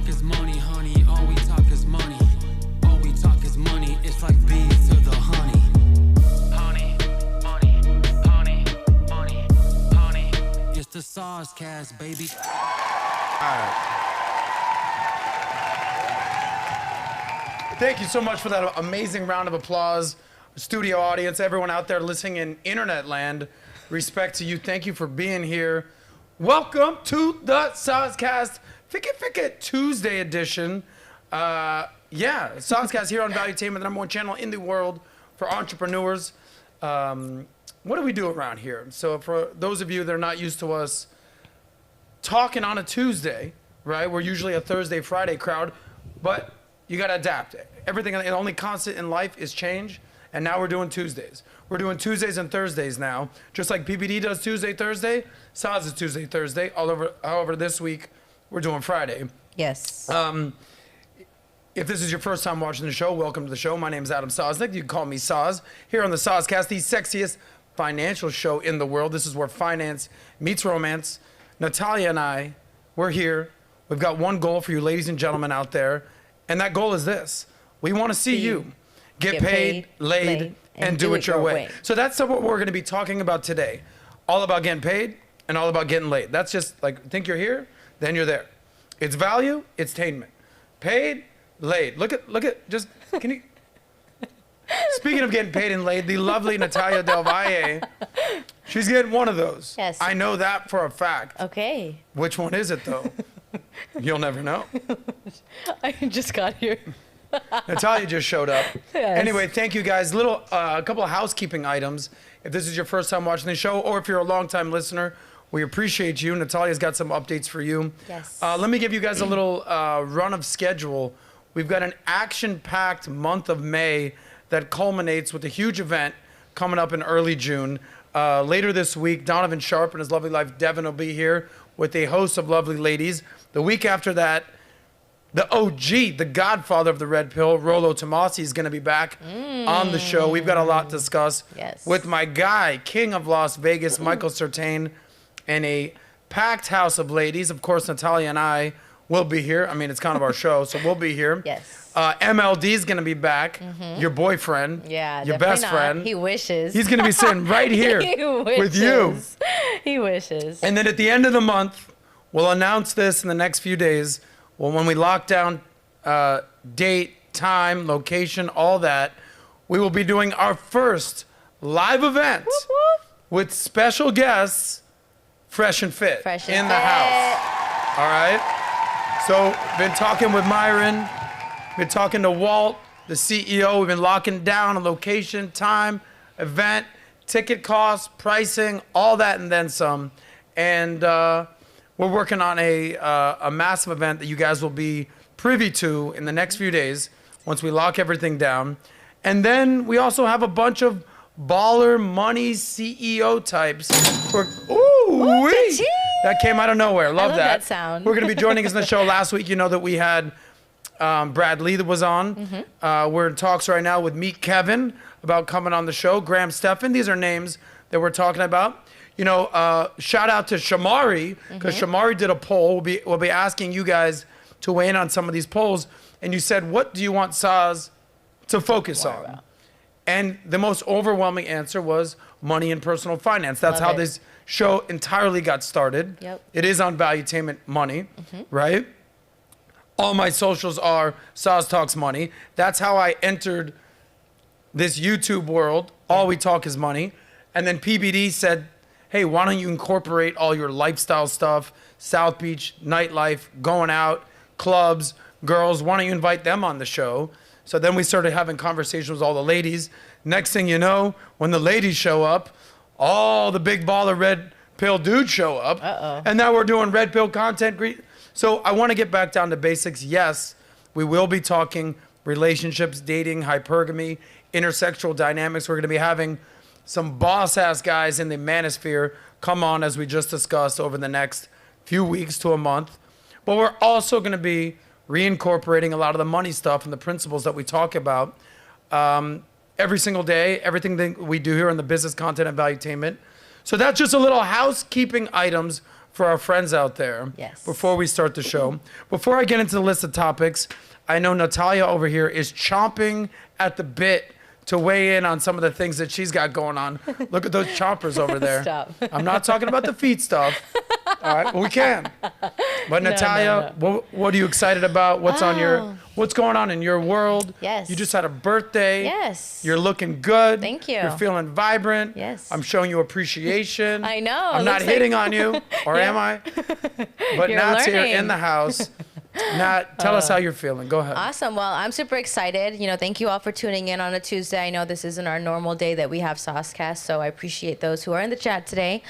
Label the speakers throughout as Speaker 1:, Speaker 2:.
Speaker 1: talk is money, honey. All we talk is money. All we talk is money. It's like bees to the honey. Honey, money, honey, money, honey. It's the SOSCAST, baby.
Speaker 2: All right. Thank you so much for that amazing round of applause. Studio audience, everyone out there listening in internet land, respect to you. Thank you for being here. Welcome to the SOSCAST Ficket Tuesday edition. SOSCAST here on Valuetainment, the #1 channel in the world for entrepreneurs. What do we do around here? So for those of you that are not used to us talking on a Tuesday, right? We're usually a Thursday, Friday crowd, but you got to adapt. Everything, the only constant in life is change. And now we're doing Tuesdays. We're doing Tuesdays and Thursdays now. Just like PBD does Tuesday, Thursday, SOS is Tuesday, Thursday. However, this week, we're doing Friday.
Speaker 3: Yes.
Speaker 2: If this is your first time watching the show, welcome to the show. My name is Adam Sosnick. You can call me Soz. Here on the SOSCAST, the sexiest financial show in the world. This is where finance meets romance. Natalia and I, we're here. We've got one goal for you ladies and gentlemen out there. And that goal is this. We want to see you get paid, laid, and do it your way. So that's what we're going to be talking about today. All about getting paid and all about getting laid. That's just like, think you're here, then you're there. It's value, it's attainment. Paid, laid. Look at, just, can you? Speaking of getting paid and laid, the lovely Natalia Del Valle, she's getting one of those.
Speaker 3: Yes.
Speaker 2: I know that for a fact.
Speaker 3: Okay.
Speaker 2: Which one is it though? You'll never know.
Speaker 3: I just got here.
Speaker 2: Natalia just showed up.
Speaker 3: Yes.
Speaker 2: Anyway, thank you guys. A couple of housekeeping items. If this is your first time watching the show, or if you're a long-time listener, we appreciate you. Natalia's got some updates for you.
Speaker 3: Yes.
Speaker 2: Let me give you guys a little run of schedule. We've got an action-packed month of May that culminates with a huge event coming up in early June. Later this week, Donovan Sharp and his lovely wife Devin will be here with a host of lovely ladies. The week after that, the OG, the godfather of the red pill, Rollo Tomasi, is going to be back on the show. We've got a lot to discuss with my guy, King of Las Vegas, Michael Certain, and a packed house of ladies. Of course, Natalia and I will be here. I mean, it's kind of our show, so we'll be here.
Speaker 3: Yes.
Speaker 2: MLD is going to be back, your boyfriend, your best friend.
Speaker 3: He wishes.
Speaker 2: He's going to be sitting right here with you.
Speaker 3: He wishes.
Speaker 2: And then at the end of the month, we'll announce this in the next few days. Well, when we lock down date, time, location, all that, we will be doing our first live event with special guests, Fresh and Fit, in the house. All right? So, been talking with Myron, been talking to Walt, the CEO. We've been locking down a location, time, event, ticket costs, pricing, all that and then some. And we're working on a massive event that you guys will be privy to in the next few days once we lock everything down. And then we also have a bunch of baller money CEO types. That came out of nowhere. Love that
Speaker 3: sound.
Speaker 2: We're going to be joining us in the show. Last week, you know that we had Brad Lee that was on. We're in talks right now with Meet Kevin about coming on the show. Graham Stephan. These are names that we're talking about. You know, shout out to Shamari, because Shamari did a poll. We'll be asking you guys to weigh in on some of these polls. And you said, what do you want Soz to focus on? And the most overwhelming answer was money and personal finance. That's how this show entirely got started. It is on Valuetainment Money, right? All my socials are Soz Talks Money. That's how I entered this YouTube world. All we talk is money. And then PBD said, hey, why don't you incorporate all your lifestyle stuff, South Beach, nightlife, going out, clubs, girls, why don't you invite them on the show? So then we started having conversations with all the ladies. Next thing you know, when the ladies show up, all the big baller red pill dudes show up. And now we're doing red pill content. So I want to get back down to basics. Yes, we will be talking relationships, dating, hypergamy, intersexual dynamics. We're going to be having some boss-ass guys in the manosphere come on, as we just discussed, over the next few weeks to a month. But we're also going to be reincorporating a lot of the money stuff and the principles that we talk about every single day, everything that we do here in the business content and valuetainment. So that's just a little housekeeping items for our friends out there.
Speaker 3: Yes.
Speaker 2: Before we start the show, before I get into the list of topics, I know Natalia over here is chomping at the bit to weigh in on some of the things that she's got going on. Look at those chompers over there.
Speaker 3: Stop.
Speaker 2: I'm not talking about the feet stuff. All right, well, we can. But Natalia, what are you excited about? What's going on in your world?
Speaker 3: Yes.
Speaker 2: You just had a birthday.
Speaker 3: Yes.
Speaker 2: You're looking good.
Speaker 3: Thank you.
Speaker 2: You're feeling vibrant.
Speaker 3: Yes.
Speaker 2: I'm showing you appreciation.
Speaker 3: I know.
Speaker 2: I'm not hitting on you, or am I? But
Speaker 3: You're
Speaker 2: Nat's here
Speaker 3: learning.
Speaker 2: in the house. Nat, tell us how you're feeling. Go ahead.
Speaker 3: Awesome. Well, I'm super excited. Thank you all for tuning in on a Tuesday. I know this isn't our normal day that we have SOSCAST, so I appreciate those who are in the chat today.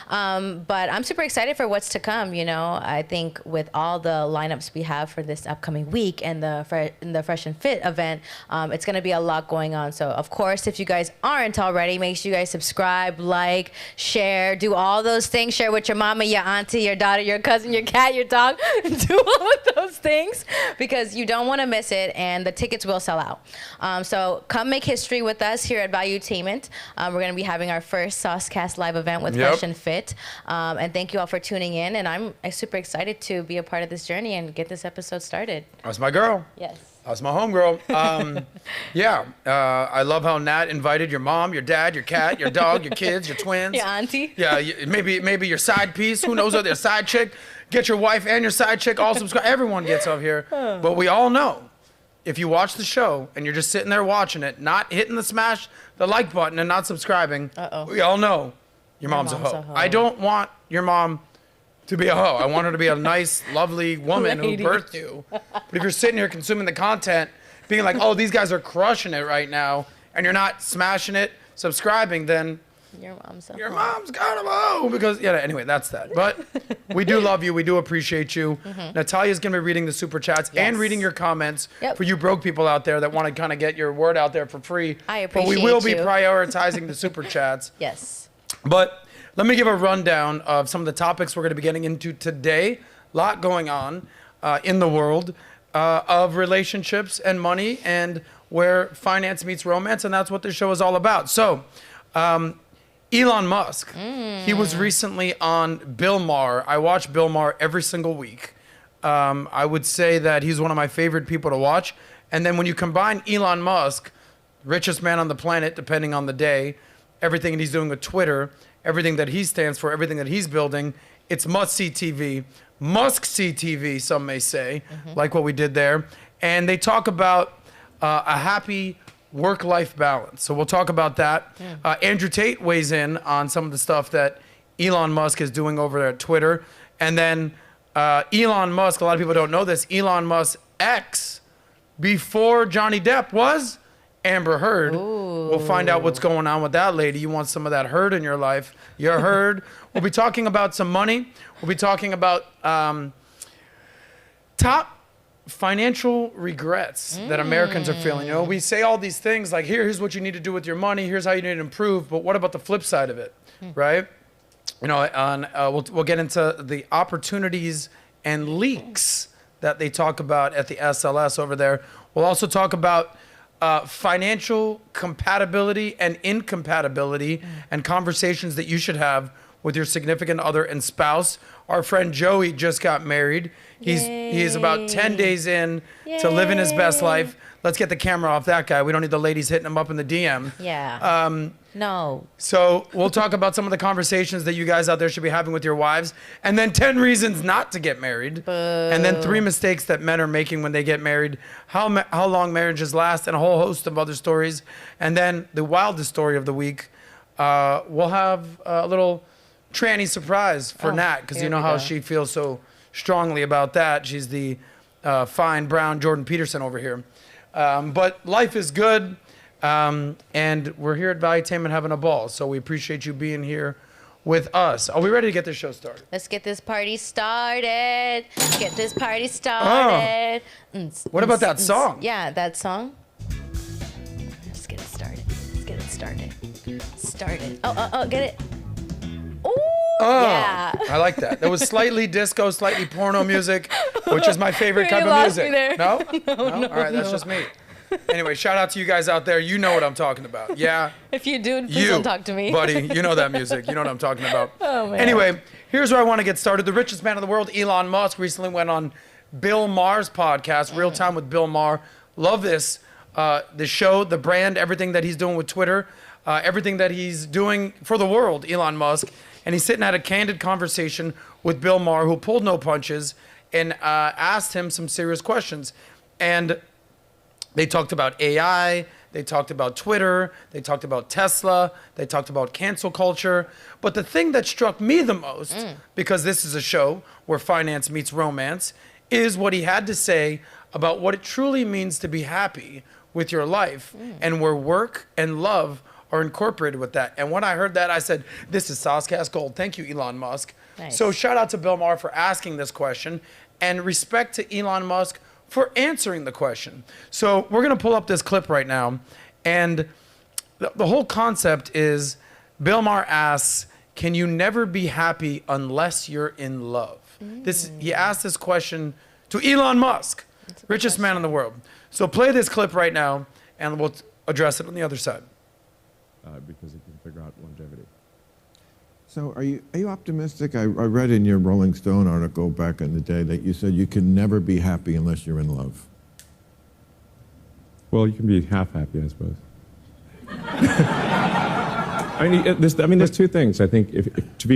Speaker 3: But I'm super excited for what's to come. I think with all the lineups we have for this upcoming week and the Fresh and Fit event, it's going to be a lot going on. So, of course, if you guys aren't already, make sure you guys subscribe, like, share, do all those things. Share with your mama, your auntie, your daughter, your cousin, your cat, your dog. Do all of those things because you don't want to miss it, and the tickets will sell out. So come make history with us here at Valuetainment. We're going to be having our first SOSCAST live event with Fresh and Fit. And thank you all for tuning in, and I'm super excited to be a part of this journey and get this episode started.
Speaker 2: That's my girl.
Speaker 3: Yes.
Speaker 2: That's my homegirl. I love how Nat invited your mom, your dad, your cat, your dog, your kids, your twins.
Speaker 3: Your auntie.
Speaker 2: Yeah, maybe your side piece. Who knows what their side chick. Get your wife and your side chick all subscribe. Everyone gets up here. But we all know, if you watch the show and you're just sitting there watching it, not hitting the like button and not subscribing, we all know your mom's a hoe. I don't want your mom to be a hoe. I want her to be a nice, lovely woman who birthed you. But if you're sitting here consuming the content, being like, oh, these guys are crushing it right now, and you're not smashing it, subscribing, then
Speaker 3: your mom's
Speaker 2: kind of a hoe. Because, anyway, that's that. But we do love you. We do appreciate you. Natalia's going to be reading the super chats and reading your comments for you broke people out there that want to kind of get your word out there for free.
Speaker 3: I appreciate
Speaker 2: But we will be
Speaker 3: you.
Speaker 2: prioritizing the super chats.
Speaker 3: Yes.
Speaker 2: But let me give a rundown of some of the topics we're going to be getting into today. A lot going on in the world of relationships and money and where finance meets romance, and that's what this show is all about. So, Elon Musk, he was recently on Bill Maher. I watch Bill Maher every single week. I would say that he's one of my favorite people to watch. And then when you combine Elon Musk, richest man on the planet, depending on the day, everything that he's doing with Twitter, everything that he stands for, everything that he's building, it's must-see TV. Musk-see TV, some may say, like what we did there. And they talk about a happy work-life balance. So we'll talk about that. Andrew Tate weighs in on some of the stuff that Elon Musk is doing over there at Twitter. And then Elon Musk, a lot of people don't know this, Elon Musk's ex before Johnny Depp was Amber Heard. Ooh. We'll find out what's going on with that lady. You want some of that Heard in your life. You're Heard. We'll be talking about some money. We'll be talking about top financial regrets that Americans are feeling. We say all these things like, here's what you need to do with your money. Here's how you need to improve. But what about the flip side of it, right? We'll get into the opportunities and leaks that they talk about at the SLS over there. We'll also talk about financial compatibility and incompatibility and conversations that you should have with your significant other and spouse. Our friend Joey just got married. He's about 10 days in to living his best life. Let's get the camera off that guy. We don't need the ladies hitting him up in the DM.
Speaker 3: Yeah. No.
Speaker 2: So we'll talk about some of the conversations that you guys out there should be having with your wives, and then 10 reasons not to get married, and then 3 mistakes that men are making when they get married, how long marriages last, and a whole host of other stories. And then the wildest story of the week, we'll have a little tranny surprise for Nat, because you know how she feels so strongly about that. She's the fine brown Jordan Peterson over here. But life is good. And we're here at Valuetainment having a ball. So we appreciate you being here with us. Are we ready to get this show started?
Speaker 3: Let's get this party started. Get this party started.
Speaker 2: What about that song?
Speaker 3: Yeah, that song. Let's get it started. Let's get it started. Started. Oh, get it. Ooh, yeah.
Speaker 2: I like that. There was slightly disco, slightly porno music, which is my favorite type of music.
Speaker 3: Me there.
Speaker 2: No? All right, that's just me. Anyway, shout out to you guys out there. You know what I'm talking about. Yeah.
Speaker 3: If you do, please don't talk to me.
Speaker 2: Buddy, you know that music. You know what I'm talking about.
Speaker 3: Oh, man.
Speaker 2: Anyway, here's where I want to get started. The richest man in the world, Elon Musk, recently went on Bill Maher's podcast, Real Time with Bill Maher. Love this. The show, the brand, everything that he's doing with Twitter, everything that he's doing for the world, Elon Musk. And he's sitting at a candid conversation with Bill Maher, who pulled no punches, and asked him some serious questions. And they talked about AI, they talked about Twitter, they talked about Tesla, they talked about cancel culture. But the thing that struck me the most, because this is a show where finance meets romance, is what he had to say about what it truly means to be happy with your life, and where work and love are incorporated with that. And when I heard that, I said, this is SOSCAST Gold. Thank you, Elon Musk.
Speaker 3: Nice.
Speaker 2: So shout out to Bill Maher for asking this question, and respect to Elon Musk for answering the question. So we're gonna pull up this clip right now, and the whole concept is Bill Maher asks, can you never be happy unless you're in love? He asked this question to Elon Musk, richest man in the world. So play this clip right now, and we'll address it on the other side.
Speaker 4: Because it can figure out longevity. So are you optimistic? I read in your Rolling Stone article back in the day that you said you can never be happy unless you're in love.
Speaker 5: Well, you can be half happy, I suppose. There's two things. I think to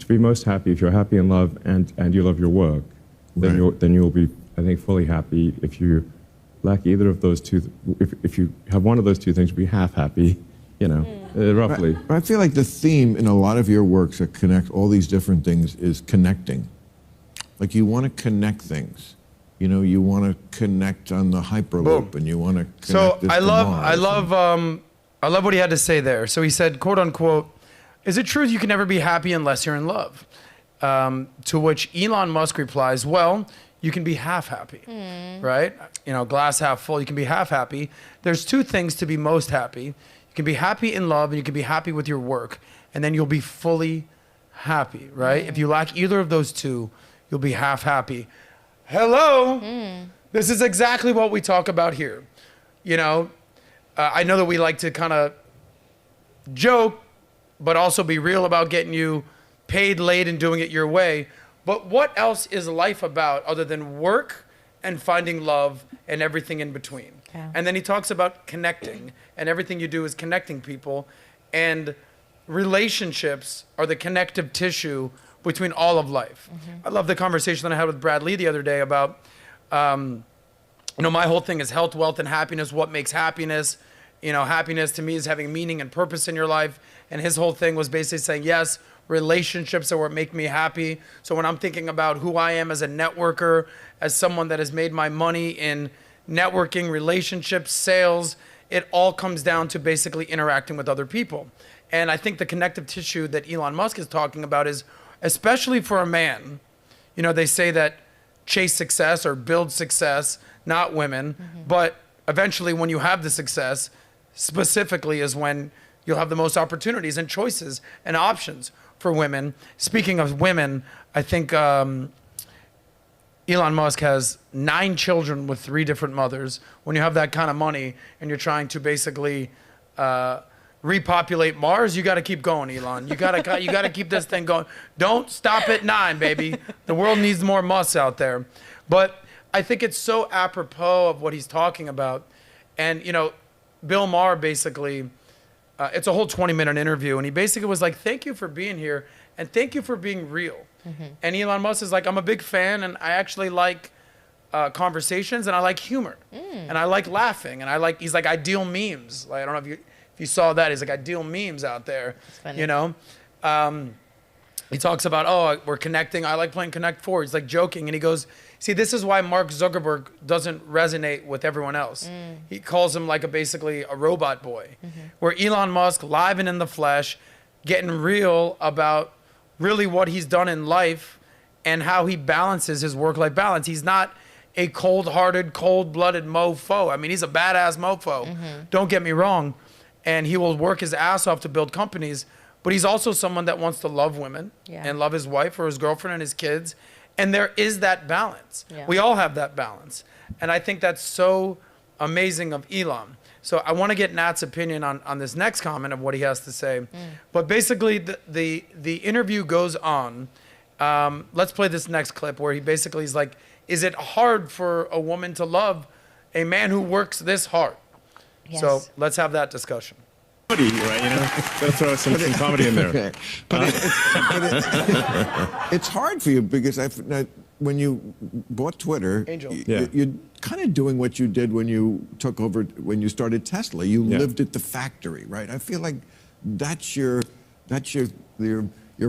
Speaker 5: be most happy, if you're happy in love and you love your work, then you'll be, I think, fully happy. If you lack either of those two, if you have one of those two things, you'll be half happy. Roughly.
Speaker 4: But I feel like the theme in a lot of your works that connect all these different things is connecting. Like you want to connect things. You want to connect on the Hyperloop, and you want to connect
Speaker 2: So
Speaker 4: this
Speaker 2: I
Speaker 4: to
Speaker 2: love
Speaker 4: Mars.
Speaker 2: I love what he had to say there. So he said, quote unquote, is it true you can never be happy unless you're in love? To which Elon Musk replies, well, you can be half happy, right? Glass half full, you can be half happy. There's two things to be most happy. You can be happy in love, and you can be happy with your work, and then you'll be fully happy, right? If you lack either of those two, you'll be half happy. Hello? This is exactly what we talk about here. I know that we like to kind of joke, but also be real about getting you paid late and doing it your way. But what else is life about other than work and finding love and everything in between?
Speaker 3: Yeah.
Speaker 2: And then he talks about connecting, and everything you do is connecting people. And relationships are the connective tissue between all of life. I love the conversation that I had with Brad Lee the other day about, my whole thing is health, wealth, and happiness. What makes happiness? Happiness to me is having meaning and purpose in your life. And his whole thing was basically saying, yes, relationships are what make me happy. So when I'm thinking about who I am as a networker, as someone that has made my money in networking, relationships, sales, it all comes down to basically interacting with other people. And I think the connective tissue that Elon Musk is talking about is, especially for a man, they say that chase success or build success, not women, but eventually when you have the success, specifically is when you'll have the most opportunities and choices and options for women. Speaking of women, I think Elon Musk has 9 children with 3 different mothers. When you have that kind of money and you're trying to basically repopulate Mars, you got to keep going, Elon. You got to keep this thing going. Don't stop at 9, baby. The world needs more Musks out there. But I think it's so apropos of what he's talking about. And Bill Maher basically, it's a whole 20-minute interview, and he basically was like, thank you for being here, and thank you for being real. And Elon Musk is like, I'm a big fan, and I actually like conversations, and I like humor, and I like laughing, and he's like, I deal memes. Like, I don't know if you saw that. He's like, I deal memes out there, He talks about, we're connecting. I like playing Connect 4. He's like joking, and he goes, see, this is why Mark Zuckerberg doesn't resonate with everyone else. He calls him basically a robot boy. Where Elon Musk, live and in the flesh, getting real about really what he's done in life and how he balances his work-life balance. He's not a cold-hearted, cold-blooded mofo. I mean, he's a badass mofo. Don't get me wrong. And he will work his ass off to build companies. But he's also someone that wants to love women and love his wife or his girlfriend and his kids. And there is that balance. Yeah. We all have that balance. And I think that's so amazing of Elon. So I want to get Nat's opinion on this next comment of what he has to say. But basically, the interview goes on. Let's play this next clip where he basically is like, is it hard for a woman to love a man who works this hard?
Speaker 3: Yes.
Speaker 2: So let's have that discussion.
Speaker 5: Comedy, right? You know, gotta throw some comedy in there.
Speaker 4: Okay. It's hard for you because when you bought Twitter,
Speaker 2: Angel.
Speaker 4: you're kind of doing what you did when you took over, when you started Tesla. You lived at the factory, right? I feel like that's your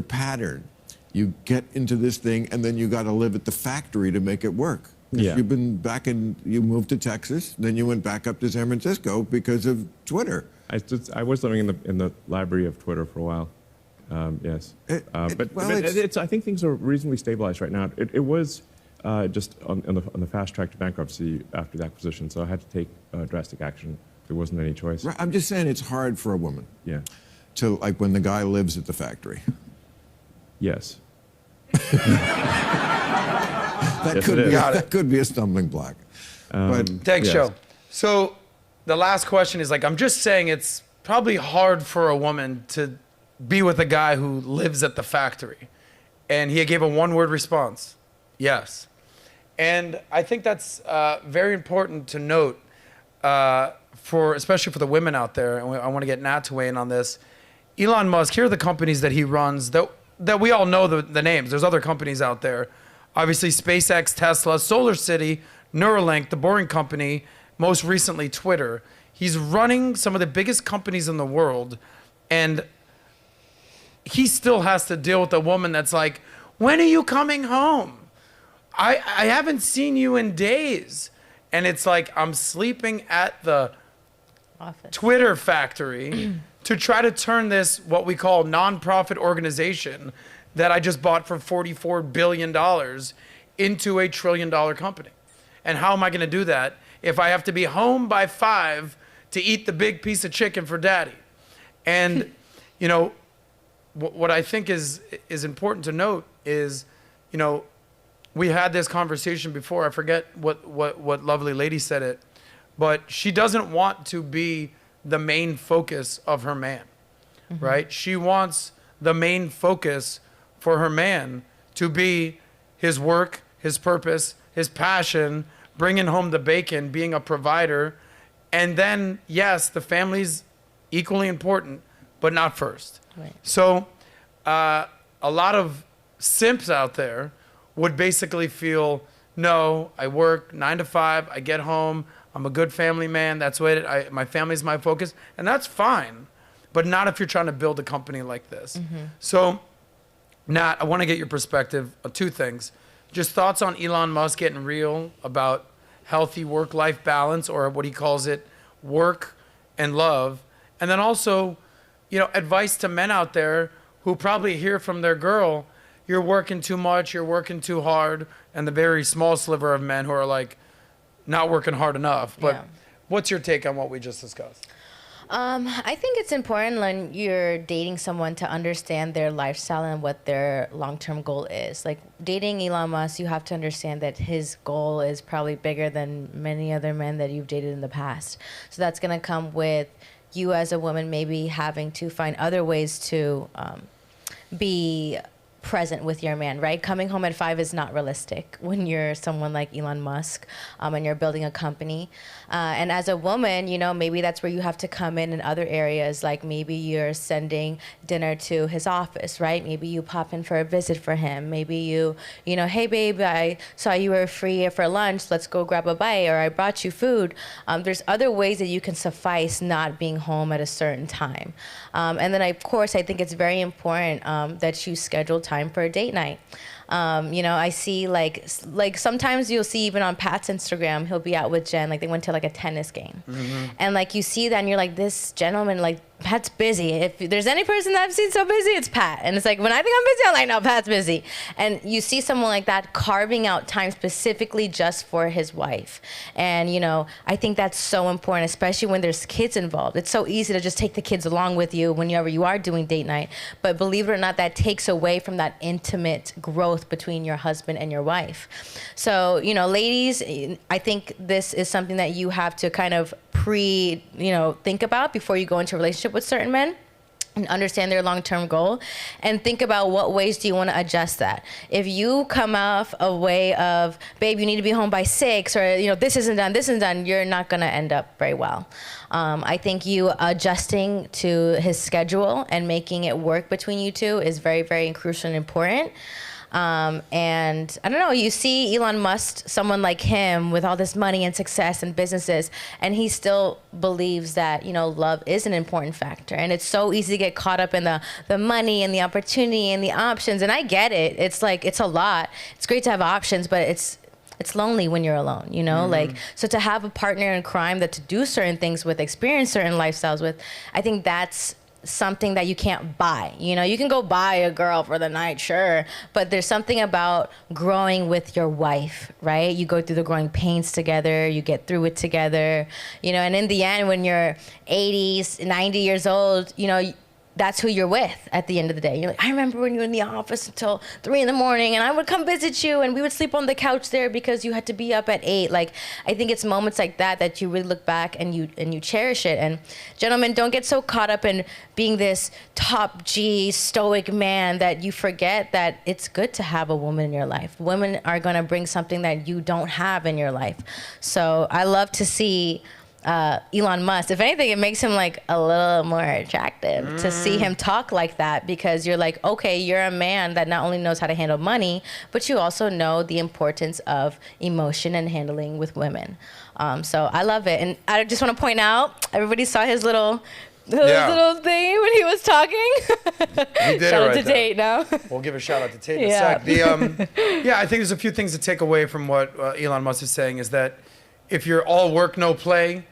Speaker 4: pattern. You get into this thing, and then you got to live at the factory to make it work. 'Cause
Speaker 5: Yeah.
Speaker 4: You've been you moved to Texas, then you went back up to San Francisco because of Twitter.
Speaker 5: I was living in the library of Twitter for a while. Yes, I think things are reasonably stabilized right now. It was just on the fast track to bankruptcy after the acquisition, so I had to take drastic action. There wasn't any choice.
Speaker 4: Right, I'm just saying it's hard for a woman.
Speaker 5: Yeah.
Speaker 4: To like when the guy lives at the factory.
Speaker 5: Yes.
Speaker 4: That could be a stumbling block. But
Speaker 2: Thanks,
Speaker 5: Yes.
Speaker 2: Joe. So the last question is like, I'm just saying it's probably hard for a woman to be with a guy who lives at the factory. And he gave a one-word response. Yes. And I think that's very important to note, especially for the women out there. And I want to get Nat to weigh in on this. Elon Musk, here are the companies that he runs that we all know the names. There's other companies out there. Obviously, SpaceX, Tesla, Solar City, Neuralink, The Boring Company, most recently Twitter. He's running some of the biggest companies in the world, and he still has to deal with a woman that's like, when are you coming home? I haven't seen you in days. And it's like, I'm sleeping at the
Speaker 3: Office.
Speaker 2: Twitter factory to try to turn this, what we call nonprofit organization that I just bought for $44 billion into $1 trillion company. And how am I going to do that if I have to be home by 5 to eat the big piece of chicken for daddy? And, you know, what I think is important to note is, you know, we had this conversation before. I forget what lovely lady said it, but she doesn't want to be the main focus of her man, right? She wants the main focus for her man to be his work, his purpose, his passion, bringing home the bacon, being a provider. And then, yes, the family's equally important, but not first.
Speaker 3: Right.
Speaker 2: So a lot of simps out there would basically feel, no, I work 9 to 5, I get home, I'm a good family man, that's what my family's my focus, and that's fine, but not if you're trying to build a company like this. So, Nat, I want to get your perspective on 2 things. Just thoughts on Elon Musk getting real about healthy work-life balance, or what he calls it, work and love, and then also, you know, advice to men out there who probably hear from their girl, you're working too much, you're working too hard, and the very small sliver of men who are like, not working hard enough. But what's your take on what we just discussed?
Speaker 3: I think it's important when you're dating someone to understand their lifestyle and what their long-term goal is. Like dating Elon Musk, you have to understand that his goal is probably bigger than many other men that you've dated in the past. So that's going to come with you as a woman maybe having to find other ways to be present with your man, right? Coming home at 5 is not realistic when you're someone like Elon Musk and you're building a company. And as a woman, you know, maybe that's where you have to come in other areas, like maybe you're sending dinner to his office, right? Maybe you pop in for a visit for him. Maybe you know, hey babe, I saw you were free for lunch, let's go grab a bite, or I brought you food. There's other ways that you can suffice not being home at a certain time. And then of course, I think it's very important that you schedule time for a date night. You know, I see like sometimes you'll see even on Pat's Instagram, he'll be out with Jen, like they went to like a tennis game. And like you see that and you're like, this gentleman, like Pat's busy. If there's any person that I've seen so busy, it's Pat. And it's like, when I think I'm busy, I'm like, no, Pat's busy. And you see someone like that carving out time specifically just for his wife. And, you know, I think that's so important, especially when there's kids involved. It's so easy to just take the kids along with you whenever you are doing date night. But believe it or not, that takes away from that intimate growth between your husband and your wife. So, you know, ladies, I think this is something that you have to kind of think about before you go into a relationship with certain men, and understand their long-term goal, and think about what ways do you want to adjust that. If you come off a way of, babe, you need to be home by 6, or, you know, this isn't done, you're not going to end up very well. I think you adjusting to his schedule and making it work between you two is very, very crucial and important. And I don't know, you see Elon Musk, someone like him with all this money and success and businesses, and he still believes that, you know, love is an important factor. And it's so easy to get caught up in the money and the opportunity and the options. And I get it. It's like, it's a lot. It's great to have options, but it's lonely when you're alone, you know? Like, so to have a partner in crime that to do certain things with, experience certain lifestyles with, I think that's something that you can't buy. You know, you can go buy a girl for the night, sure, but there's something about growing with your wife, right? You go through the growing pains together, you get through it together, you know, and in the end, when you're 80, 90 years old, you know, that's who you're with at the end of the day. You're like, I remember when you were in the office until 3 a.m. and I would come visit you and we would sleep on the couch there because you had to be up at 8. Like, I think it's moments like that you really look back and you cherish it. And gentlemen, don't get so caught up in being this top G stoic man that you forget that it's good to have a woman in your life. Women are gonna bring something that you don't have in your life. So I love to see Elon Musk. If anything, it makes him like a little more attractive to see him talk like that, because you're like, okay, you're a man that not only knows how to handle money, but you also know the importance of emotion and handling with women. So I love it. And I just want to point out, everybody saw his little thing when he was talking.
Speaker 2: He did
Speaker 3: shout out
Speaker 2: right
Speaker 3: to Tate now.
Speaker 2: We'll give a shout out to Tate in a sec. I think there's a few things to take away from what Elon Musk is saying, is that if you're all work, no play,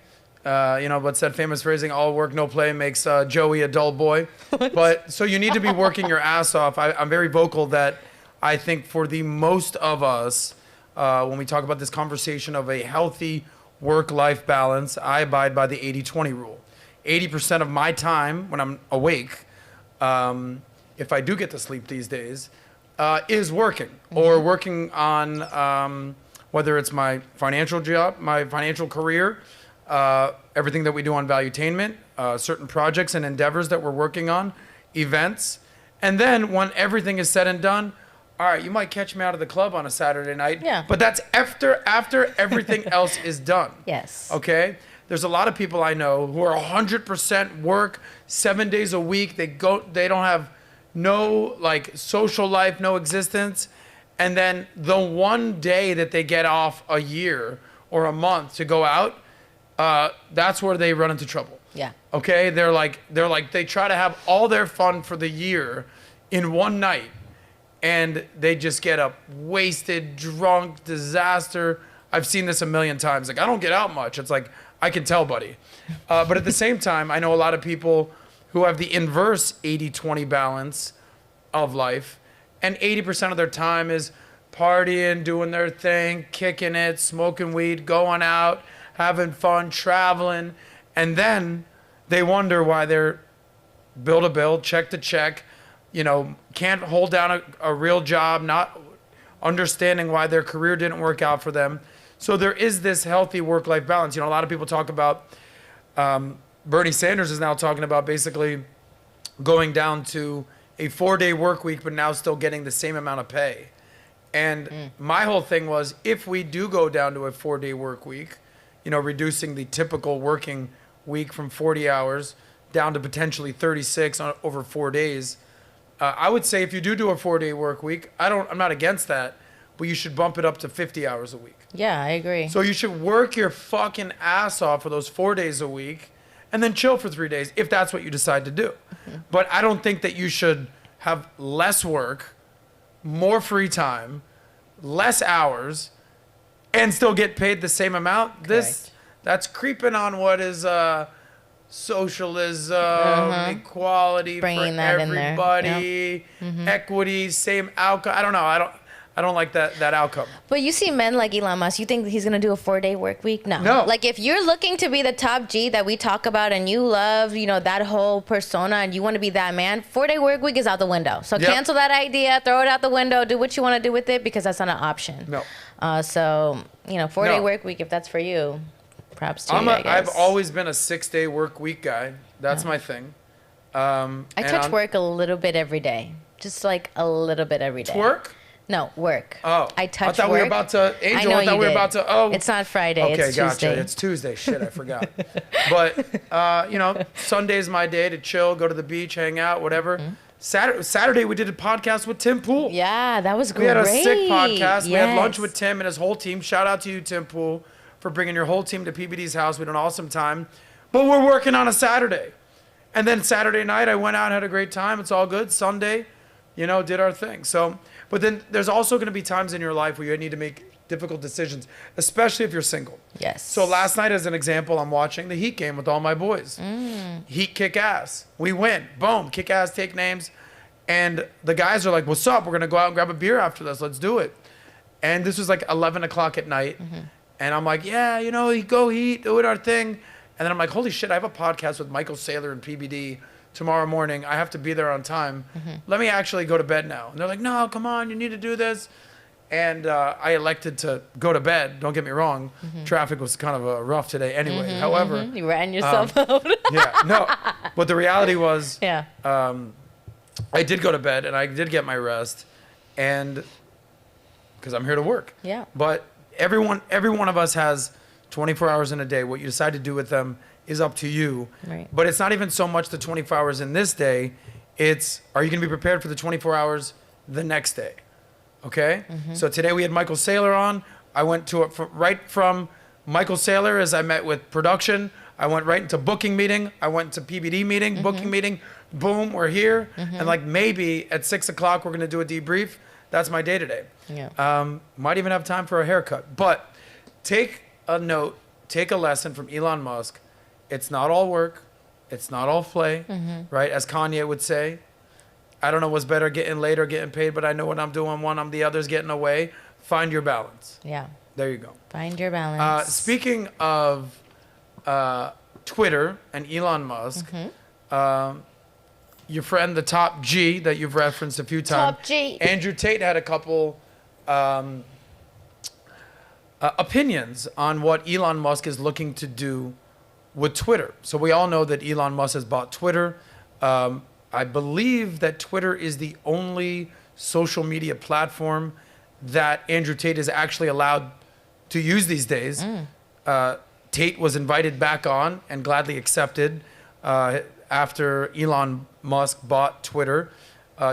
Speaker 2: you know, what's that famous phrasing? All work, no play makes Joey a dull boy. But so you need to be working your ass off. I'm very vocal that I think for the most of us, when we talk about this conversation of a healthy work-life balance, I abide by the 80-20 rule. 80% of my time when I'm awake, if I do get to sleep these days, is working, or working on whether it's my financial job, my financial career, everything that we do on Valuetainment, certain projects and endeavors that we're working on, events. And then when everything is said and done, all right, you might catch me out of the club on a Saturday night, but that's after everything else is done.
Speaker 3: Yes.
Speaker 2: Okay? There's a lot of people I know who are 100% work 7 days a week. They don't have no like social life, no existence. And then the one day that they get off a year or a month to go out, that's where they run into trouble.
Speaker 3: Yeah.
Speaker 2: Okay? They try to have all their fun for the year in one night, and they just get up wasted, drunk, disaster. I've seen this a million times. Like, I don't get out much. It's like, I can tell, buddy. But at the same time, I know a lot of people who have the inverse 80-20 balance of life, and 80% of their time is partying, doing their thing, kicking it, smoking weed, going out, having fun, traveling. And then they wonder why they're bill to bill, check to check, you know, can't hold down a real job, not understanding why their career didn't work out for them. So there is this healthy work-life balance. You know, a lot of people talk about, Bernie Sanders is now talking about basically going down to a 4-day work week, but now still getting the same amount of pay. And my whole thing was, if we do go down to a 4-day work week, you know, reducing the typical working week from 40 hours down to potentially 36 over 4 days, I would say if you do a 4-day work week, I'm not against that, but you should bump it up to 50 hours a week.
Speaker 3: Yeah, I agree.
Speaker 2: So you should work your fucking ass off for those 4 days a week and then chill for 3 days if that's what you decide to do. But I don't think that you should have less work, more free time, less hours, and still get paid the same amount. That's creeping on what is socialism, equality
Speaker 3: Bringing
Speaker 2: for
Speaker 3: that in there.
Speaker 2: everybody, equity, same outcome. I don't know. I don't like that outcome.
Speaker 3: But you see men like Elon Musk, you think he's going to do a 4-day work week? No.
Speaker 2: No.
Speaker 3: Like if you're looking to be the top G that we talk about and you love, that whole persona and you want to be that man, 4-day work week is out the window. So
Speaker 2: Yep.
Speaker 3: cancel that idea, throw it out the window, do what you want to do with it because that's not an option.
Speaker 2: No.
Speaker 3: 4-day
Speaker 2: No.
Speaker 3: work week, if that's for you, props to you, I guess.
Speaker 2: I've always been a 6-day work week guy. That's my thing.
Speaker 3: I touch work a little bit every day. Just like a little bit every day.
Speaker 2: Twerk?
Speaker 3: No, work.
Speaker 2: Oh,
Speaker 3: I touch
Speaker 2: I thought
Speaker 3: work.
Speaker 2: we were about to, Angel,
Speaker 3: I know
Speaker 2: I thought
Speaker 3: you
Speaker 2: we were
Speaker 3: did.
Speaker 2: about to, oh.
Speaker 3: It's not Friday,
Speaker 2: Okay,
Speaker 3: it's
Speaker 2: gotcha.
Speaker 3: Tuesday.
Speaker 2: It's Tuesday. Shit, I forgot. But, Sunday's my day to chill, go to the beach, hang out, whatever. Saturday, we did a podcast with Tim Pool.
Speaker 3: Yeah, that was
Speaker 2: We
Speaker 3: great.
Speaker 2: had a sick podcast. We had lunch
Speaker 3: Yes.
Speaker 2: with Tim and his whole team. Shout out to you, Tim Pool, for bringing your whole team to PBD's house. We had an awesome time. But we're working on a Saturday. And then Saturday night, I went out, had a great time. It's all good. Sunday, did our thing. So, but then there's also going to be times in your life where you need to make difficult decisions, especially if you're single.
Speaker 3: Yes.
Speaker 2: So last night, as an example, I'm watching the Heat game with all my boys. Heat kick ass. We win. Boom. Kick ass, take names. And the guys are like, what's up? We're going to go out and grab a beer after this. Let's do it. And this was like 11 o'clock at night. And I'm like, yeah, go Heat, doing our thing. And then I'm like, holy shit, I have a podcast with Michael Saylor and PBD tomorrow morning. I have to be there on time. Let me actually go to bed now. And they're like, no, come on, you need to do this. And I elected to go to bed. Don't get me wrong. Traffic was kind of rough today anyway. However,
Speaker 3: You ran yourself out.
Speaker 2: yeah, no. But the reality was,
Speaker 3: Yeah.
Speaker 2: I did go to bed and I did get my rest, and because I'm here to work.
Speaker 3: Yeah.
Speaker 2: But every one of us has 24 hours in a day. What you decide to do with them is up to you.
Speaker 3: Right.
Speaker 2: But it's not even so much the 24 hours in this day. It's, are you going to be prepared for the 24 hours the next day? Okay? So today we had Michael Saylor on. I went to it right from Michael Saylor as I met with production. I went right into booking meeting. I went to PBD meeting, booking meeting. Boom, we're here. And like maybe at 6 o'clock we're going to do a debrief. That's my day today.
Speaker 3: Yeah.
Speaker 2: Might even have time for a haircut. But take a note, take a lesson from Elon Musk. It's not all work. It's not all play, right? As Kanye would say, I don't know what's better, getting laid or getting paid, but I know what I'm doing. One, I'm the other's getting away. Find your balance.
Speaker 3: Yeah.
Speaker 2: There you go.
Speaker 3: Find your balance.
Speaker 2: Speaking of Twitter and Elon Musk, your friend, the top G that you've referenced a few times,
Speaker 3: Top G.
Speaker 2: Andrew Tate had a couple opinions on what Elon Musk is looking to do with Twitter. So we all know that Elon Musk has bought Twitter. I believe that Twitter is the only social media platform that Andrew Tate is actually allowed to use these days. Tate was invited back on and gladly accepted after Elon Musk bought Twitter.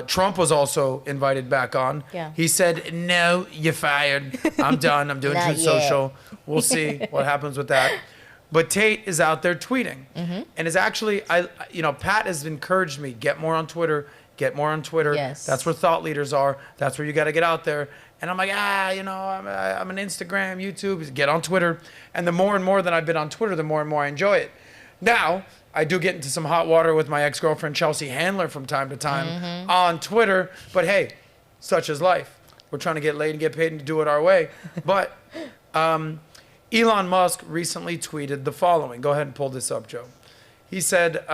Speaker 2: Trump was also invited back on.
Speaker 3: Yeah.
Speaker 2: He said, no, you're fired. I'm done. I'm doing
Speaker 3: Not
Speaker 2: Truth
Speaker 3: yet.
Speaker 2: Social. We'll see what happens with that. But Tate is out there tweeting and is actually, Pat has encouraged me, get more on Twitter, get more on Twitter.
Speaker 3: Yes.
Speaker 2: That's where thought leaders are. That's where you got to get out there. And I'm like, I'm an Instagram, YouTube, get on Twitter. And the more and more that I've been on Twitter, the more and more I enjoy it. Now, I do get into some hot water with my ex-girlfriend, Chelsea Handler, from time to time on Twitter. But hey, such is life. We're trying to get laid and get paid and to do it our way. But Elon Musk recently tweeted the following. Go ahead and pull this up, Joe. He said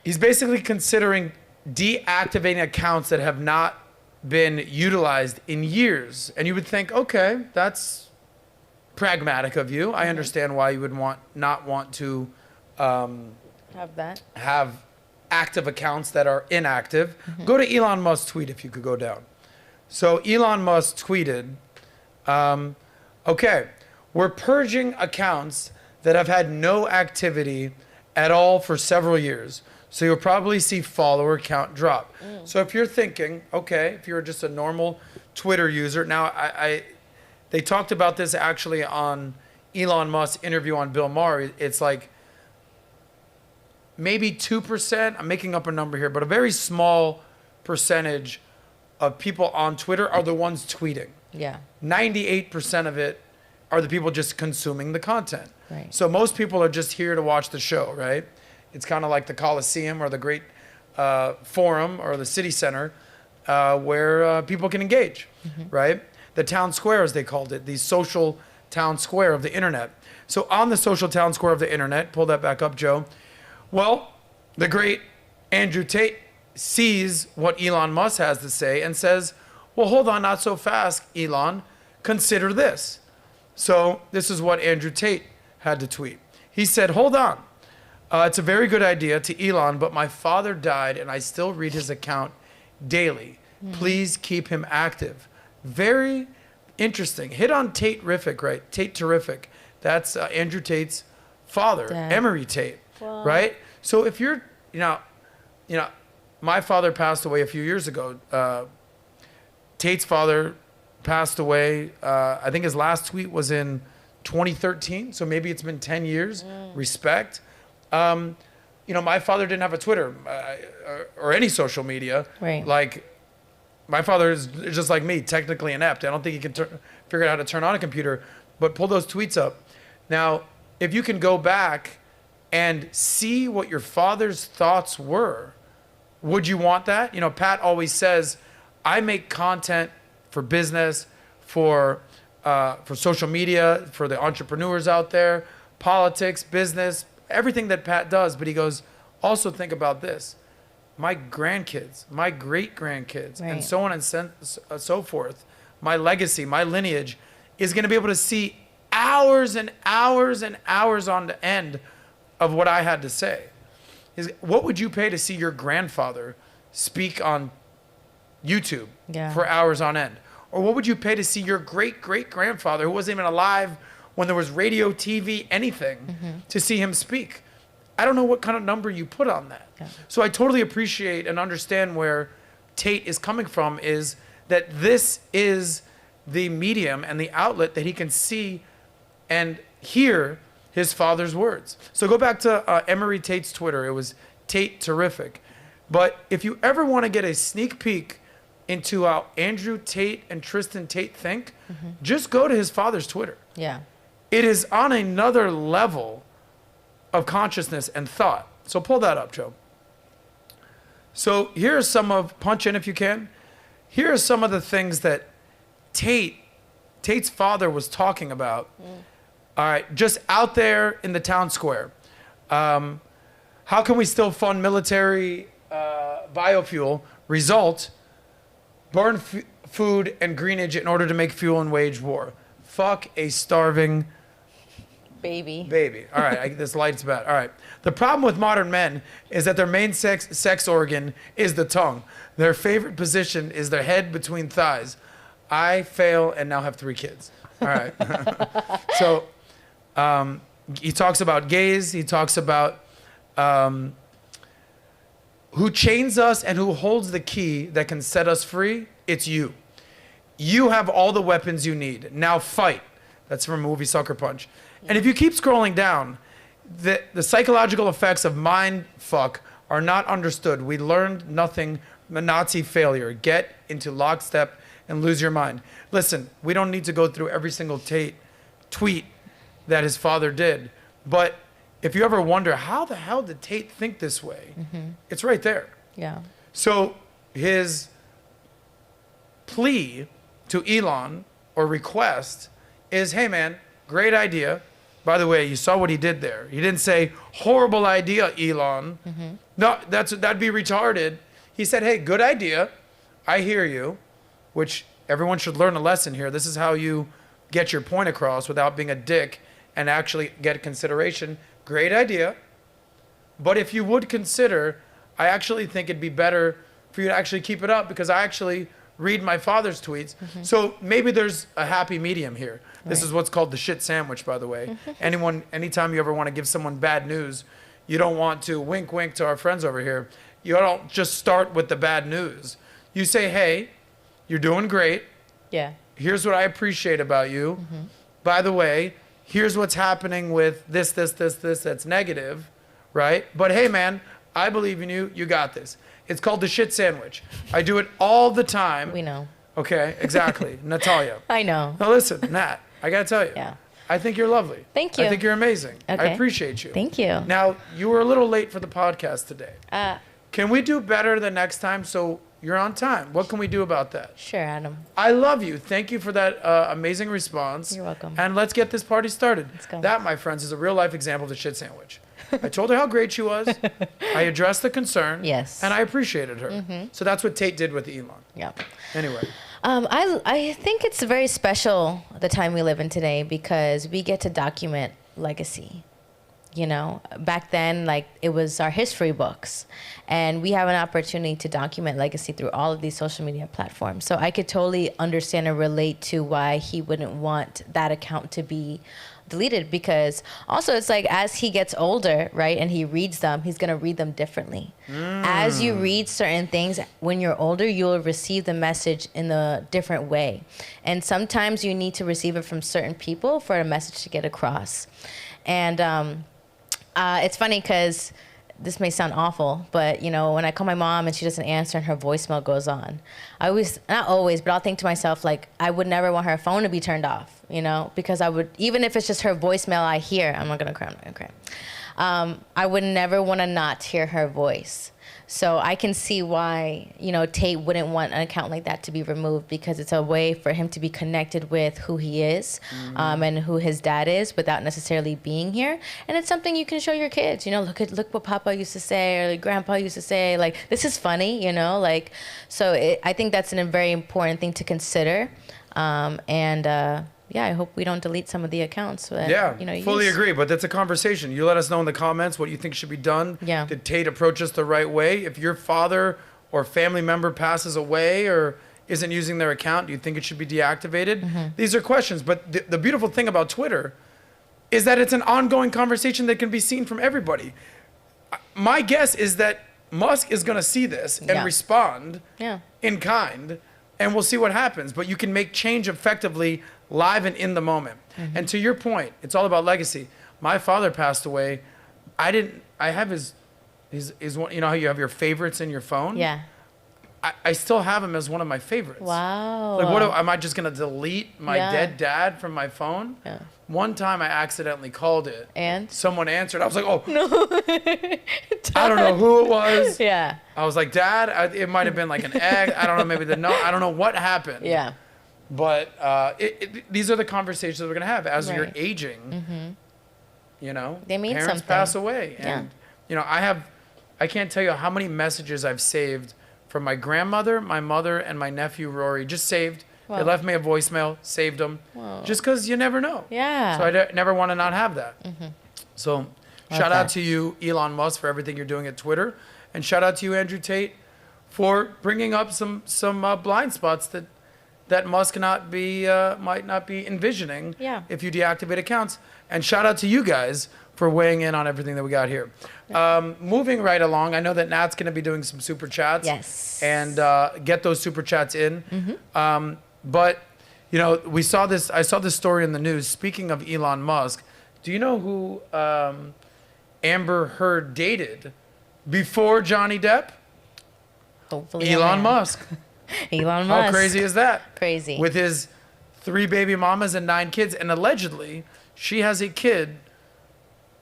Speaker 2: he's basically considering deactivating accounts that have not been utilized in years. And you would think, okay, that's pragmatic of you. I understand why you would not want to have active accounts that are inactive. Go to Elon Musk's tweet if you could go down. So Elon Musk tweeted, okay, we're purging accounts that have had no activity at all for several years. So you'll probably see follower count drop. So if you're thinking, okay, if you're just a normal Twitter user, now they talked about this actually on Elon Musk's interview on Bill Maher. It's like maybe 2%, I'm making up a number here, but a very small percentage of people on Twitter are the ones tweeting.
Speaker 3: Yeah.
Speaker 2: 98% of it are the people just consuming the content.
Speaker 3: Right.
Speaker 2: So most people are just here to watch the show, right? It's kind of like the Coliseum or the Great Forum or the City Center where people can engage, right? The town square, as they called it, the social town square of the internet. So on the social town square of the internet, pull that back up, Joe. Well, the great Andrew Tate sees what Elon Musk has to say and says, well, hold on, not so fast, Elon. Consider this. So this is what Andrew Tate had to tweet. He said, hold on. It's a very good idea to Elon, but my father died and I still read his account daily. Please keep him active. Very interesting. Hit on Tate-rific, right? Tate-terrific. That's Andrew Tate's father,
Speaker 3: Dad.
Speaker 2: Emery Tate, right? So if you're, you know, my father passed away a few years ago. Tate's father passed away. I think his last tweet was in 2013, so maybe it's been 10 years. Respect. You know, my father didn't have a Twitter or any social media.
Speaker 3: Right.
Speaker 2: Like, my father is just like me, technically inept. I don't think he can figure out how to turn on a computer, but pull those tweets up. Now, if you can go back and see what your father's thoughts were, would you want that? You know, Pat always says, I make content for business, for social media, for the entrepreneurs out there, politics, business, everything that Pat does. But he goes, also think about this. My grandkids, my great-grandkids, and
Speaker 3: Right.
Speaker 2: so on and so forth, my legacy, my lineage, is going to be able to see hours and hours and hours on the end of what I had to say. What would you pay to see your grandfather speak on YouTube for hours on end? Or what would you pay to see your great-great-grandfather, who wasn't even alive when there was radio, TV, anything, to see him speak? I don't know what kind of number you put on that.
Speaker 3: Yeah.
Speaker 2: So I totally appreciate and understand where Tate is coming from, is that this is the medium and the outlet that he can see and hear his father's words. So go back to Emery Tate's Twitter. It was Tate-terrific. But if you ever want to get a sneak peek into how Andrew Tate and Tristan Tate think, just go to his father's Twitter.
Speaker 3: Yeah.
Speaker 2: It is on another level of consciousness and thought. So pull that up, Joe. So here are some of, punch in if you can. Here are some of the things that Tate's father was talking about. All right, just out there in the town square. How can we still fund military biofuel? Result, burn food and greenage in order to make fuel and wage war. Fuck a starving baby. All right, this light's bad. All right. The problem with modern men is that their main sex organ is the tongue. Their favorite position is their head between thighs. I fail and now have 3 kids. All right. So he talks about gays. He talks about who chains us and who holds the key that can set us free. It's you. You have all the weapons you need. Now fight. That's from a movie, Sucker Punch. And if you keep scrolling down, the psychological effects of mind fuck are not understood. We learned nothing from Nazi failure. Get into lockstep and lose your mind. Listen, we don't need to go through every single tweet that his father did. But if you ever wonder, how the hell did Tate think this way? It's right there.
Speaker 3: Yeah.
Speaker 2: So his plea to Elon, or request, is, hey man, great idea. By the way, you saw what he did there. He didn't say, horrible idea, Elon. No, that'd be retarded. He said, hey, good idea. I hear you, which everyone should learn a lesson here. This is how you get your point across without being a dick and actually get consideration. Great idea. But if you would consider, I actually think it'd be better for you to actually keep it up, because I actually read my father's tweets. So maybe there's a happy medium here. This is what's called the shit sandwich, by the way. Anytime you ever want to give someone bad news, you don't want to wink, wink to our friends over here. You don't just start with the bad news. You say, hey, you're doing great.
Speaker 3: Yeah.
Speaker 2: Here's what I appreciate about you. By the way, here's what's happening with this that's negative, right? But hey, man, I believe in you. You got this. It's called the shit sandwich. I do it all the time.
Speaker 3: We know.
Speaker 2: Okay, exactly. Natalia.
Speaker 3: I know.
Speaker 2: Now listen, Nat, I gotta tell you.
Speaker 3: Yeah.
Speaker 2: I think you're lovely.
Speaker 3: Thank you.
Speaker 2: I think you're amazing. I
Speaker 3: Okay.
Speaker 2: appreciate you.
Speaker 3: Thank you.
Speaker 2: Now, you were a little late for the podcast today.
Speaker 3: Uh,
Speaker 2: Can we do better the next time so you're on time? What can we do about that?
Speaker 3: sure, Adam.
Speaker 2: I love you. Thank you for that amazing response.
Speaker 3: You're welcome.
Speaker 2: And let's get this party started.
Speaker 3: Let's go.
Speaker 2: That, my friends, is a real life example of the shit sandwich. I told her how great she was. I addressed the concern.
Speaker 3: Yes.
Speaker 2: And I appreciated her. So that's what Tate did with Elon.
Speaker 3: Yeah.
Speaker 2: Anyway.
Speaker 3: I think it's very special the time we live in today because we get to document legacy. You know, back then, like, it was our history books, and we have an opportunity to document legacy through all of these social media platforms. So I could totally understand and relate to why he wouldn't want that account to be deleted, because also it's like as he gets older, right, and he reads them, he's going to read them differently. As you read certain things when you're older, you'll receive the message in a different way, and sometimes you need to receive it from certain people for a message to get across. And it's funny because this may sound awful, but, you know, when I call my mom and she doesn't answer and her voicemail goes on, I always, not always, but I'll think to myself, like, I would never want her phone to be turned off, you know, because I would, even if it's just her voicemail I hear, I'm not going to cry, I'm not going to cry. I would never want to not hear her voice. So I can see why, you know, Tate wouldn't want an account like that to be removed, because it's a way for him to be connected with who he is and who his dad is without necessarily being here. And it's something you can show your kids, you know, look what Papa used to say, or like Grandpa used to say, like, this is funny, you know, like, so I think that's a very important thing to consider. Yeah, I hope we don't delete some of the accounts. That,
Speaker 2: Yeah,
Speaker 3: you know,
Speaker 2: fully agree. But that's a conversation. You let us know in the comments what you think should be done.
Speaker 3: Yeah.
Speaker 2: Did Tate approach us the right way? If your father or family member passes away or isn't using their account, do you think it should be deactivated? These are questions. But the beautiful thing about Twitter is that it's an ongoing conversation that can be seen from everybody. My guess is that Musk is going to see this and respond in kind, and we'll see what happens. But you can make change effectively live and in the moment. And to your point, it's all about legacy. My father passed away. I have his one, you know how you have your favorites in your phone?
Speaker 3: Yeah.
Speaker 2: I still have him as one of my favorites.
Speaker 3: Wow.
Speaker 2: Like, am I just going to delete my dead dad from my phone?
Speaker 3: Yeah.
Speaker 2: One time I accidentally called it.
Speaker 3: And?
Speaker 2: Someone answered. I was like, oh. No. I don't know who it was.
Speaker 3: Yeah.
Speaker 2: I was like, Dad, it might have been like an egg. I don't know, maybe I don't know what happened.
Speaker 3: Yeah.
Speaker 2: But these are the conversations we're going to have as you're aging. You know,
Speaker 3: They mean
Speaker 2: parents
Speaker 3: something.
Speaker 2: pass away.
Speaker 3: Yeah.
Speaker 2: And, you know, I can't tell you how many messages I've saved from my grandmother, my mother, and my nephew, Rory. Just saved.
Speaker 3: Wow.
Speaker 2: They left me a voicemail, saved them.
Speaker 3: Wow.
Speaker 2: Just because you never know.
Speaker 3: Yeah.
Speaker 2: So I never want to not have that. So shout out
Speaker 3: that.
Speaker 2: to you, Elon Musk, for everything you're doing at Twitter. And shout out to you, Andrew Tate, for bringing up some blind spots that Musk might not be envisioning if you deactivate accounts. And shout out to you guys for weighing in on everything that we got here. Moving right along, I know that Nat's going to be doing some super chats.
Speaker 3: Yes.
Speaker 2: And get those super chats in. But, you know, I saw this story in the news. Speaking of Elon Musk, do you know who Amber Heard dated before Johnny Depp?
Speaker 3: Hopefully.
Speaker 2: Elon Musk.
Speaker 3: Elon Musk.
Speaker 2: How crazy is that?
Speaker 3: Crazy.
Speaker 2: With his 3 baby mamas and 9 kids. And allegedly, she has a kid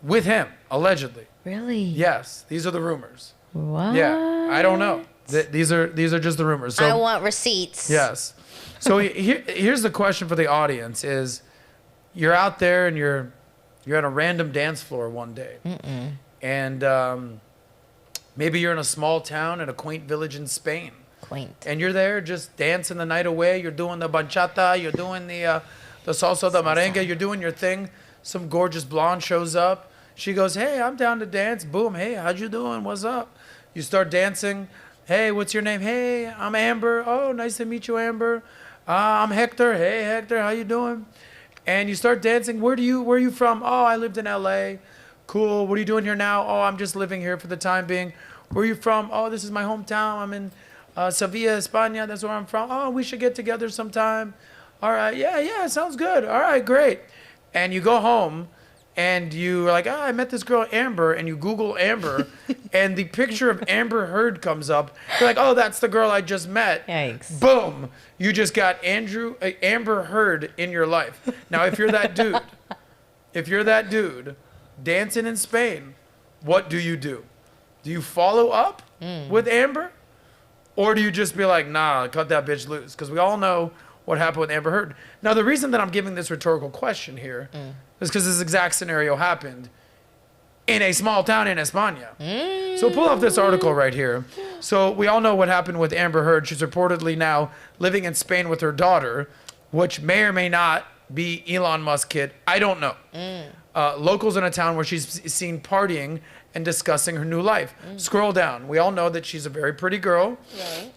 Speaker 2: with him. Allegedly.
Speaker 3: Really?
Speaker 2: Yes. These are the rumors.
Speaker 3: What?
Speaker 2: Yeah. I don't know. These are just the rumors. So,
Speaker 3: I want receipts.
Speaker 2: yes. So here's the question for the audience is, you're out there and you're at a random dance floor one day. And maybe you're in a small town in a quaint village in Spain.
Speaker 3: Quaint.
Speaker 2: And you're there just dancing the night away. You're doing the bachata. You're doing the salsa, the merengue. You're doing your thing. Some gorgeous blonde shows up. She goes, hey, I'm down to dance. Boom. Hey, how'd you doing? What's up? You start dancing. Hey, what's your name? Hey, I'm Amber. Oh, nice to meet you, Amber. I'm Hector. Hey, Hector, how you doing? And you start dancing. Where are you from? Oh, I lived in LA. Cool. What are you doing here now? Oh, I'm just living here for the time being. Where are you from? Oh, this is my hometown. I'm in Sevilla, España. That's where I'm from. Oh, we should get together sometime. All right. Yeah, sounds good. All right, great. And you go home and you're like, I met this girl Amber, and you Google Amber, and the picture of Amber Heard comes up. You're like, oh, that's the girl I just met.
Speaker 3: Yikes.
Speaker 2: Boom. You just got Amber Heard in your life. Now, if you're that dude, dancing in Spain, what do you do? Do you follow up with Amber? Or do you just be like, nah, cut that bitch loose? Because we all know what happened with Amber Heard. Now, the reason that I'm giving this rhetorical question here is because this exact scenario happened in a small town in España. So pull up this article right here. So we all know what happened with Amber Heard. She's reportedly now living in Spain with her daughter, which may or may not be Elon Musk kid. I don't know. Locals in a town where she's seen partying and discussing her new life. Scroll down. We all know that she's a very pretty girl,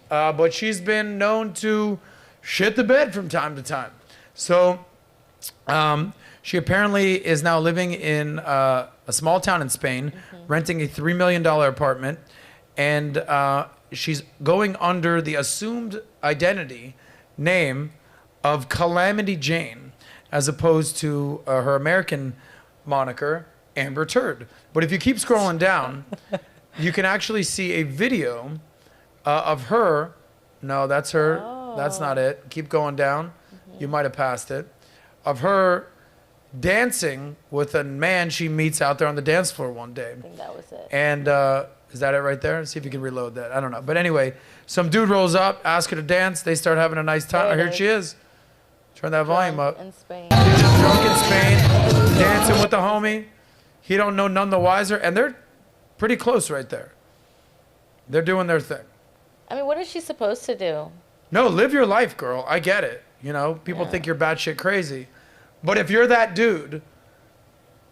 Speaker 2: but she's been known to shit the bed from time to time. So she apparently is now living in a small town in Spain, renting a $3 million apartment, and she's going under the assumed identity name of Calamity Jane, as opposed to her American moniker, Amber Turd. But if you keep scrolling down, you can actually see a video of her. No, that's her. That's not it. Keep going down. You might have passed it. Of her dancing with a man she meets out there on the dance floor one day.
Speaker 3: I think that was it.
Speaker 2: And is that it right there? See if you can reload that. I don't know. But anyway, some dude rolls up, asks her to dance. They start having a nice time.
Speaker 3: There it
Speaker 2: Here
Speaker 3: is.
Speaker 2: she is. Turn that volume up.
Speaker 3: In Spain.
Speaker 2: She's just drunk in Spain, dancing with the homie. He don't know none the wiser. And they're pretty close right there. They're doing their thing.
Speaker 3: I mean, what is she supposed to do?
Speaker 2: No, live your life, girl. I get it. You know, people think you're batshit crazy. But if you're that dude,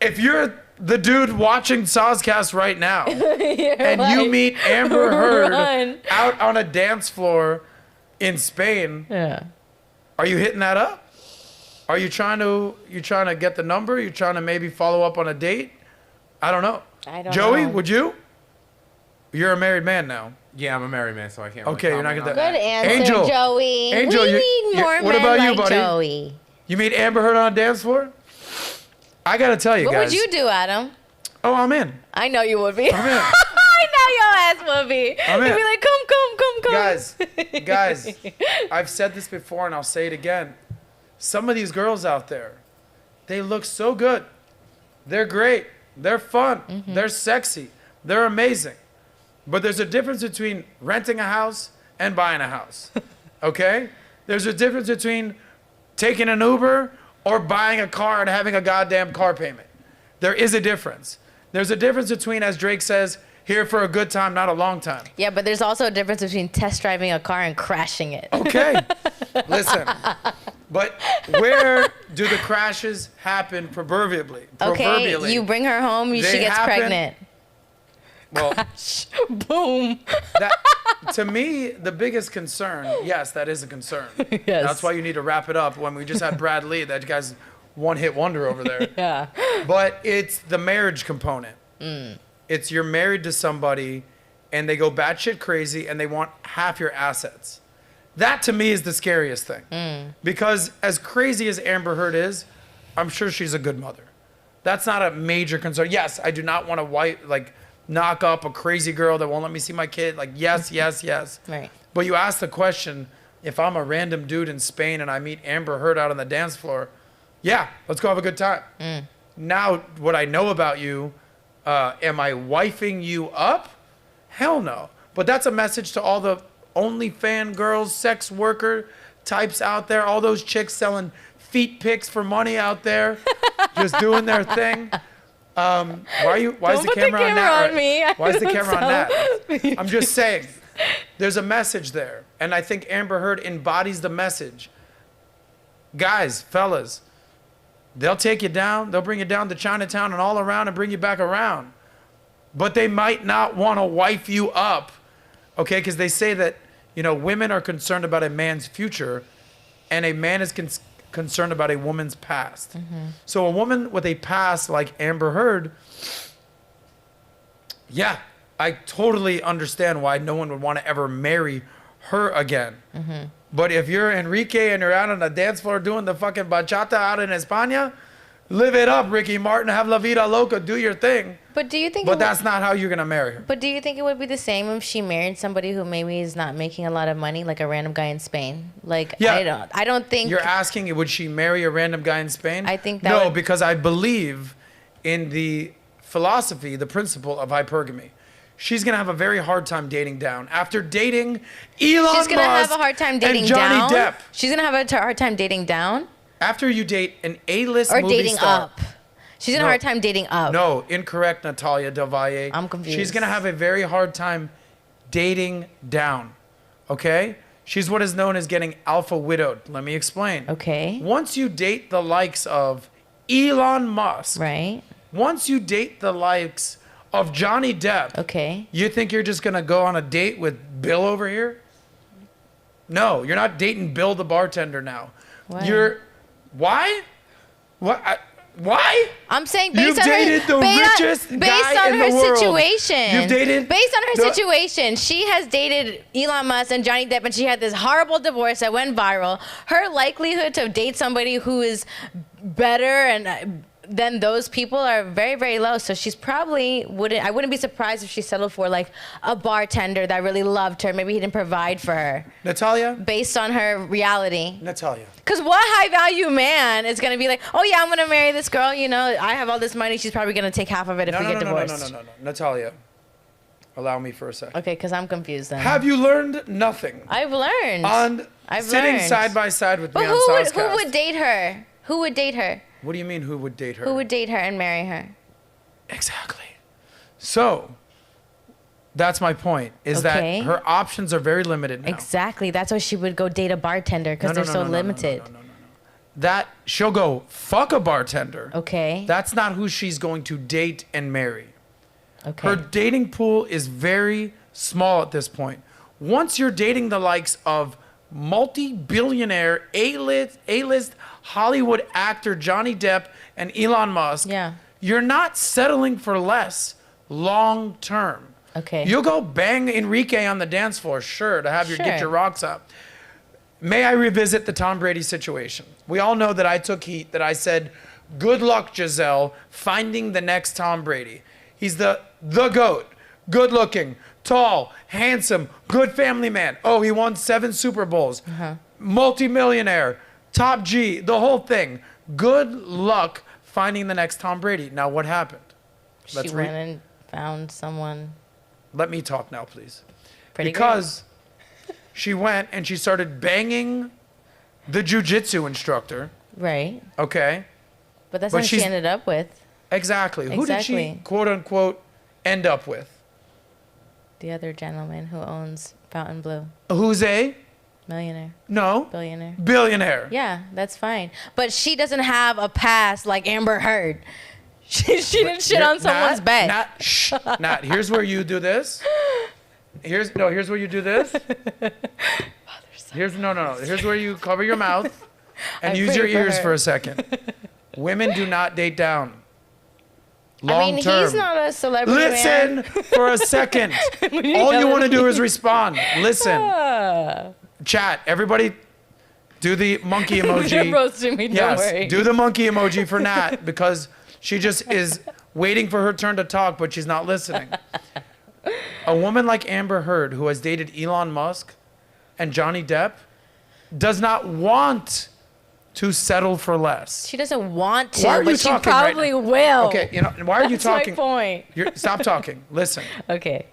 Speaker 2: if you're the dude watching SOSCAST right now, and you meet Amber Heard out on a dance floor in Spain, are you hitting that up? Are you trying to get the number? You trying to maybe follow up on a date? I don't know. Joey, would you? You're a married man now.
Speaker 6: Yeah, I'm a married man, so I can't.
Speaker 2: Okay,
Speaker 6: really
Speaker 2: you're not
Speaker 6: comment
Speaker 2: gonna.
Speaker 6: on
Speaker 3: Good
Speaker 6: that.
Speaker 3: answer,
Speaker 2: Angel.
Speaker 3: Joey.
Speaker 2: Angel,
Speaker 3: we
Speaker 2: you-
Speaker 3: need more
Speaker 2: what
Speaker 3: men
Speaker 2: about you,
Speaker 3: like
Speaker 2: buddy?
Speaker 3: Joey.
Speaker 2: You meet Amber Heard on a dance floor? I gotta tell you,
Speaker 3: What
Speaker 2: guys.
Speaker 3: would you do, Adam?
Speaker 2: Oh, I'm in.
Speaker 3: I know you would be.
Speaker 2: I'm in.
Speaker 3: I know your ass would be.
Speaker 2: I'm in.
Speaker 3: You'd be like, come.
Speaker 2: Guys, I've said this before and I'll say it again. Some of these girls out there, they look so good. They're great. They're fun. They're sexy. They're amazing. But there's a difference between renting a house and buying a house. Okay? There's a difference between taking an Uber or buying a car and having a goddamn car payment. There is a difference. There's a difference between, as Drake says, here for a good time, not a long time.
Speaker 3: Yeah, but there's also a difference between test driving a car and crashing it.
Speaker 2: Okay. Listen. But where do the crashes happen proverbially?
Speaker 3: Okay, you bring her home, she
Speaker 2: They
Speaker 3: gets
Speaker 2: happen-
Speaker 3: pregnant.
Speaker 2: Well,
Speaker 3: Boom.
Speaker 2: that, to me, the biggest concern, yes, that is a concern.
Speaker 3: Yes.
Speaker 2: That's why you need to wrap it up when we just had Brad Lee, that guy's one-hit wonder over there.
Speaker 3: Yeah.
Speaker 2: But it's the marriage component. It's you're married to somebody and they go batshit crazy and they want half your assets. That to me is the scariest thing. Because as crazy as Amber Heard is, I'm sure she's a good mother. That's not a major concern. Yes, I do not want to knock up a crazy girl that won't let me see my kid. Like, yes.
Speaker 3: Right.
Speaker 2: But you ask the question, if I'm a random dude in Spain and I meet Amber Heard out on the dance floor, yeah, let's go have a good time. Now, what I know about you, am I wifing you up? Hell no. But that's a message to all the OnlyFans girls, sex worker types out there, all those chicks selling feet pics for money out there, just doing their thing. Why is the camera on that? Why is the camera on that? I'm just saying, there's a message there. And I think Amber Heard embodies the message. Guys, fellas, they'll take you down. They'll bring you down to Chinatown and all around and bring you back around. But they might not want to wife you up, okay? Because they say that, women are concerned about a man's future and a man is concerned about a woman's past. So a woman with a past like Amber Heard, yeah, I totally understand why no one would want to ever marry her again. But if you're Enrique and you're out on the dance floor doing the fucking bachata out in España, Live it up, Ricky Martin. Have la vida loca. Do your thing.
Speaker 3: But do you think?
Speaker 2: But that's not how you're gonna marry her.
Speaker 3: But do you think it would be the same if she married somebody who maybe is not making a lot of money, like a random guy in Spain? Like,
Speaker 2: Yeah.
Speaker 3: I don't think.
Speaker 2: You're asking, would she marry a random guy in Spain?
Speaker 3: I think that
Speaker 2: no,
Speaker 3: would-
Speaker 2: because I believe in the philosophy, the principle of hypergamy. She's gonna have a very hard time dating down. After dating Elon Musk
Speaker 3: She's gonna have a hard time dating
Speaker 2: and Johnny
Speaker 3: down.
Speaker 2: Depp.
Speaker 3: She's gonna have a hard time dating down
Speaker 2: After you date an A-list
Speaker 3: or
Speaker 2: movie
Speaker 3: dating
Speaker 2: star.
Speaker 3: up. She's gonna have a hard time dating up.
Speaker 2: No, incorrect, Natalia Del Valle.
Speaker 3: I'm confused.
Speaker 2: She's gonna have a very hard time dating down. Okay? She's what is known as getting alpha widowed. Let me explain.
Speaker 3: Okay.
Speaker 2: Once you date the likes of Elon Musk,
Speaker 3: Right.
Speaker 2: once you date the likes of Johnny Depp,
Speaker 3: Okay.
Speaker 2: you think you're just gonna go on a date with Bill over here? No, you're not dating Bill the bartender now.
Speaker 3: Why?
Speaker 2: Why? Why?
Speaker 3: I'm saying
Speaker 2: You've
Speaker 3: based on
Speaker 2: dated
Speaker 3: her,
Speaker 2: the richest
Speaker 3: based
Speaker 2: guy
Speaker 3: on
Speaker 2: in
Speaker 3: her
Speaker 2: the world.
Speaker 3: situation.
Speaker 2: You've dated
Speaker 3: based on her
Speaker 2: the-
Speaker 3: situation. She has dated Elon Musk and Johnny Depp, and she had this horrible divorce that went viral. Her likelihood to date somebody who is better and than those people are very, very low. So she's probably I wouldn't be surprised if she settled for like a bartender that really loved her. Maybe he didn't provide for her
Speaker 2: Natalia?
Speaker 3: based on her reality.
Speaker 2: Natalia.
Speaker 3: Because what high value man is going to be like, oh yeah, I'm going to marry this girl. You know, I have all this money. She's probably going to take half of it if we get divorced.
Speaker 2: No. Natalia, allow me for a second.
Speaker 3: Okay, because I'm confused then.
Speaker 2: Have you learned nothing
Speaker 3: I've learned.
Speaker 2: on
Speaker 3: I've
Speaker 2: sitting
Speaker 3: learned.
Speaker 2: side by side with
Speaker 3: But
Speaker 2: me on
Speaker 3: who
Speaker 2: SOSCAST?
Speaker 3: would date her? Who would date her?
Speaker 2: What do you mean who would date her?
Speaker 3: Who would date her and marry her?
Speaker 2: Exactly. So, that's my point, is
Speaker 3: Okay.
Speaker 2: that her options are very limited now.
Speaker 3: Exactly. That's why she would go date a bartender because they're so limited.
Speaker 2: No. That she'll go fuck a bartender.
Speaker 3: Okay.
Speaker 2: That's not who she's going to date and marry.
Speaker 3: Okay.
Speaker 2: Her dating pool is very small at this point. Once you're dating the likes of multi-billionaire, A-list Hollywood actor Johnny Depp and Elon Musk,
Speaker 3: Yeah.
Speaker 2: you're not settling for less long term.
Speaker 3: Okay.
Speaker 2: You'll go bang Enrique on the dance floor, sure, to have get
Speaker 3: Sure.
Speaker 2: your rocks up. May I revisit the Tom Brady situation? We all know that I took heat, that I said, good luck, Giselle, finding the next Tom Brady. He's the GOAT, good looking, tall, handsome, good family man. Oh, he won 7 Super Bowls, multimillionaire, top G, the whole thing. Good luck finding the next Tom Brady. Now, what happened?
Speaker 3: she went and found someone
Speaker 2: Let me talk now, please.
Speaker 3: pretty
Speaker 2: Because she went and she started banging the jujitsu instructor.
Speaker 3: great. Right.
Speaker 2: Okay.
Speaker 3: But that's
Speaker 2: But
Speaker 3: not who she
Speaker 2: she's-
Speaker 3: ended up with.
Speaker 2: Exactly. Who did she,
Speaker 3: Exactly.
Speaker 2: quote unquote, end up with?
Speaker 3: The other gentleman who owns Fountain Blue.
Speaker 2: Who's a?
Speaker 3: Millionaire.
Speaker 2: No.
Speaker 3: Billionaire.
Speaker 2: Billionaire.
Speaker 3: Yeah, that's fine. But she doesn't have a past like Amber Heard. She didn't shit on someone's bed.
Speaker 2: Nat, here's where you do this. Here's where you do this. Here's where you cover your mouth and
Speaker 3: I
Speaker 2: use your
Speaker 3: pray for
Speaker 2: ears
Speaker 3: her.
Speaker 2: for a second. Women do not date down. Long
Speaker 3: I mean,
Speaker 2: term.
Speaker 3: he's not a celebrity
Speaker 2: Listen
Speaker 3: man.
Speaker 2: for a second. All you want to do is respond. Listen. Chat. Everybody do the monkey emoji.
Speaker 3: You're roasting me, don't
Speaker 2: Yes.
Speaker 3: worry.
Speaker 2: Do the monkey emoji for Nat because she just is waiting for her turn to talk, but she's not listening. A woman like Amber Heard, who has dated Elon Musk and Johnny Depp, does not want to settle for less.
Speaker 3: She doesn't want to,
Speaker 2: Why are you
Speaker 3: but she
Speaker 2: talking right
Speaker 3: probably
Speaker 2: now?
Speaker 3: will.
Speaker 2: Okay, why are you
Speaker 3: That's
Speaker 2: talking?
Speaker 3: my point.
Speaker 2: Stop talking. Listen.
Speaker 3: Okay.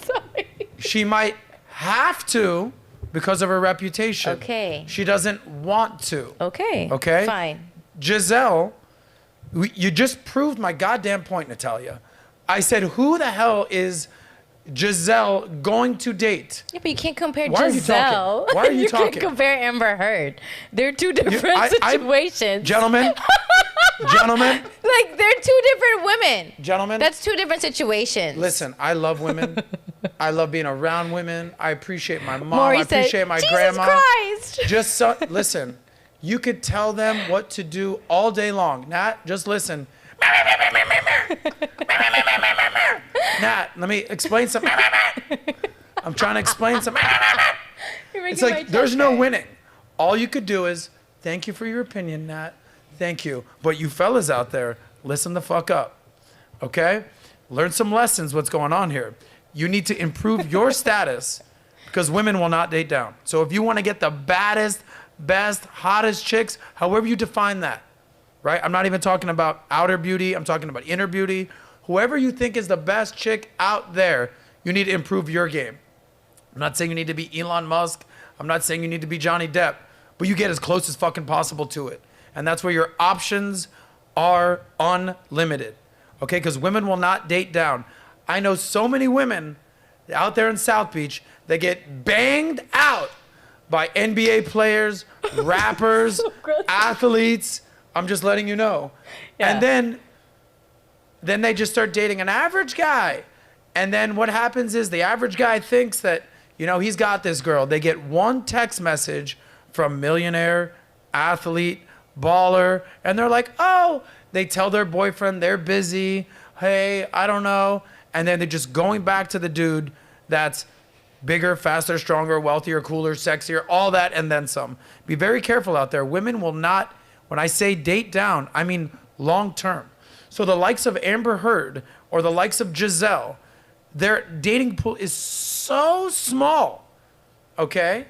Speaker 3: Sorry.
Speaker 2: She might have to because of her reputation.
Speaker 3: Okay.
Speaker 2: She doesn't want to.
Speaker 3: Okay.
Speaker 2: Okay?
Speaker 3: Fine.
Speaker 2: Giselle, you just proved my goddamn point, Natalia. I said, who the hell is Giselle going to date?
Speaker 3: Yeah, but you can't compare
Speaker 2: Why are you
Speaker 3: Giselle.
Speaker 2: talking? Why are you
Speaker 3: can't
Speaker 2: talking?
Speaker 3: compare Amber Heard. They're two different
Speaker 2: I-
Speaker 3: situations.
Speaker 2: Gentlemen,
Speaker 3: Like, they're two different women.
Speaker 2: gentlemen,
Speaker 3: That's two different situations.
Speaker 2: listen, I love women. I love being around women. I appreciate my mom.
Speaker 3: Maury
Speaker 2: I appreciate
Speaker 3: said,
Speaker 2: my
Speaker 3: Jesus
Speaker 2: grandma.
Speaker 3: Christ.
Speaker 2: Just so, listen, you could tell them what to do all day long. Nat, just listen. Nat, let me explain something. I'm trying to explain something.
Speaker 3: You're making
Speaker 2: It's
Speaker 3: my
Speaker 2: like there's
Speaker 3: chest
Speaker 2: no
Speaker 3: hurt.
Speaker 2: winning. All you could do is Thank you for your opinion, Nat. Thank you. But you fellas out there, listen the fuck up. Okay? Learn some lessons what's going on here. You need to improve your status because women will not date down. So if you want to get the baddest, best, hottest chicks, however you define that, right? I'm not even talking about outer beauty. I'm talking about inner beauty. Whoever you think is the best chick out there, you need to improve your game. I'm not saying you need to be Elon Musk. I'm not saying you need to be Johnny Depp, but you get as close as fucking possible to it. And that's where your options are unlimited. Okay? Because women will not date down. I know so many women out there in South Beach that get banged out by NBA players, rappers, athletes. I'm just letting you know. Yeah. And then they just start dating an average guy. And then what happens is the average guy thinks that, you know, he's got this girl. They get one text message from millionaire, athlete, baller, and they're like, oh, they tell their boyfriend they're busy. Hey, I don't know. And then they're just going back to the dude that's bigger, faster, stronger, wealthier, cooler, sexier, all that, and then some. Be very careful out there. Women will not, when I say date down, I mean long term. So the likes of Amber Heard or the likes of Giselle, their dating pool is so small, okay,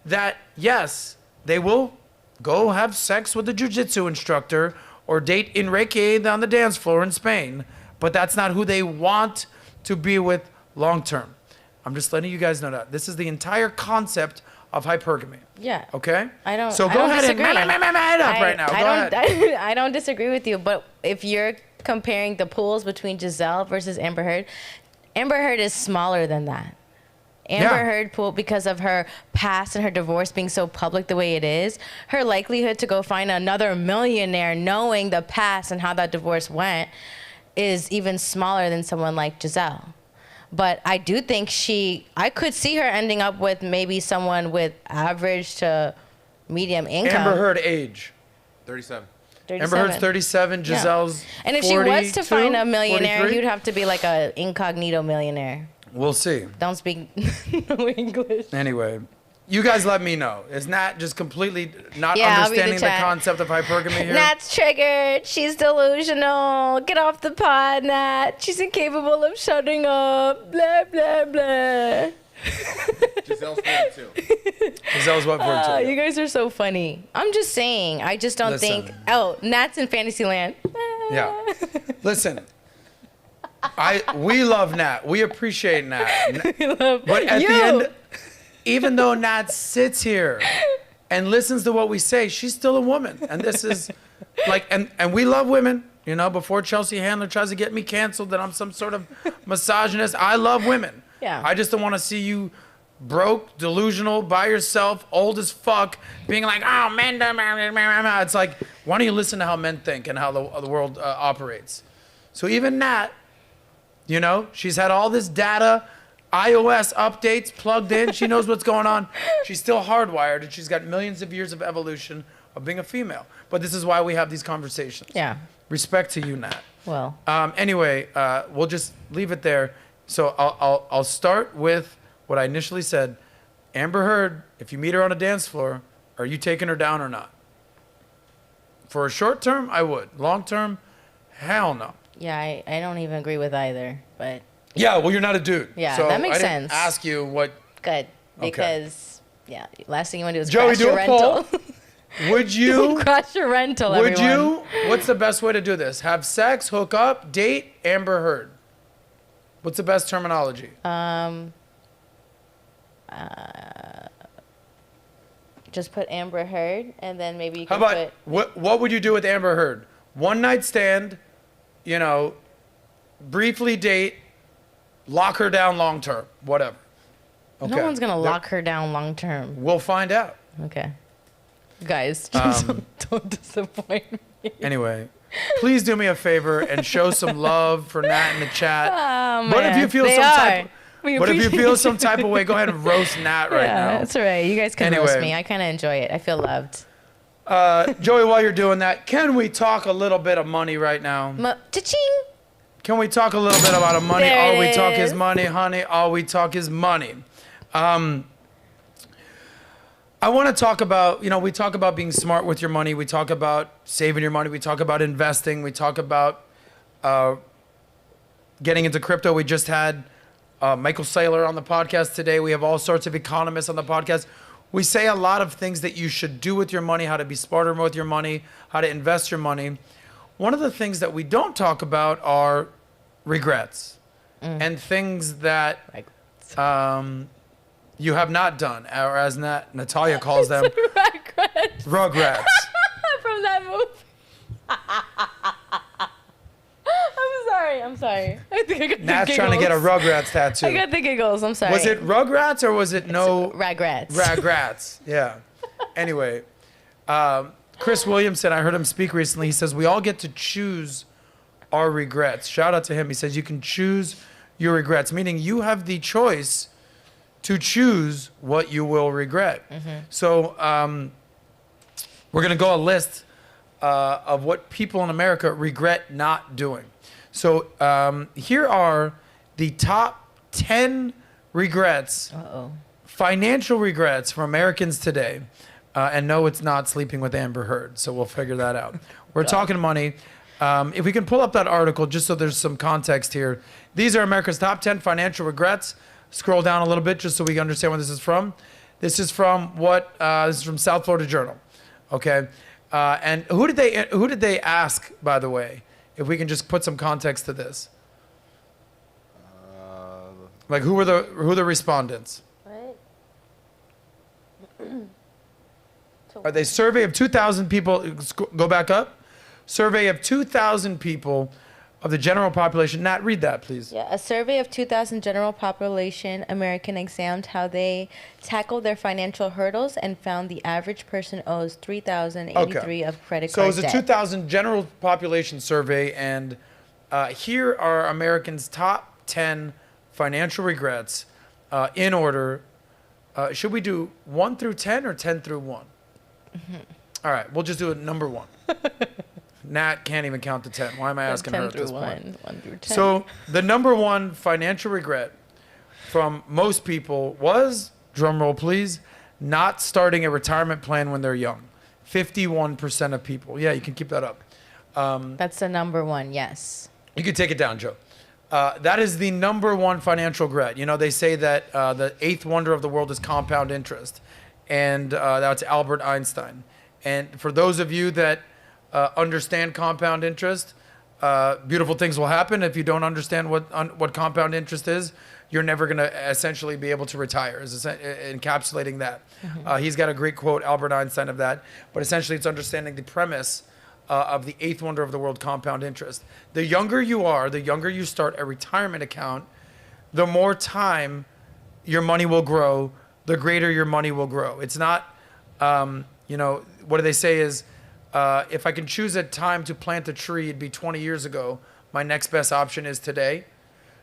Speaker 2: that yes, they will go have sex with a jiu-jitsu instructor or date Enrique on the dance floor in Spain, but that's not who they want to be with long term. I'm just letting you guys know that. This is the entire concept of hypergamy.
Speaker 3: Yeah.
Speaker 2: Okay?
Speaker 3: So
Speaker 2: go ahead and man up right now. Go ahead.
Speaker 3: I don't disagree with you, but if you're comparing the pools between Giselle versus Amber Heard is smaller than that. Amber Heard pool, because of her past and her divorce being so public the way it is, her likelihood to go find another millionaire knowing the past and how that divorce went is even smaller than someone like Giselle. But I do think I could see her ending up with maybe someone with average to medium income.
Speaker 2: Amber Heard age?
Speaker 6: 37.
Speaker 2: Amber Heard's 37, Giselle's 42,
Speaker 3: and if she was to find a millionaire,
Speaker 2: 43?
Speaker 3: he'd have to be like a incognito millionaire.
Speaker 2: We'll see.
Speaker 3: Don't speak no English.
Speaker 2: Anyway, you guys let me know. Is Nat just completely not
Speaker 3: I'll be
Speaker 2: understanding the concept of hypergamy here?
Speaker 3: Nat's triggered. She's delusional. Get off the pod, Nat. She's incapable of shutting up. Blah, blah, blah.
Speaker 6: Giselle's 42.
Speaker 2: Giselle's what, 42?
Speaker 3: You guys are so funny. I'm just saying. I just don't think. Oh, Nat's in Fantasyland.
Speaker 2: Yeah. Listen. We love Nat. We appreciate Nat. But at the end, even though Nat sits here and listens to what we say, she's still a woman. And this is like, and we love women. You know, before Chelsea Handler tries to get me canceled that I'm some sort of misogynist, I love women.
Speaker 3: Yeah.
Speaker 2: I just don't want to see you broke, delusional, by yourself, old as fuck, being like, oh, men, it's like, why don't you listen to how men think and how the world operates? So even Nat, you know, she's had all this data, iOS updates plugged in. She knows what's going on. She's still hardwired, and she's got millions of years of evolution of being a female. But this is why we have these conversations.
Speaker 3: Yeah.
Speaker 2: Respect to you, Nat.
Speaker 3: Well.
Speaker 2: Anyway, we'll just leave it there. So I'll start with what I initially said. Amber Heard, if you meet her on a dance floor, are you taking her down or not? For a short term, I would. Long term, hell no.
Speaker 3: Yeah, I don't even agree with either, but.
Speaker 2: Yeah, well, you're not a dude.
Speaker 3: Yeah,
Speaker 2: so
Speaker 3: that makes
Speaker 2: I didn't
Speaker 3: sense.
Speaker 2: Ask you what.
Speaker 3: Good, because last thing you want to do is
Speaker 2: Joey,
Speaker 3: crash your rental.
Speaker 2: Would you
Speaker 3: crash your rental?
Speaker 2: Would
Speaker 3: everyone.
Speaker 2: you? What's the best way to do this? Have sex, hook up, date, Amber Heard. What's the best terminology?
Speaker 3: Just put Amber Heard, and then maybe you
Speaker 2: How
Speaker 3: can
Speaker 2: about what would you do with Amber Heard? One night stand, you know, briefly date, lock her down long term, whatever. Okay.
Speaker 3: No one's gonna lock her down long term.
Speaker 2: We'll find out.
Speaker 3: Okay. Guys, just don't disappoint me.
Speaker 2: Anyway, please do me a favor and show some love for Nat in the chat.
Speaker 3: Oh,
Speaker 2: But if
Speaker 3: man.
Speaker 2: you feel
Speaker 3: They
Speaker 2: some
Speaker 3: are.
Speaker 2: type,
Speaker 3: We
Speaker 2: but if you
Speaker 3: appreciate
Speaker 2: feel some type of way, go ahead and roast Nat right now.
Speaker 3: That's all right. You guys can
Speaker 2: Anyway.
Speaker 3: roast me. I kind of enjoy it. I feel loved.
Speaker 2: Joey, while you're doing that, can we talk a little bit of money right now?
Speaker 3: Cha-ching!
Speaker 2: Can we talk a little bit about money?
Speaker 3: There
Speaker 2: All
Speaker 3: it
Speaker 2: we talk is
Speaker 3: is.
Speaker 2: money, honey. All we talk is money. I want to talk about, we talk about being smart with your money. We talk about saving your money. We talk about investing. We talk about getting into crypto. We just had Michael Saylor on the podcast today. We have all sorts of economists on the podcast. We say a lot of things that you should do with your money, how to be smarter with your money, how to invest your money. One of the things that we don't talk about are regrets and things that you have not done, or as Natalia calls them, rugrats.
Speaker 3: From that movie. I'm sorry. I think I got the
Speaker 2: Nat's trying to get a Rugrats tattoo.
Speaker 3: I got the giggles. I'm sorry.
Speaker 2: Was it Rugrats or was it
Speaker 3: Ragrats?
Speaker 2: Ragrats, yeah. Anyway, Chris Williamson, I heard him speak recently. He says, we all get to choose our regrets. Shout out to him. He says, you can choose your regrets, meaning you have the choice to choose what you will regret. So we're going to go a list of what people in America regret not doing. So here are the top 10 regrets, financial regrets for Americans today. And no, it's not sleeping with Amber Heard, so we'll figure that out. We're talking money. If we can pull up that article, just so there's some context here. These are America's top 10 financial regrets. Scroll down a little bit just so we can understand where this is from. This is from this is from South Florida Journal. Okay. And who did they ask, by the way? If we can just put some context to this. Like who are the respondents? Are they survey of 2,000 people? Go back up. Survey of 2,000 people of the general population. Nat, read that, please.
Speaker 3: Yeah, a survey of 2,000 general population American examined how they tackle their financial hurdles and found the average person owes $3,083 of credit
Speaker 2: So
Speaker 3: card
Speaker 2: it was a
Speaker 3: debt.
Speaker 2: 2,000 general population survey, and here are Americans' top 10 financial regrets in order. Should we do 1 through 10 or 10 through 1? All right, we'll just do it number 1. Nat can't even count to 10. Why am I asking her at this point?
Speaker 3: 1 through 10.
Speaker 2: So the number 1 financial regret from most people was, drumroll please, not starting a retirement plan when they're young. 51% of people. Yeah, you can keep that up.
Speaker 3: That's the number 1, yes.
Speaker 2: You can take it down, Joe. That is the number 1 financial regret. They say that the 8th wonder of the world is compound interest. And that's Albert Einstein. And for those of you that understand compound interest, beautiful things will happen. If you don't understand what compound interest is, you're never going to essentially be able to retire, is encapsulating that. He's got a great quote, Albert Einstein, of that. But essentially, it's understanding the premise of the 8th wonder of the world, compound interest. The younger you are, the younger you start a retirement account, the more time your money will grow, the greater your money will grow. It's not, what do they say is, if I can choose a time to plant a tree, it'd be 20 years ago. My next best option is today.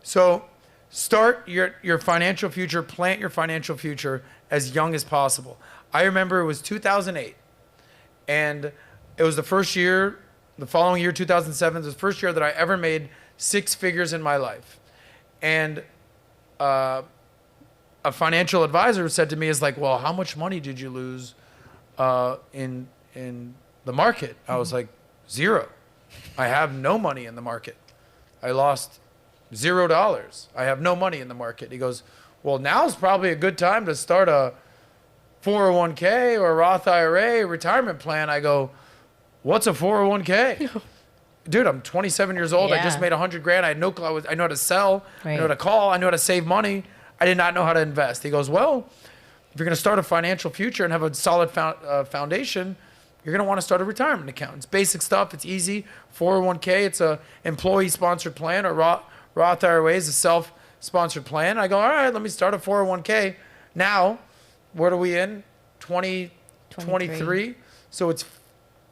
Speaker 2: So start your financial future, plant your financial future as young as possible. I remember it was 2008, and it was the first year, the following year, 2007, was the first year that I ever made 6 figures in my life. And a financial advisor said to me, is like, well, how much money did you lose in the market? I was like, 0. I have no money in the market. I lost $0. I have no money in the market. He goes, well, now's probably a good time to start a 401k or a Roth IRA retirement plan. I go, what's a 401k? Dude, I'm 27 years old. I just made $100,000. I had no clue. I know how to sell. I know how to call. I know how to save money. I did not know how to invest. He goes, well, if you're going to start a financial future and have a solid foundation, you're going to want to start a retirement account. It's basic stuff. It's easy. 401k, it's a employee-sponsored plan, or Roth IRA is a self-sponsored plan. I go, all right, let me start a 401k. Now, what are we in? 2023. So it's